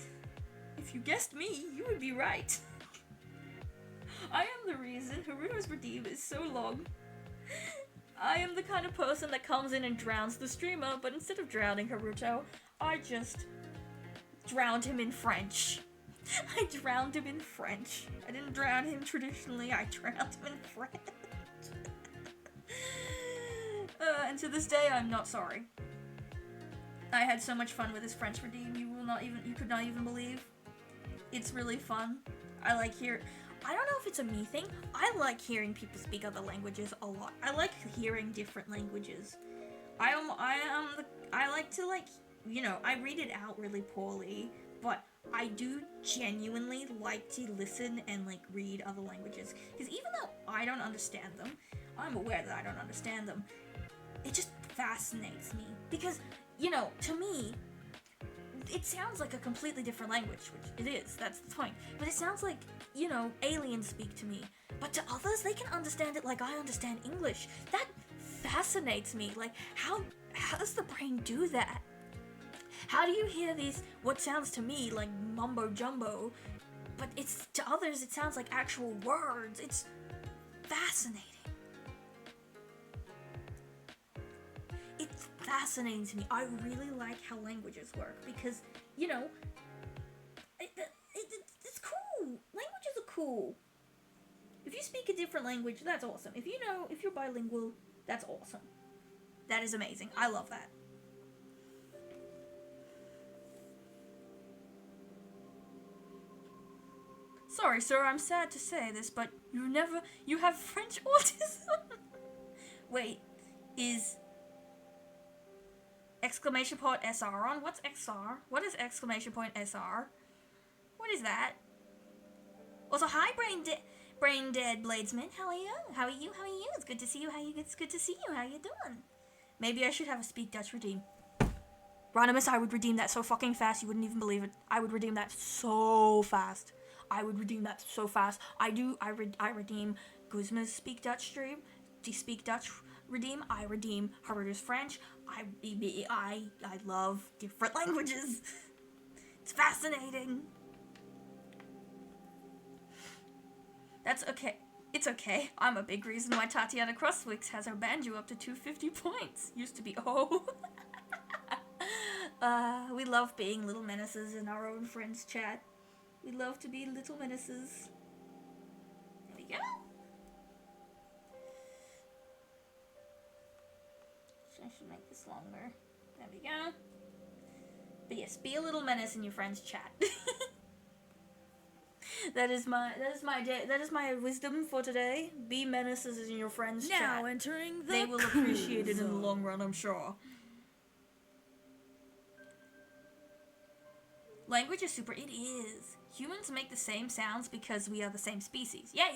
If you guessed me, you would be right. I am the reason Haruto's redeem is so long. I am the kind of person that comes in and drowns the streamer, but instead of drowning Haruto, I just drowned him in French. I drowned him in French. I didn't drown him traditionally, I drowned him in French. And to this day, I'm not sorry. I had so much fun with this French redeem, you could not even believe. It's really fun. I don't know if it's a me thing. I like hearing people speak other languages a lot. I like hearing different languages. I like to, like, you know, I read it out really poorly, but I do genuinely like to listen and, like, read other languages. Because even though I don't understand them, I'm aware that I don't understand them, it just fascinates me. Because, you know, to me, it sounds like a completely different language, which it is, that's the point. But it sounds like, you know, aliens speak to me. But to others, they can understand it like I understand English. That fascinates me. Like, how does the brain do that? How do you hear these, what sounds to me like mumbo jumbo, but it's to others it sounds like actual words? It's fascinating. It's fascinating to me. I really like how languages work because, you know, it's cool. Languages are cool. If you speak a different language, that's awesome. If you're bilingual, that's awesome. That is amazing. I love that. Sorry, sir, I'm sad to say this, but you have French autism. Wait, is exclamation point SR on? What's XR? What is exclamation point SR? What is that? Also, hi, brain dead bladesman. How are you? How are you? How are you? It's good to see you. It's good to see you. How you doing? Maybe I should have a speak Dutch redeem. Ronimus, I would redeem that so fucking fast you wouldn't even believe it. I would redeem that so fast. I redeem Guzma's speak Dutch stream. Do speak Dutch redeem. I redeem Haruto's French. I love different languages. It's fascinating. That's okay. It's okay. I'm a big reason why Tatiana Crosswicks has her banjo up to 250 points. Used to be, oh. We love being little menaces in our own friends' chat. We love to be little menaces. There we go. I should make this longer. There we go. But yes, be a little menace in your friends' chat. That is my wisdom for today. Be menaces in your friends' chat. Now entering the They will appreciate it in the long run, I'm sure. Language is super. It is. Humans make the same sounds because we are the same species. Yeah.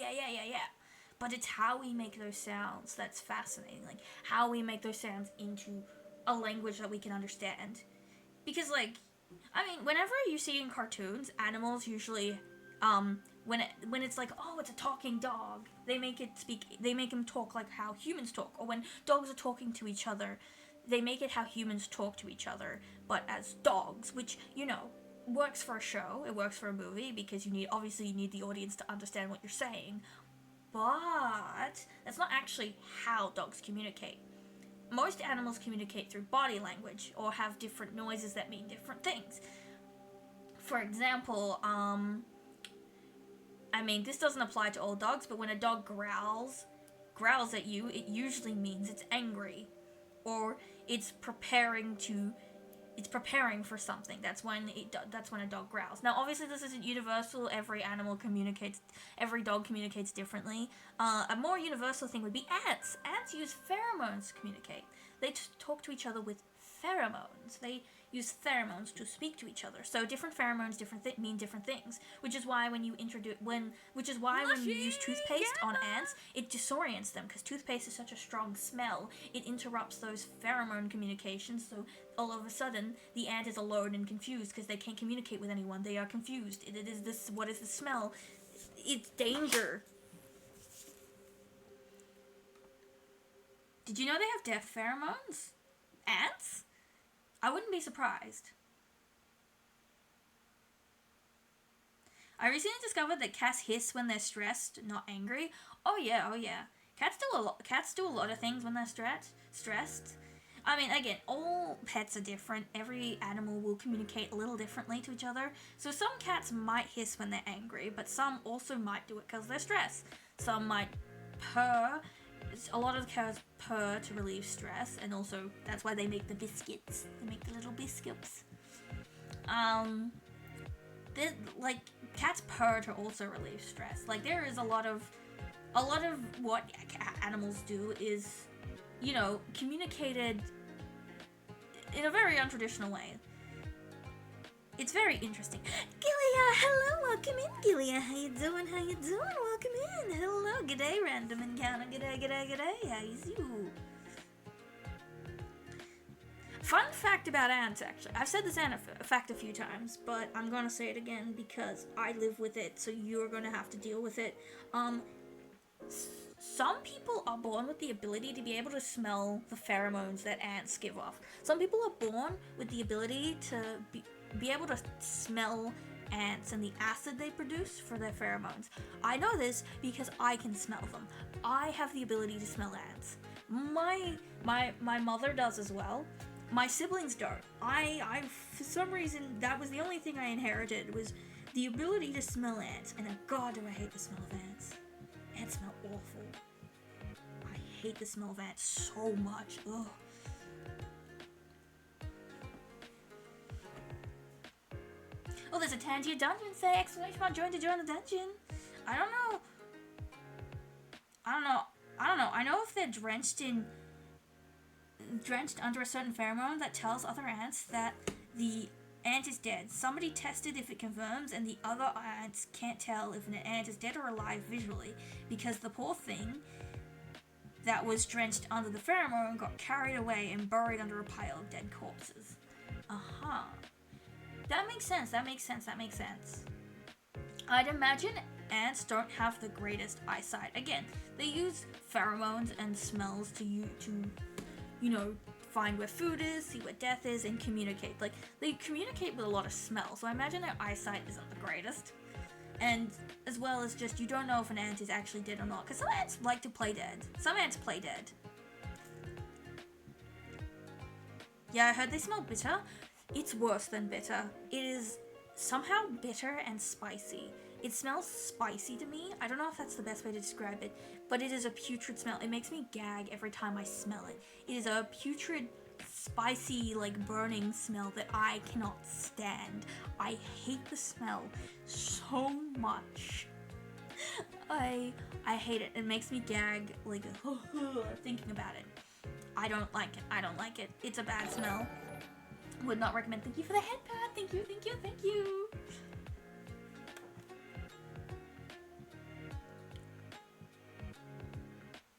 But it's how we make those sounds that's fascinating. Like, how we make those sounds into a language that we can understand. Because, like, I mean, whenever you see in cartoons, animals usually, when it's like, oh, it's a talking dog, they make them talk like how humans talk. Or when dogs are talking to each other, they make it how humans talk to each other, but as dogs, which, you know, works for a show, it works for a movie, because you need the audience to understand what you're saying, but that's not actually how dogs communicate. Most animals communicate through body language, or have different noises that mean different things. For example, I mean, this doesn't apply to all dogs, but when a dog growls at you, it usually means it's angry, or it's preparing for something. That's when a dog growls. Now, obviously, this isn't universal. Every dog communicates differently. A more universal thing would be ants. Ants use pheromones to communicate. They talk to each other with pheromones. They use pheromones to speak to each other. So different pheromones mean different things. Which is why when you use toothpaste on ants, it disorients them, because toothpaste is such a strong smell. It interrupts those pheromone communications. So all of a sudden, the ant is alone and confused because they can't communicate with anyone. They are confused. It is this. What is the smell? It's danger. Did you know they have death pheromones? Ants? I wouldn't be surprised. I recently discovered that cats hiss when they're stressed, not angry. Oh yeah. Cats do a lot of things when they're stressed. I mean, again, all pets are different. Every animal will communicate a little differently to each other. So some cats might hiss when they're angry, but some also might do it because they're stressed. Some might purr. A lot of cats purr to relieve stress, and also that's why they make the biscuits. They make the little biscuits. Like, cats purr to also relieve stress. Like, there is a lot of what animals do is, you know, communicated in a very untraditional way. It's very interesting. Gilia, hello, welcome in, Gilia. How you doing? Welcome in. Hello, g'day, random encounter. G'day. How is you? Fun fact about ants, actually. I've said this ant fact a few times, but I'm gonna say it again because I live with it, so you're gonna have to deal with it. some people are born with the ability to be able to smell the pheromones that ants give off. Some people are born with the ability to be able to smell ants and the acid they produce for their pheromones. I know this because I can smell them. I have the ability to smell ants. My mother does as well. My siblings don't. I for some reason, that was the only thing I inherited, was the ability to smell ants. And God, do I hate the smell of ants. Ants smell awful. I hate the smell of ants so much. Ugh. Oh, there's a Tangier dungeon. Say exclamation mark join to join the dungeon. I don't know. I know if they're drenched under a certain pheromone that tells other ants that the ant is dead. Somebody tested if it confirms, and the other ants can't tell if an ant is dead or alive visually, because the poor thing that was drenched under the pheromone got carried away and buried under a pile of dead corpses. That makes sense. I'd imagine ants don't have the greatest eyesight. Again, they use pheromones and smells to find where food is, see where death is, and communicate. Like, they communicate with a lot of smell, so I imagine their eyesight isn't the greatest. And as well as just, you don't know if an ant is actually dead or not, because some ants like to play dead. Some ants play dead. Yeah, I heard they smell bitter. It's worse than bitter. It is somehow bitter and spicy. It smells spicy to me. I don't know if that's the best way to describe it, but it is a putrid smell. It makes me gag every time I smell it. It is a putrid, spicy, like burning smell that I cannot stand. I hate the smell so much. I hate it. It makes me gag, like, thinking about it. I don't like it. It's a bad smell. Would not recommend. Thank you for the head pad. Thank you.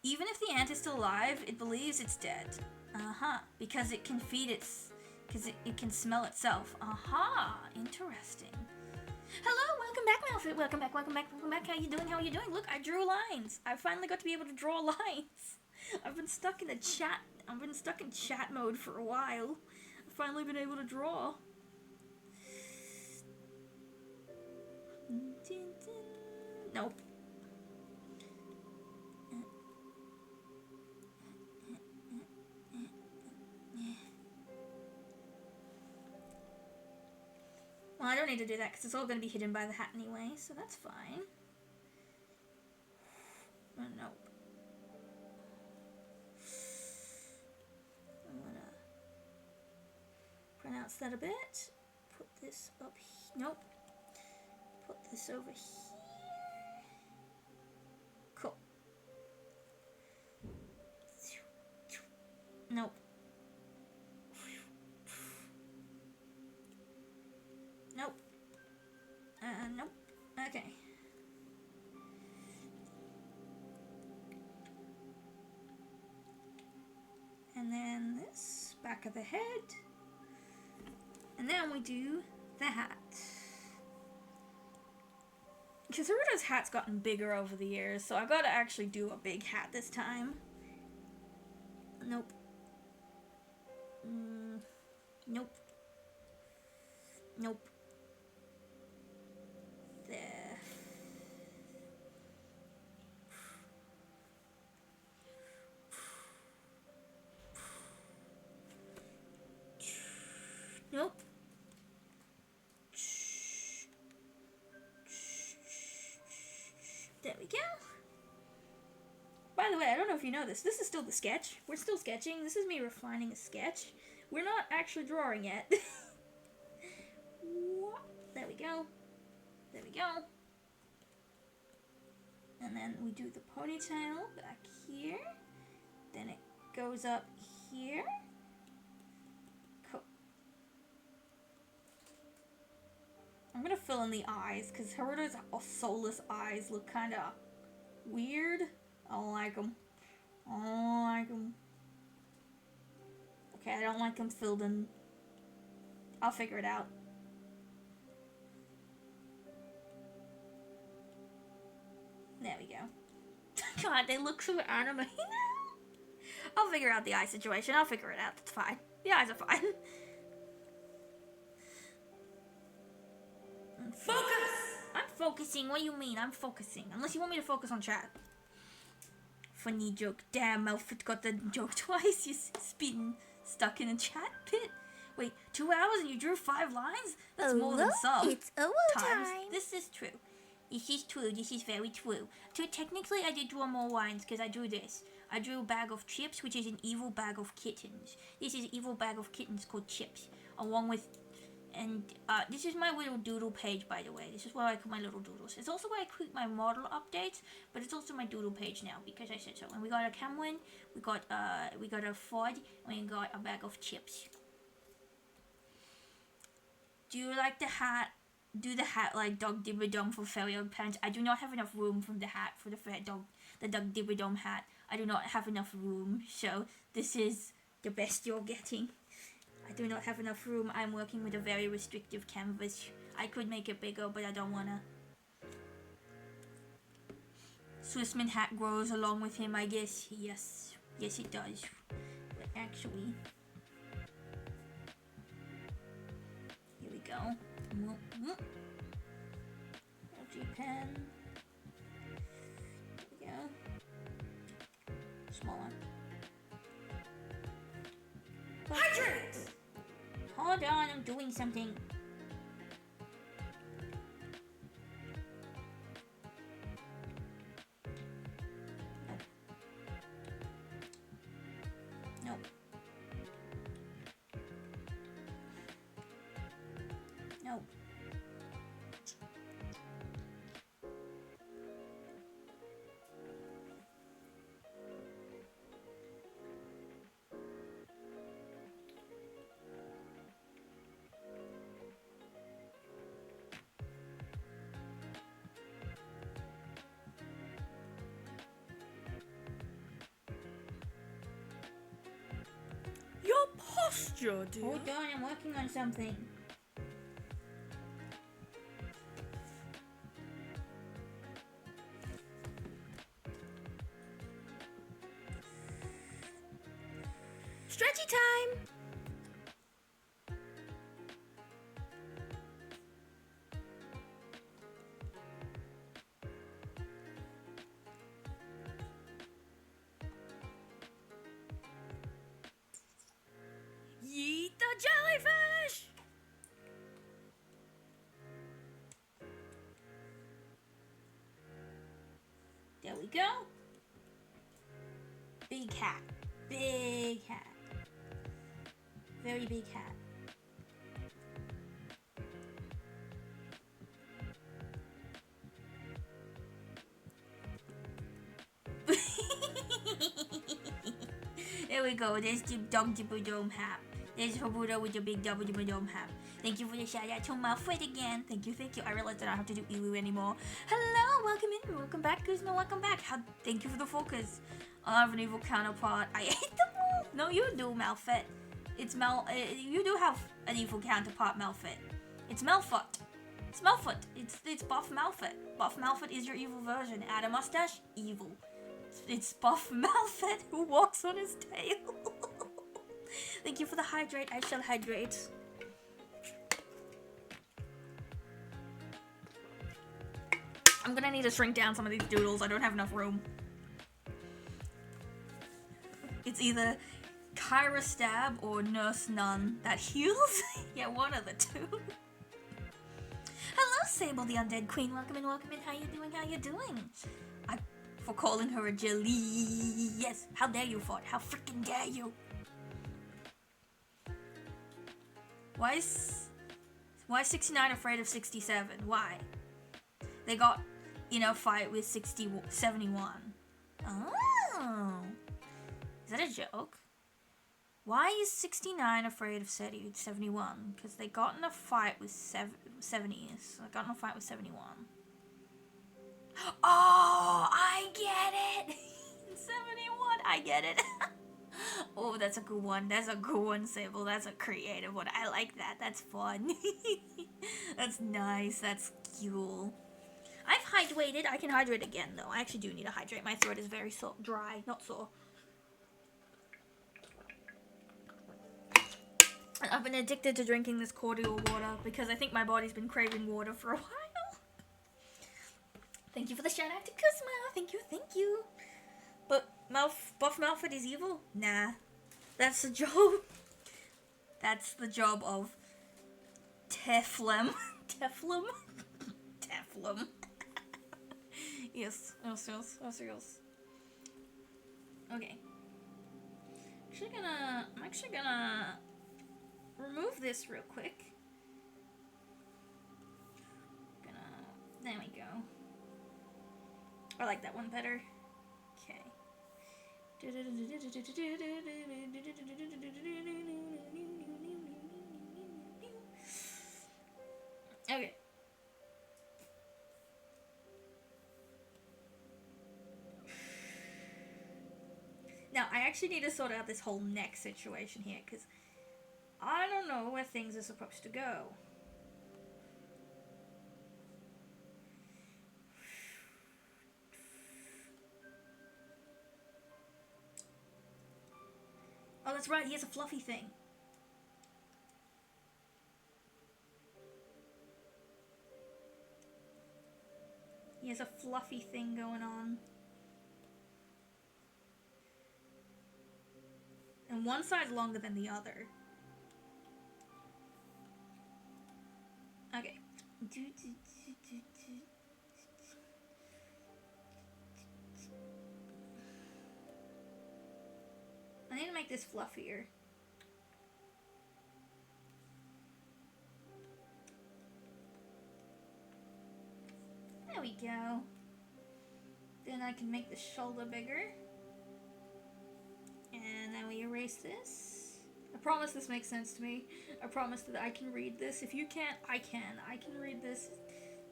Even if the ant is still alive, it believes it's dead. Because it can because it can smell itself. Interesting. Hello, welcome back, Malfit. Welcome back. How you doing? Look, I drew lines. I finally got to be able to draw lines. I've been stuck in chat mode for a while. I've finally been able to draw. Nope. Well, I don't need to do that because it's all going to be hidden by the hat anyway, so that's fine. Nope. I'm going to pronounce that a bit. Put this up here. Nope. Put this over here. Cool. Nope. Nope. Nope. Okay. And then this, back of the head. And then we do the hat. Because Haruto's hat's gotten bigger over the years, so I've got to actually do a big hat this time. Nope. Nope. Nope. There. Nope. There we go. By the way, I don't know if you know this. This is still the sketch. We're still sketching. This is me refining a sketch. We're not actually drawing yet. There we go. There we go. And then we do the ponytail back here. Then it goes up here. Cool. I'm gonna fill in the eyes because Haruto's soulless eyes look kind of weird. I don't like them. Okay, I don't like them filled in. I'll figure it out. There we go. God, they look so anime now. I'll figure out the eye situation. I'll figure it out. That's fine. The eyes are fine. Focus! I'm focusing. What do you mean? I'm focusing. Unless you want me to focus on chat. Funny joke. Damn, Alfred got the joke twice. He's spitting stuck in a chat pit. Wait, 2 hours and you drew 5 lines? That's more than some. It's times. This is true. This is true. This is very true. So technically, I did draw more lines because I drew this. I drew a bag of chips, which is an evil bag of kittens. This is an evil bag of kittens called Chips, along with... And this is my little doodle page, by the way. This is where I put my little doodles. It's also where I put my model updates, but it's also my doodle page now because I said so. And we got a Cameron, we got a Ford, and we got a bag of chips. Do you like the hat? Do the hat like Dog Dibberdom for Fairy Pants? I do not have enough room from the hat for the Dog Dibberdom hat. I do not have enough room, so this is the best you're getting. I do not have enough room. I'm working with a very restrictive canvas. I could make it bigger, but I don't wanna. Swissman hat grows along with him, I guess. Yes. Yes, it does. But actually... Here we go. LG pen. There we go. Smaller. Hydrate! Hold on, I'm doing something. Nope. Nope. Your posture, dear. Hold on, I'm working on something. Stretchy time. Yeet the jellyfish. There we go. Big hat. Big hat. Very big hat. There we go. There's the Dog Dipper Dome hat. There's Haruto with the big Double Dipper Dome hat. Thank you for the shout out to Malfred again. Thank you, thank you. I realized that I don't have to do Elu anymore. Hello, welcome in, welcome back, Guzma, welcome back. Thank you for the focus. I have an evil counterpart. I hate them all. No, you do, Malfet. It's you do have an evil counterpart, Malfet. It's Malfoot. It's Malfoot. It's Buff Malfoot. Buff Malfoot is your evil version. Add a mustache, evil. It's Buff Malfoot who walks on his tail. Thank you for the hydrate. I shall hydrate. I'm gonna need to shrink down some of these doodles. I don't have enough room. It's either Kyra Stab or Nurse Nun that heals. Yeah, one of the two. Hello, Sable the Undead Queen. Welcome in, welcome in. How you doing? How you doing? For calling her a jelly. Yes, how dare you, Fort? How freaking dare you? Why is 69 afraid of 67? Why? They got in a fight with 71. Oh. Is that a joke? Why is 69 afraid of 71? Because they got in a fight with 70s. I got in a fight with 71. Oh, I get it! 71, I get it. Oh, that's a good one. That's a good one, Sable. That's a creative one. I like that. That's fun. That's nice. That's cool. I've hydrated. I can hydrate again, though. I actually do need to hydrate. My throat is very dry, not sore. And I've been addicted to drinking this cordial water because I think my body's been craving water for a while. Thank you for the shout out to Kuzma. Thank you. But Buff Malford is evil? Nah. That's the job. That's the job of Teflum. Teflum? Teflum. Yes. Okay. I'm actually gonna remove this real quick. There we go. I like that one better. Okay. Okay. Now, I actually need to sort out this whole neck situation here, because I don't know where things are supposed to go. Oh, that's right, he has a fluffy thing. He has a fluffy thing going on. And one side's longer than the other. Okay. I need to make this fluffier. There we go. Then I can make the shoulder bigger. And then we erase this. I promise this makes sense to me. I promise that I can read this. If you can't, I can. I can read this.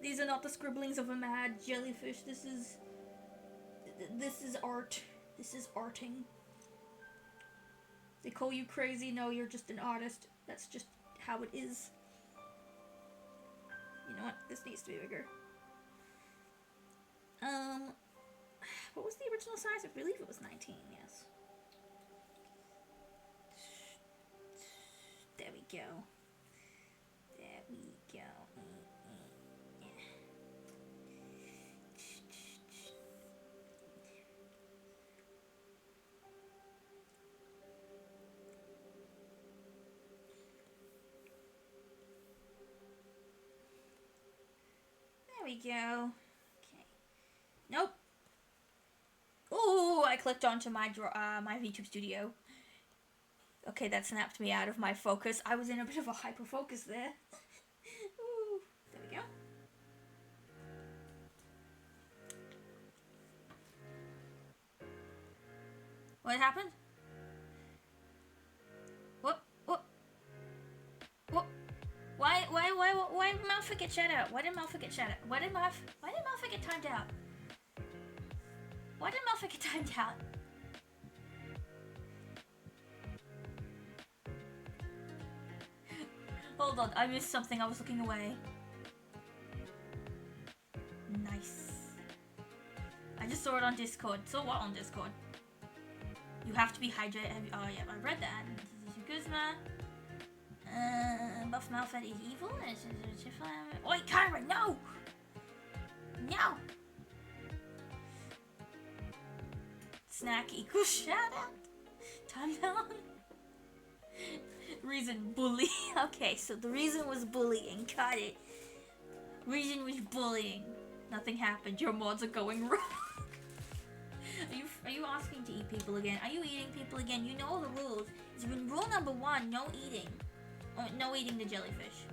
These are not the scribblings of a mad jellyfish. This is art. This is arting. They call you crazy. No, you're just an artist. That's just how it is. You know what? This needs to be bigger. What was the original size? I believe it was 19, yes. There we go. There we go. There we go. Okay. Nope. Oh, I clicked onto my my VTube Studio. Okay, that snapped me out of my focus. I was in a bit of a hyper focus there. Ooh, there we go. What happened? What? Why did Malfoy get shut out? Why did Malfoy get shut out? Why did Malfoy get timed out? Why did Malfoy get timed out? Hold on, I missed something. I was looking away. Nice. I just saw it on Discord. So what on Discord? You have to be hydrated. Oh yeah, I read that. Guzma. Buff Malfoy is evil. Oi, Kyra, no! No! Snack equals shout out. Time down. Reason bully. Okay, so the reason was bullying. Got it. Reason was bullying. Nothing happened. Your mods are going wrong. Are you asking to eat people again? Are you eating people again? You know the rules. It's been rule number 1, no eating. Oh, no eating the jellyfish.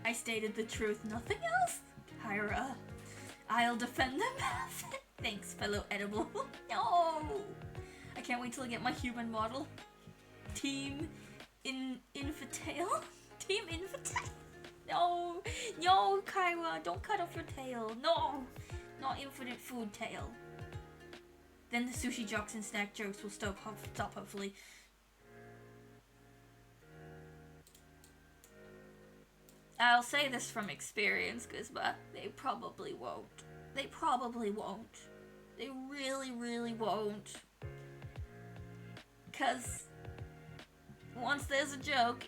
I stated the truth, nothing else. Hyra, I'll defend them. Thanks, fellow edible. No! I can't wait till I get my human model. Team Infatail? Team Infatail? No! No, Kyra, don't cut off your tail. No! Not infinite food tail. Then the sushi jokes and snack jokes will stop hopefully. I'll say this from experience, Guzma. They probably won't. They probably won't. They really, really won't. Cause once there's a joke,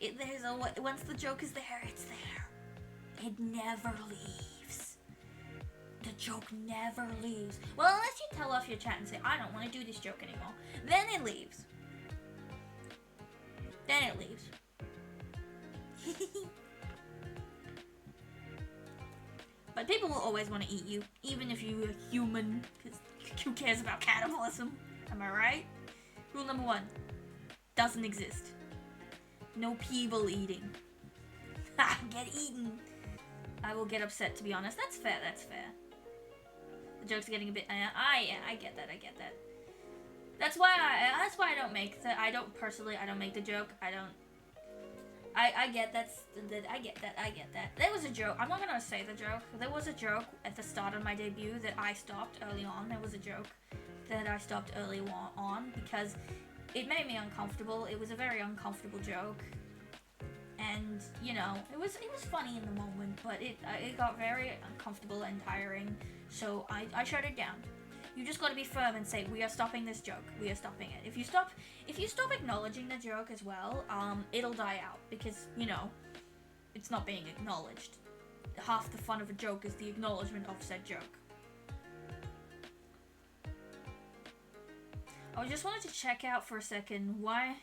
once the joke is there, it's there. It never leaves. The joke never leaves. Well, unless you tell off your chat and say, I don't want to do this joke anymore. Then it leaves. Then it leaves. But people will always want to eat you, even if you're human, because who cares about cannibalism? Am I right? Rule number 1. Doesn't exist. No people eating. Ha! Get eaten! I will get upset, to be honest. That's fair, that's fair. The joke's getting a bit... yeah, I get that, I get that. That's why I don't make the... I don't make the joke. I get that. I get that. There was a joke. I'm not gonna say the joke. There was a joke at the start of my debut that I stopped early on. There was a joke that I stopped early on because it made me uncomfortable. It was a very uncomfortable joke, and you know, it was funny in the moment, but it got very uncomfortable and tiring. So I shut it down. You just gotta be firm and say, we are stopping this joke. We are stopping it. If you stop acknowledging the joke as well, it'll die out because, you know, it's not being acknowledged. Half the fun of a joke is the acknowledgement of said joke. I just wanted to check out for a second, why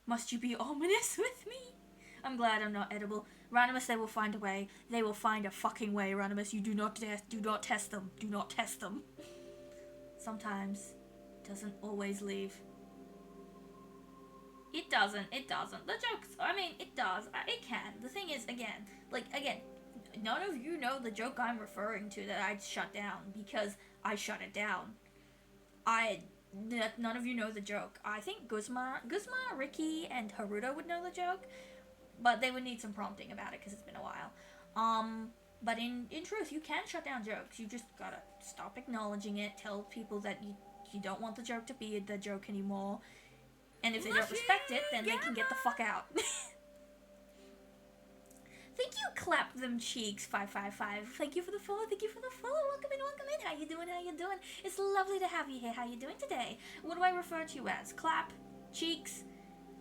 must you be ominous with me? I'm glad I'm not edible. Randomus, they will find a way. They will find a fucking way, Randomus. You do not test them. Do not test them. Sometimes it doesn't always leave. It doesn't. The jokes, I mean, it does. It can. The thing is, again, none of you know the joke I'm referring to that I shut down because I shut it down. None of you know the joke. I think Guzma, Ricky, and Haruto would know the joke, but they would need some prompting about it because it's been a while. But in truth, you can shut down jokes. You just gotta stop acknowledging it. Tell people that you don't want the joke to be the joke anymore. And if they don't respect it, then they can get the fuck out. Thank you, Clap Them Cheeks 555. Thank you for the follow. Welcome in. How you doing? It's lovely to have you here. How you doing today? What do I refer to you as? Clap? Cheeks?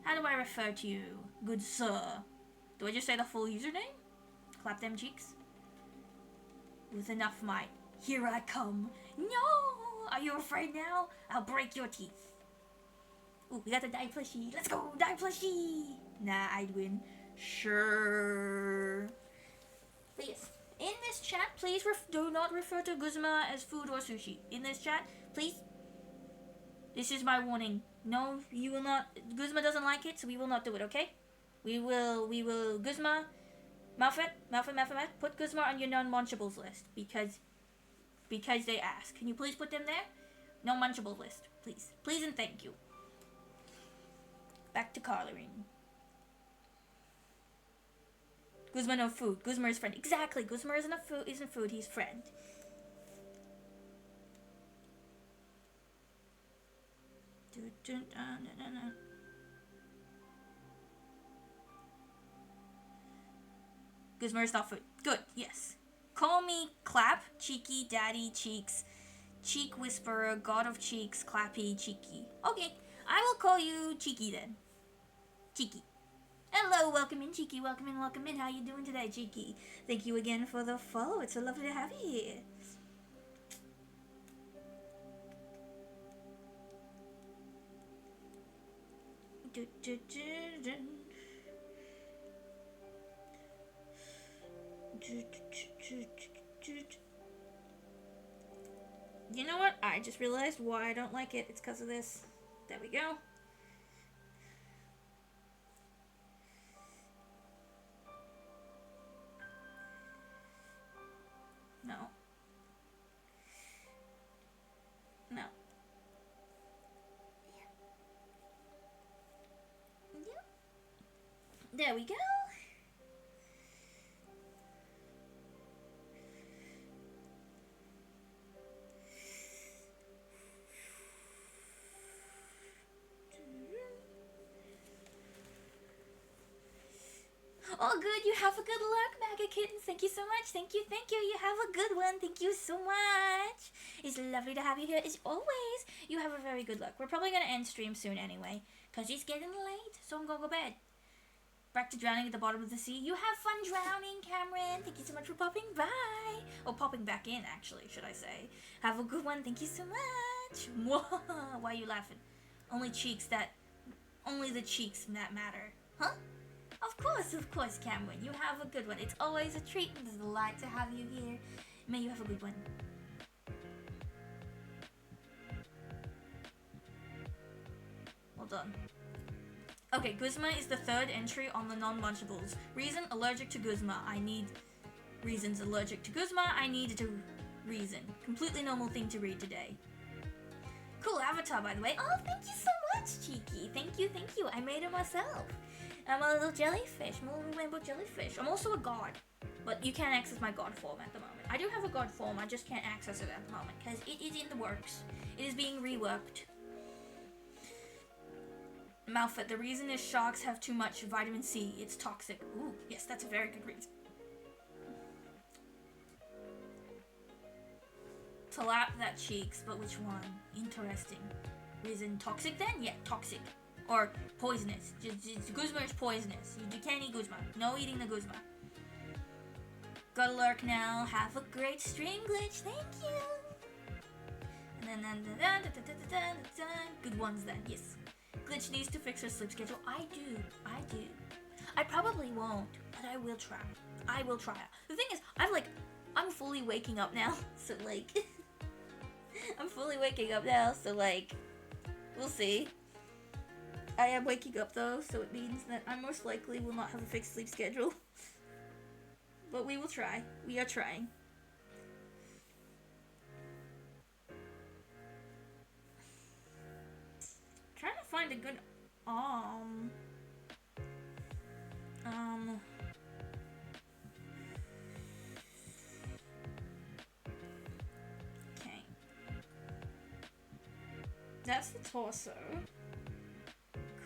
How do I refer to you? Good sir. Do I just say the full username? Clap Them Cheeks? With enough might. Here I come. No! Are you afraid now? I'll break your teeth. Ooh, we got the die plushie. Let's go, die plushie! Nah, I'd win. Sure. But yes, in this chat, please do not refer to Guzma as food or sushi. In this chat, please. This is my warning. No, you will not. Guzma doesn't like it, so we will not do it, okay? We will, Guzma, Malfit, put Guzma on your non-munchables list, because they ask. Can you please put them there? No munchables list, please. Please and thank you. Back to coloring. Guzma no food. Guzma is friend. Exactly. Guzma isn't food. He's friend. Guzma is not food. Good. Yes. Call me Clap, Cheeky, Daddy, Cheeks, Cheek Whisperer, God of Cheeks, Clappy, Cheeky. Okay. I will call you Cheeky then. Cheeky. Hello, welcome in, Cheeky. Welcome in. How you doing today, Cheeky? Thank you again for the follow. It's so lovely to have you here. You know what? I just realized why I don't like it. It's because of this. There we go. No. Yep. There we go. All good. You have a good luck, Maggot Kittens. Thank you so much. Thank you. You have a good one. Thank you so much. It's lovely to have you here as always. You have a very good luck. We're probably going to end stream soon anyway, because it's getting late, so I'm going to go bed. Back to drowning at the bottom of the sea. You have fun drowning, Cameron. Thank you so much for popping by. Or popping back in, actually, should I say. Have a good one. Thank you so much. Why are you laughing? Only the cheeks that matter. Huh? Of course, Cameron. You have a good one. It's always a treat and a delight to have you here. May you have a good one. Well done. Okay, Guzma is the third entry on the non-munchables. Reason, allergic to Guzma. I need reasons. Allergic to Guzma, I need to reason. Completely normal thing to read today. Cool avatar, by the way. Oh, thank you so much, Cheeky. Thank you. I made it myself. I'm a little jellyfish. I'm a little rainbow jellyfish. I'm also a god, but you can't access my god form at the moment. I do have a god form, I just can't access it at the moment, because it is in the works. It is being reworked. Malfit, the reason is sharks have too much vitamin C. It's toxic. Ooh, yes, that's a very good reason. To lap that cheeks, but which one? Interesting. Reason toxic then? Yeah, toxic. Or poisonous. Guzma is poisonous. You can't eat Guzma. No eating the Guzma. Gotta lurk now. Have a great stream, Glitch. Thank you. And then good ones then. Yes. Glitch needs to fix her sleep schedule. I do. I probably won't, but I will try. The thing is, I'm fully waking up now, so like, we'll see. I am waking up though, so it means that I most likely will not have a fixed sleep schedule. But we will try. We are trying. Trying to find a good okay. That's the torso.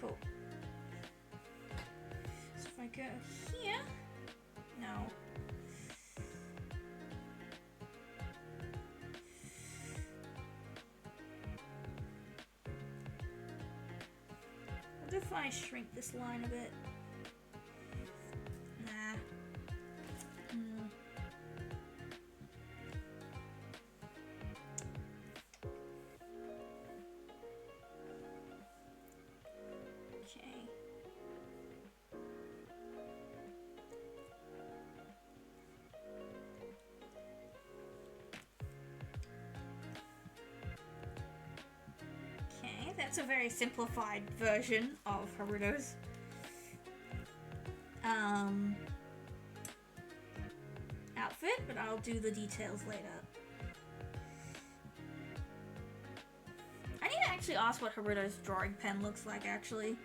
Cool. So if I go here, no. What if I shrink this line a bit? Nah. Okay. Okay, that's a very simplified version of Haruto's outfit, but I'll do the details later. I need to actually ask what Haruto's drawing pen looks like, actually.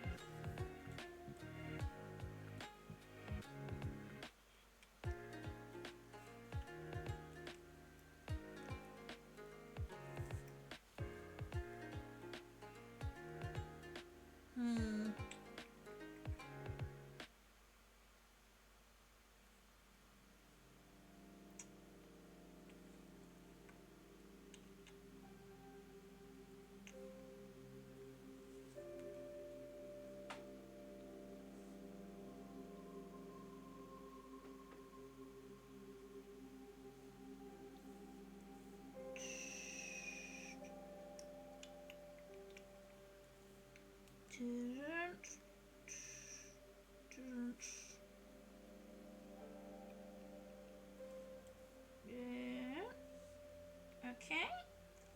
Okay.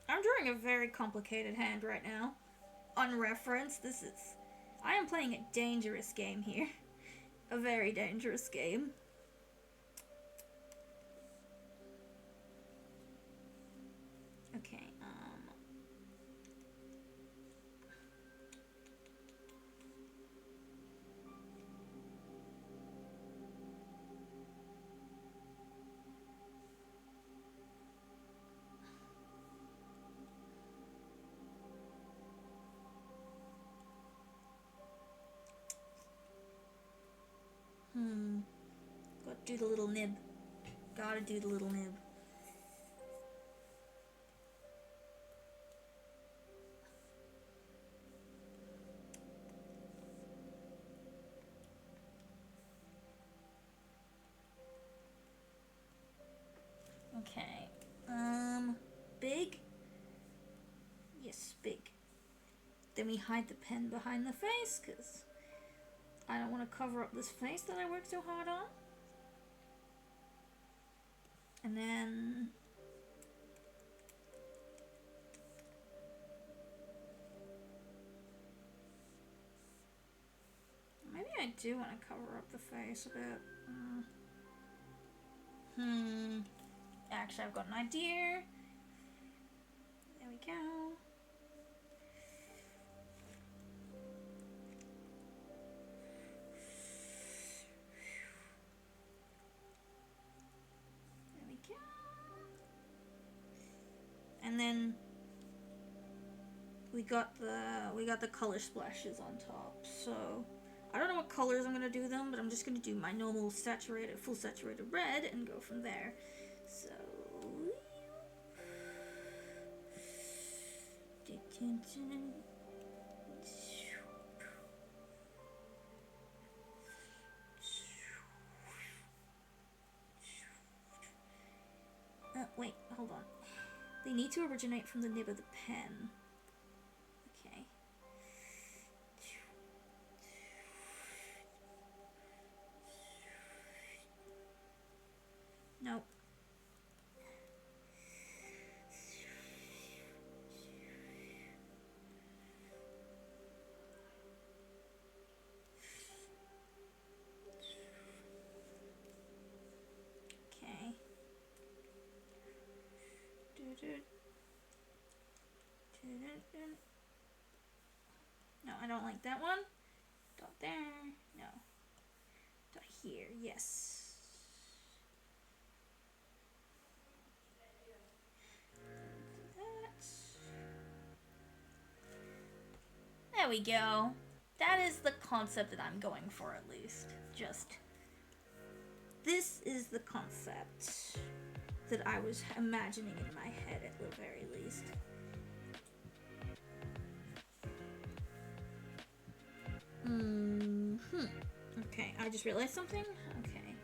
I'm drawing a very complicated hand right now. Unreferenced. I am playing a dangerous game here. A very dangerous game. Okay, do the little nib. Gotta do the little nib. Okay. Big? Yes, big. Then we hide the pen behind the face, because I don't want to cover up this face that I worked so hard on. And then... maybe I do want to cover up the face a bit. Actually, I've got an idea. There we go. There we go. And then we got the color splashes on top. So I don't know what colors I'm gonna do them, but I'm just gonna do my normal saturated, full saturated red and go from there. So wait, hold on. They need to originate from the nib of the pen. Okay. Nope. Okay. No, I don't like that one. Dot there. No. Dot here. Yes. There we go. That is the concept that I'm going for, at least. This is the concept that I was imagining in my head, at the very least. Okay, I just realized something. Okay.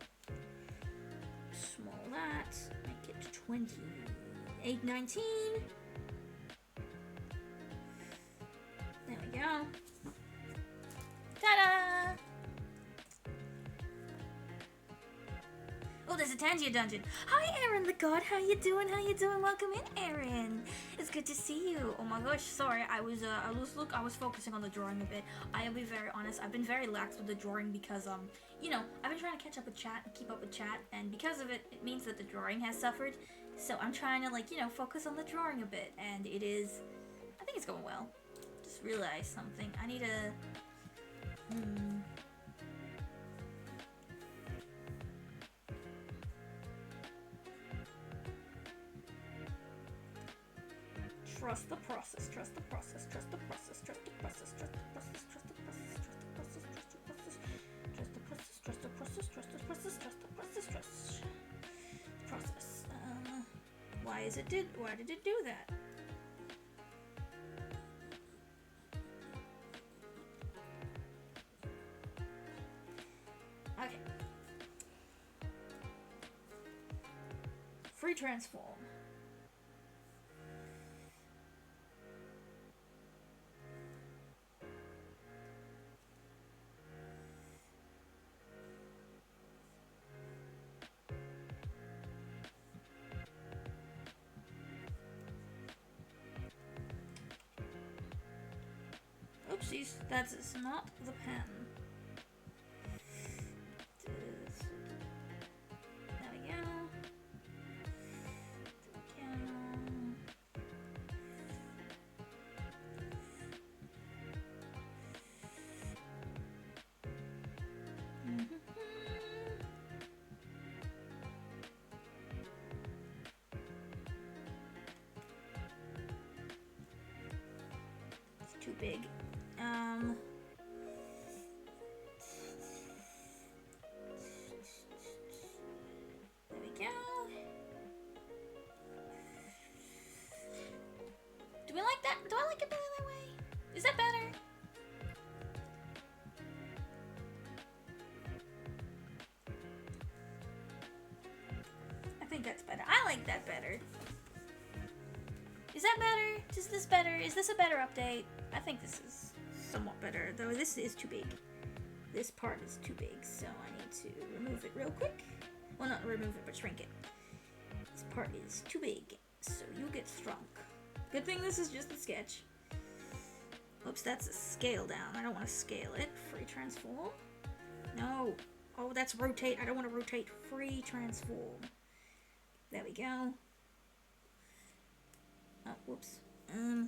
Small that. Make it 2819. There we go. Ta-da! Oh, there's a Tangier dungeon. Hi, Aaron the God. How you doing? How you doing? Welcome in, Aaron. It's good to see you. Oh my gosh, sorry. I was focusing on the drawing a bit. I'll be very honest. I've been very lax with the drawing because you know, I've been trying to catch up with chat and keep up with chat, and because of it, it means that the drawing has suffered. So I'm trying to, like, you know, focus on the drawing a bit, and it is. I think it's going well. Just realized something. I need to. Trust the process, trust the process, trust the process, trust the process, trust the process, trust the process, trust the process, trust the process, trust the process, trust the process, trust the process. Why did it do that? Okay. Free transform. Oopsies, that's not the pen. There we go. It's too big. like that better. Is that better? Is this better? Is this a better update? I think this is somewhat better, though this is too big. This part is too big, so I need to remove it real quick. Well, not remove it, but shrink it. This part is too big, so you get shrunk. Good thing this is just a sketch. Oops, that's a scale down. I don't want to scale it. Free transform. No. Oh, that's rotate. I don't want to rotate. Free transform. There we go. Oh, whoops. There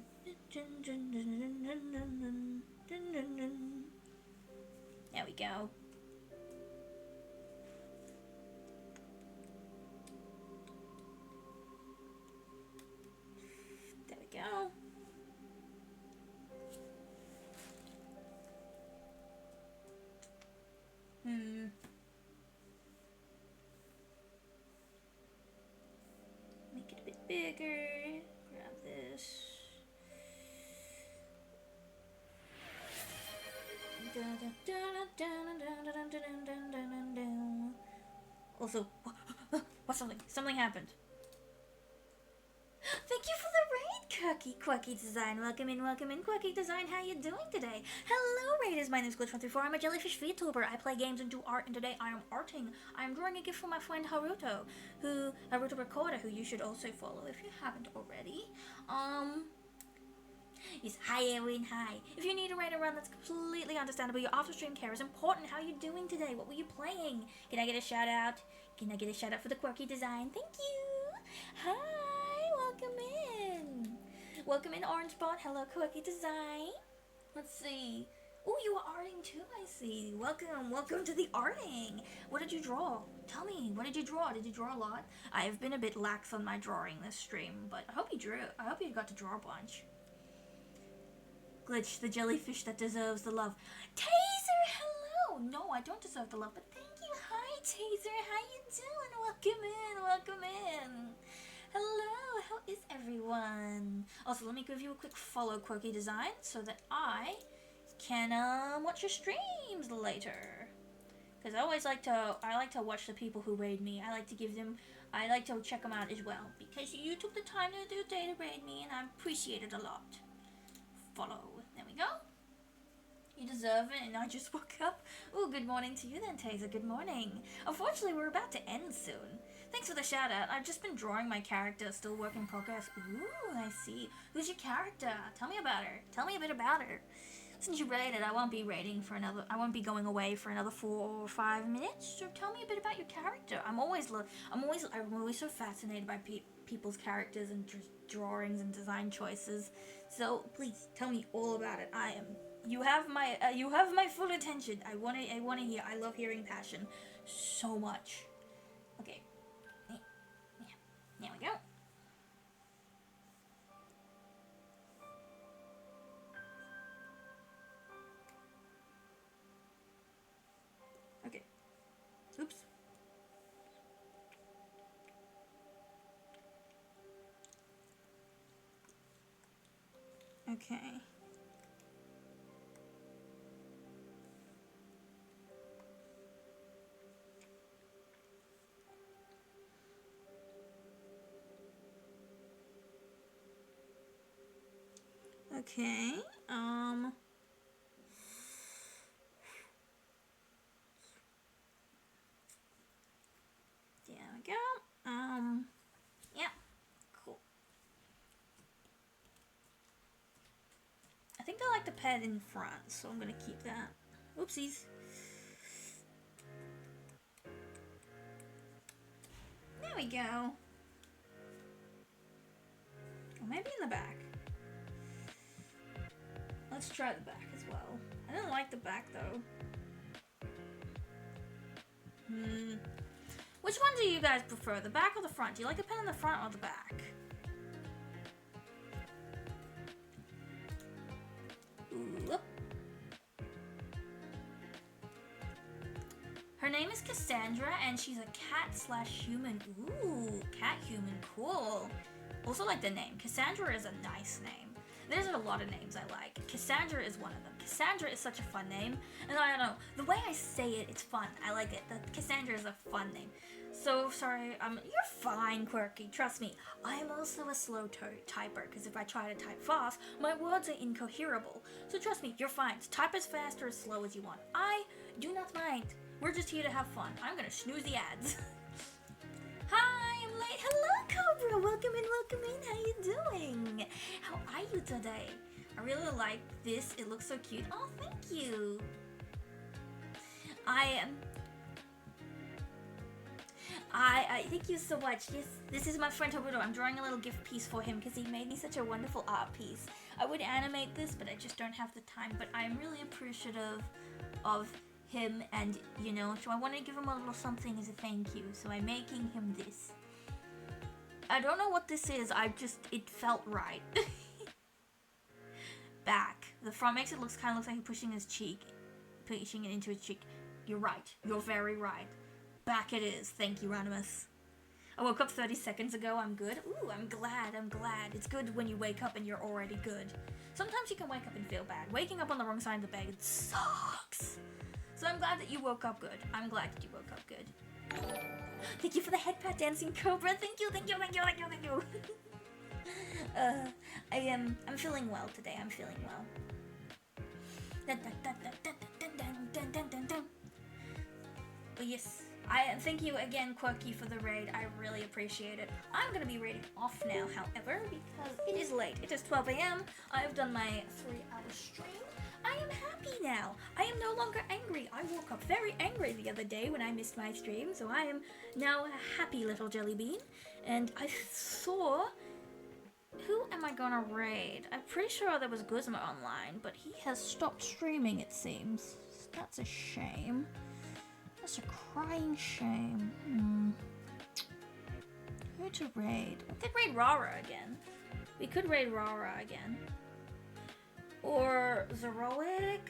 we go. There we go. Make it a bit bigger. Grab this. Also, what something happened. Thank you for the raid, Quirky Design. Welcome in, Quirky Design. How you doing today? Hello, Raiders. My name is Glitch134. I'm a jellyfish VTuber. I play games and do art, and today I am arting. I am drawing a gift for my friend Haruto Recorder, who you should also follow if you haven't already. Yes, hi Erin, hi. If you need a raid to run, that's completely understandable. Your after stream care is important. How are you doing today? What were you playing? Can I get a shout out? Can I get a shout out for the Quirky Design? Thank you. Hi, welcome in. Welcome in, Orange Bot. Hello, Quirky Design. Let's see. Oh, you are arting too, I see. Welcome to the arting. What did you draw? Tell me, what did you draw? Did you draw a lot? I have been a bit lax on my drawing this stream, but I hope you drew. I hope you got to draw a bunch. Glitch, the jellyfish that deserves the love. Taser, hello! No, I don't deserve the love, but thank you. Hi, Taser, how you doing? Welcome in. Hello, how is everyone? Also, let me give you a quick follow, Quirky Design, so that I can watch your streams later. Because I like to watch the people who raid me. I like to check them out as well. Because you took the time to do day to raid me, and I appreciate it a lot. Follow. There we go. You deserve it, and I just woke up. Oh, good morning to you then, Taser. Good morning. Unfortunately, we're about to end soon. Thanks for the shout out. I've just been drawing my character, still work in progress. Ooh, I see. Who's your character? Tell me about her. Tell me a bit about her. Since you raided, I won't be going away for another 4 or 5 minutes. So tell me a bit about your character. I'm always so fascinated by people's characters and drawings and design choices. So please tell me all about it. You have my full attention. I want to hear. I love hearing passion so much. Okay. Yeah. There we go. Okay. Oops. Okay. Okay. There we go. Yeah. Cool. I think I like the pad in front, so I'm gonna keep that. Oopsies. There we go. Or maybe in the back. Let's try the back as well. I didn't like the back though. Which one do you guys prefer, the back or the front? Do you like the pen in the front or the back? Ooh. Her name is Cassandra, and she's a cat/human. Ooh, cat-human, cool. Also like the name. Cassandra is a nice name. There's a lot of names I like. Cassandra is one of them. Cassandra is such a fun name. And I don't know, the way I say it, it's fun. I like it. Cassandra is a fun name. so sorry. You're fine, Quirky. Trust me. I am also a slow typer, because if I try to type fast, my words are incoherable. So trust me, you're fine. Type as fast or as slow as you want. I do not mind. We're just here to have fun. I'm gonna snooze the ads. Hi, I'm late. Hello, Cobra. Welcome in. How you doing? How are you today? I really like this. It looks so cute. Oh, thank you. I thank you so much. Yes, this is my friend Haruto. I'm drawing a little gift piece for him because he made me such a wonderful art piece. I would animate this, but I just don't have the time. But I'm really appreciative of him, and you know, so I want to give him a little something as a thank you. So I'm making him this. I don't know what this is. It felt right. Back. The front makes it kind of looks like he's pushing it into his cheek. You're right. You're very right. Back it is. Thank you, Ronimus. I woke up 30 seconds ago. I'm good. Ooh, I'm glad. It's good when you wake up and you're already good. Sometimes you can wake up and feel bad. Waking up on the wrong side of the bed sucks. So I'm glad that you woke up good. Thank you for the head pat dancing, Cobra. Thank you. I'm feeling well today. I'm feeling well. But yes, I thank you again, Quirky, for the raid. I really appreciate it. I'm gonna be raiding off now, however, because it is late. It is 12 a.m. I've done my 3-hour stream. I am happy now. I am no longer angry. I woke up very angry the other day when I missed my stream, so I am now a happy little jelly bean. And I saw... Who am I gonna raid? I'm pretty sure there was Guzma online, but he has stopped streaming, it seems. That's a shame. That's a crying shame. Who to raid? We could raid Rara again. Or Zeroic?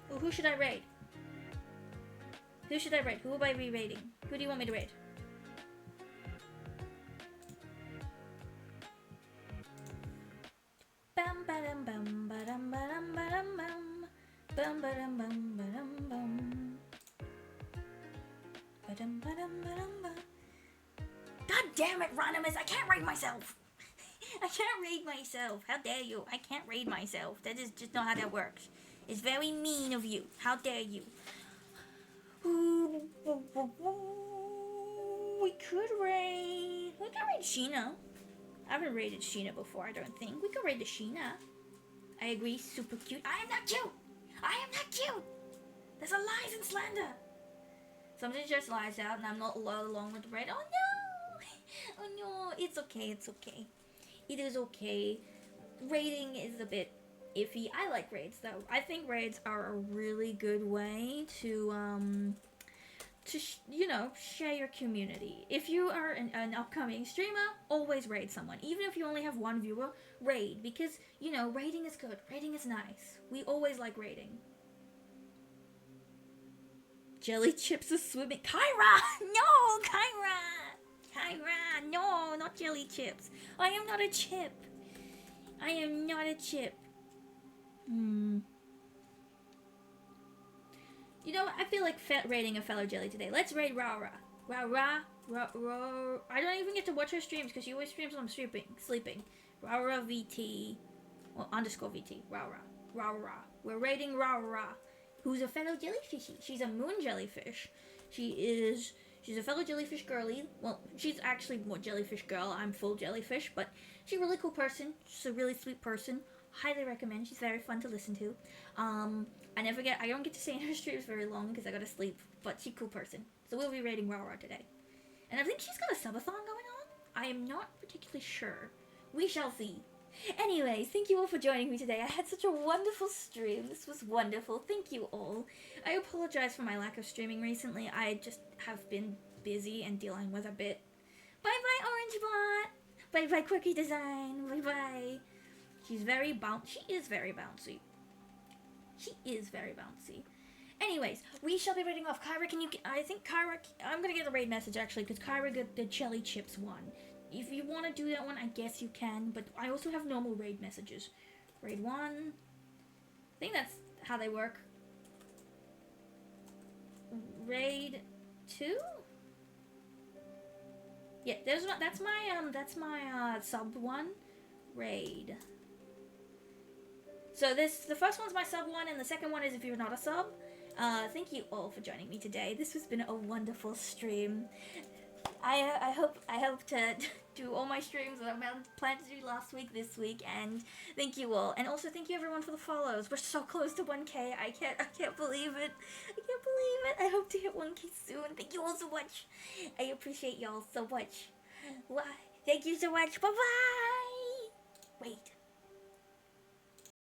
Well, who should I raid? Who will I be raiding? Who do you want me to raid? Bam badam bam badam badam badam bam bam badam bam badam bam badam badam badam bam. God damn it, Ronimus! I can't raid myself. How dare you? I can't raid myself. That is just not how that works. It's very mean of you. How dare you? We could raid Sheena. I haven't raided Sheena before, I don't think. We could raid the Sheena. I agree, super cute. I am not cute! There's a lies and slander. Something just lies out and I'm not along with the raid. Oh no! It's okay. It is okay. Raiding is a bit iffy. I like raids though. I think raids are a really good way to share your community. If you are an upcoming streamer, always raid someone. Even if you only have one viewer, raid. Because, raiding is good. Raiding is nice. We always like raiding. Jelly chips are swimming. Kyra! No, Kyra, no, not jelly chips. I am not a chip. I feel like raiding a fellow jelly today. Let's raid Rara. Rara. I don't even get to watch her streams because she always streams when I'm sleeping. Rara VT. Well, _VT. Rara. We're raiding Rara, who's a fellow jellyfishy. She's a moon jellyfish. She's a fellow jellyfish girly. Well, she's actually more jellyfish girl. I'm full jellyfish, but she's a really cool person. She's a really sweet person. Highly recommend. She's very fun to listen to. I don't get to stay in her streams very long because I gotta sleep, but she's a cool person. So we'll be raiding Rara today. And I think she's got a subathon going on. I am not particularly sure. We shall see. Anyways, thank you all for joining me today. I had such a wonderful stream. This was wonderful. Thank you all. I apologize for my lack of streaming recently. I just have been busy and dealing with a bit. Bye-bye, Orange Bot. Bye-bye, Quirky Design. Bye-bye. She is very bouncy. Anyways, we shall be raiding off. Kyra, I'm gonna get the raid message actually, because Kyra got the jelly chips one. If you want to do that one, I guess you can, but I also have normal raid messages. Raid 1. I think that's how they work. Raid 2. 2. Yeah, that's my sub 1 raid. So the first one's my sub 1, and the second one is if you're not a sub. Thank you all for joining me today. This has been a wonderful stream. I hope to do all my streams that I planned to do last week, this week, and thank you all. And also thank you everyone for the follows. We're so close to 1K. I can't believe it. I can't believe it. I hope to hit 1K soon. Thank you all so much. I appreciate y'all so much. Thank you so much. Bye bye. Wait.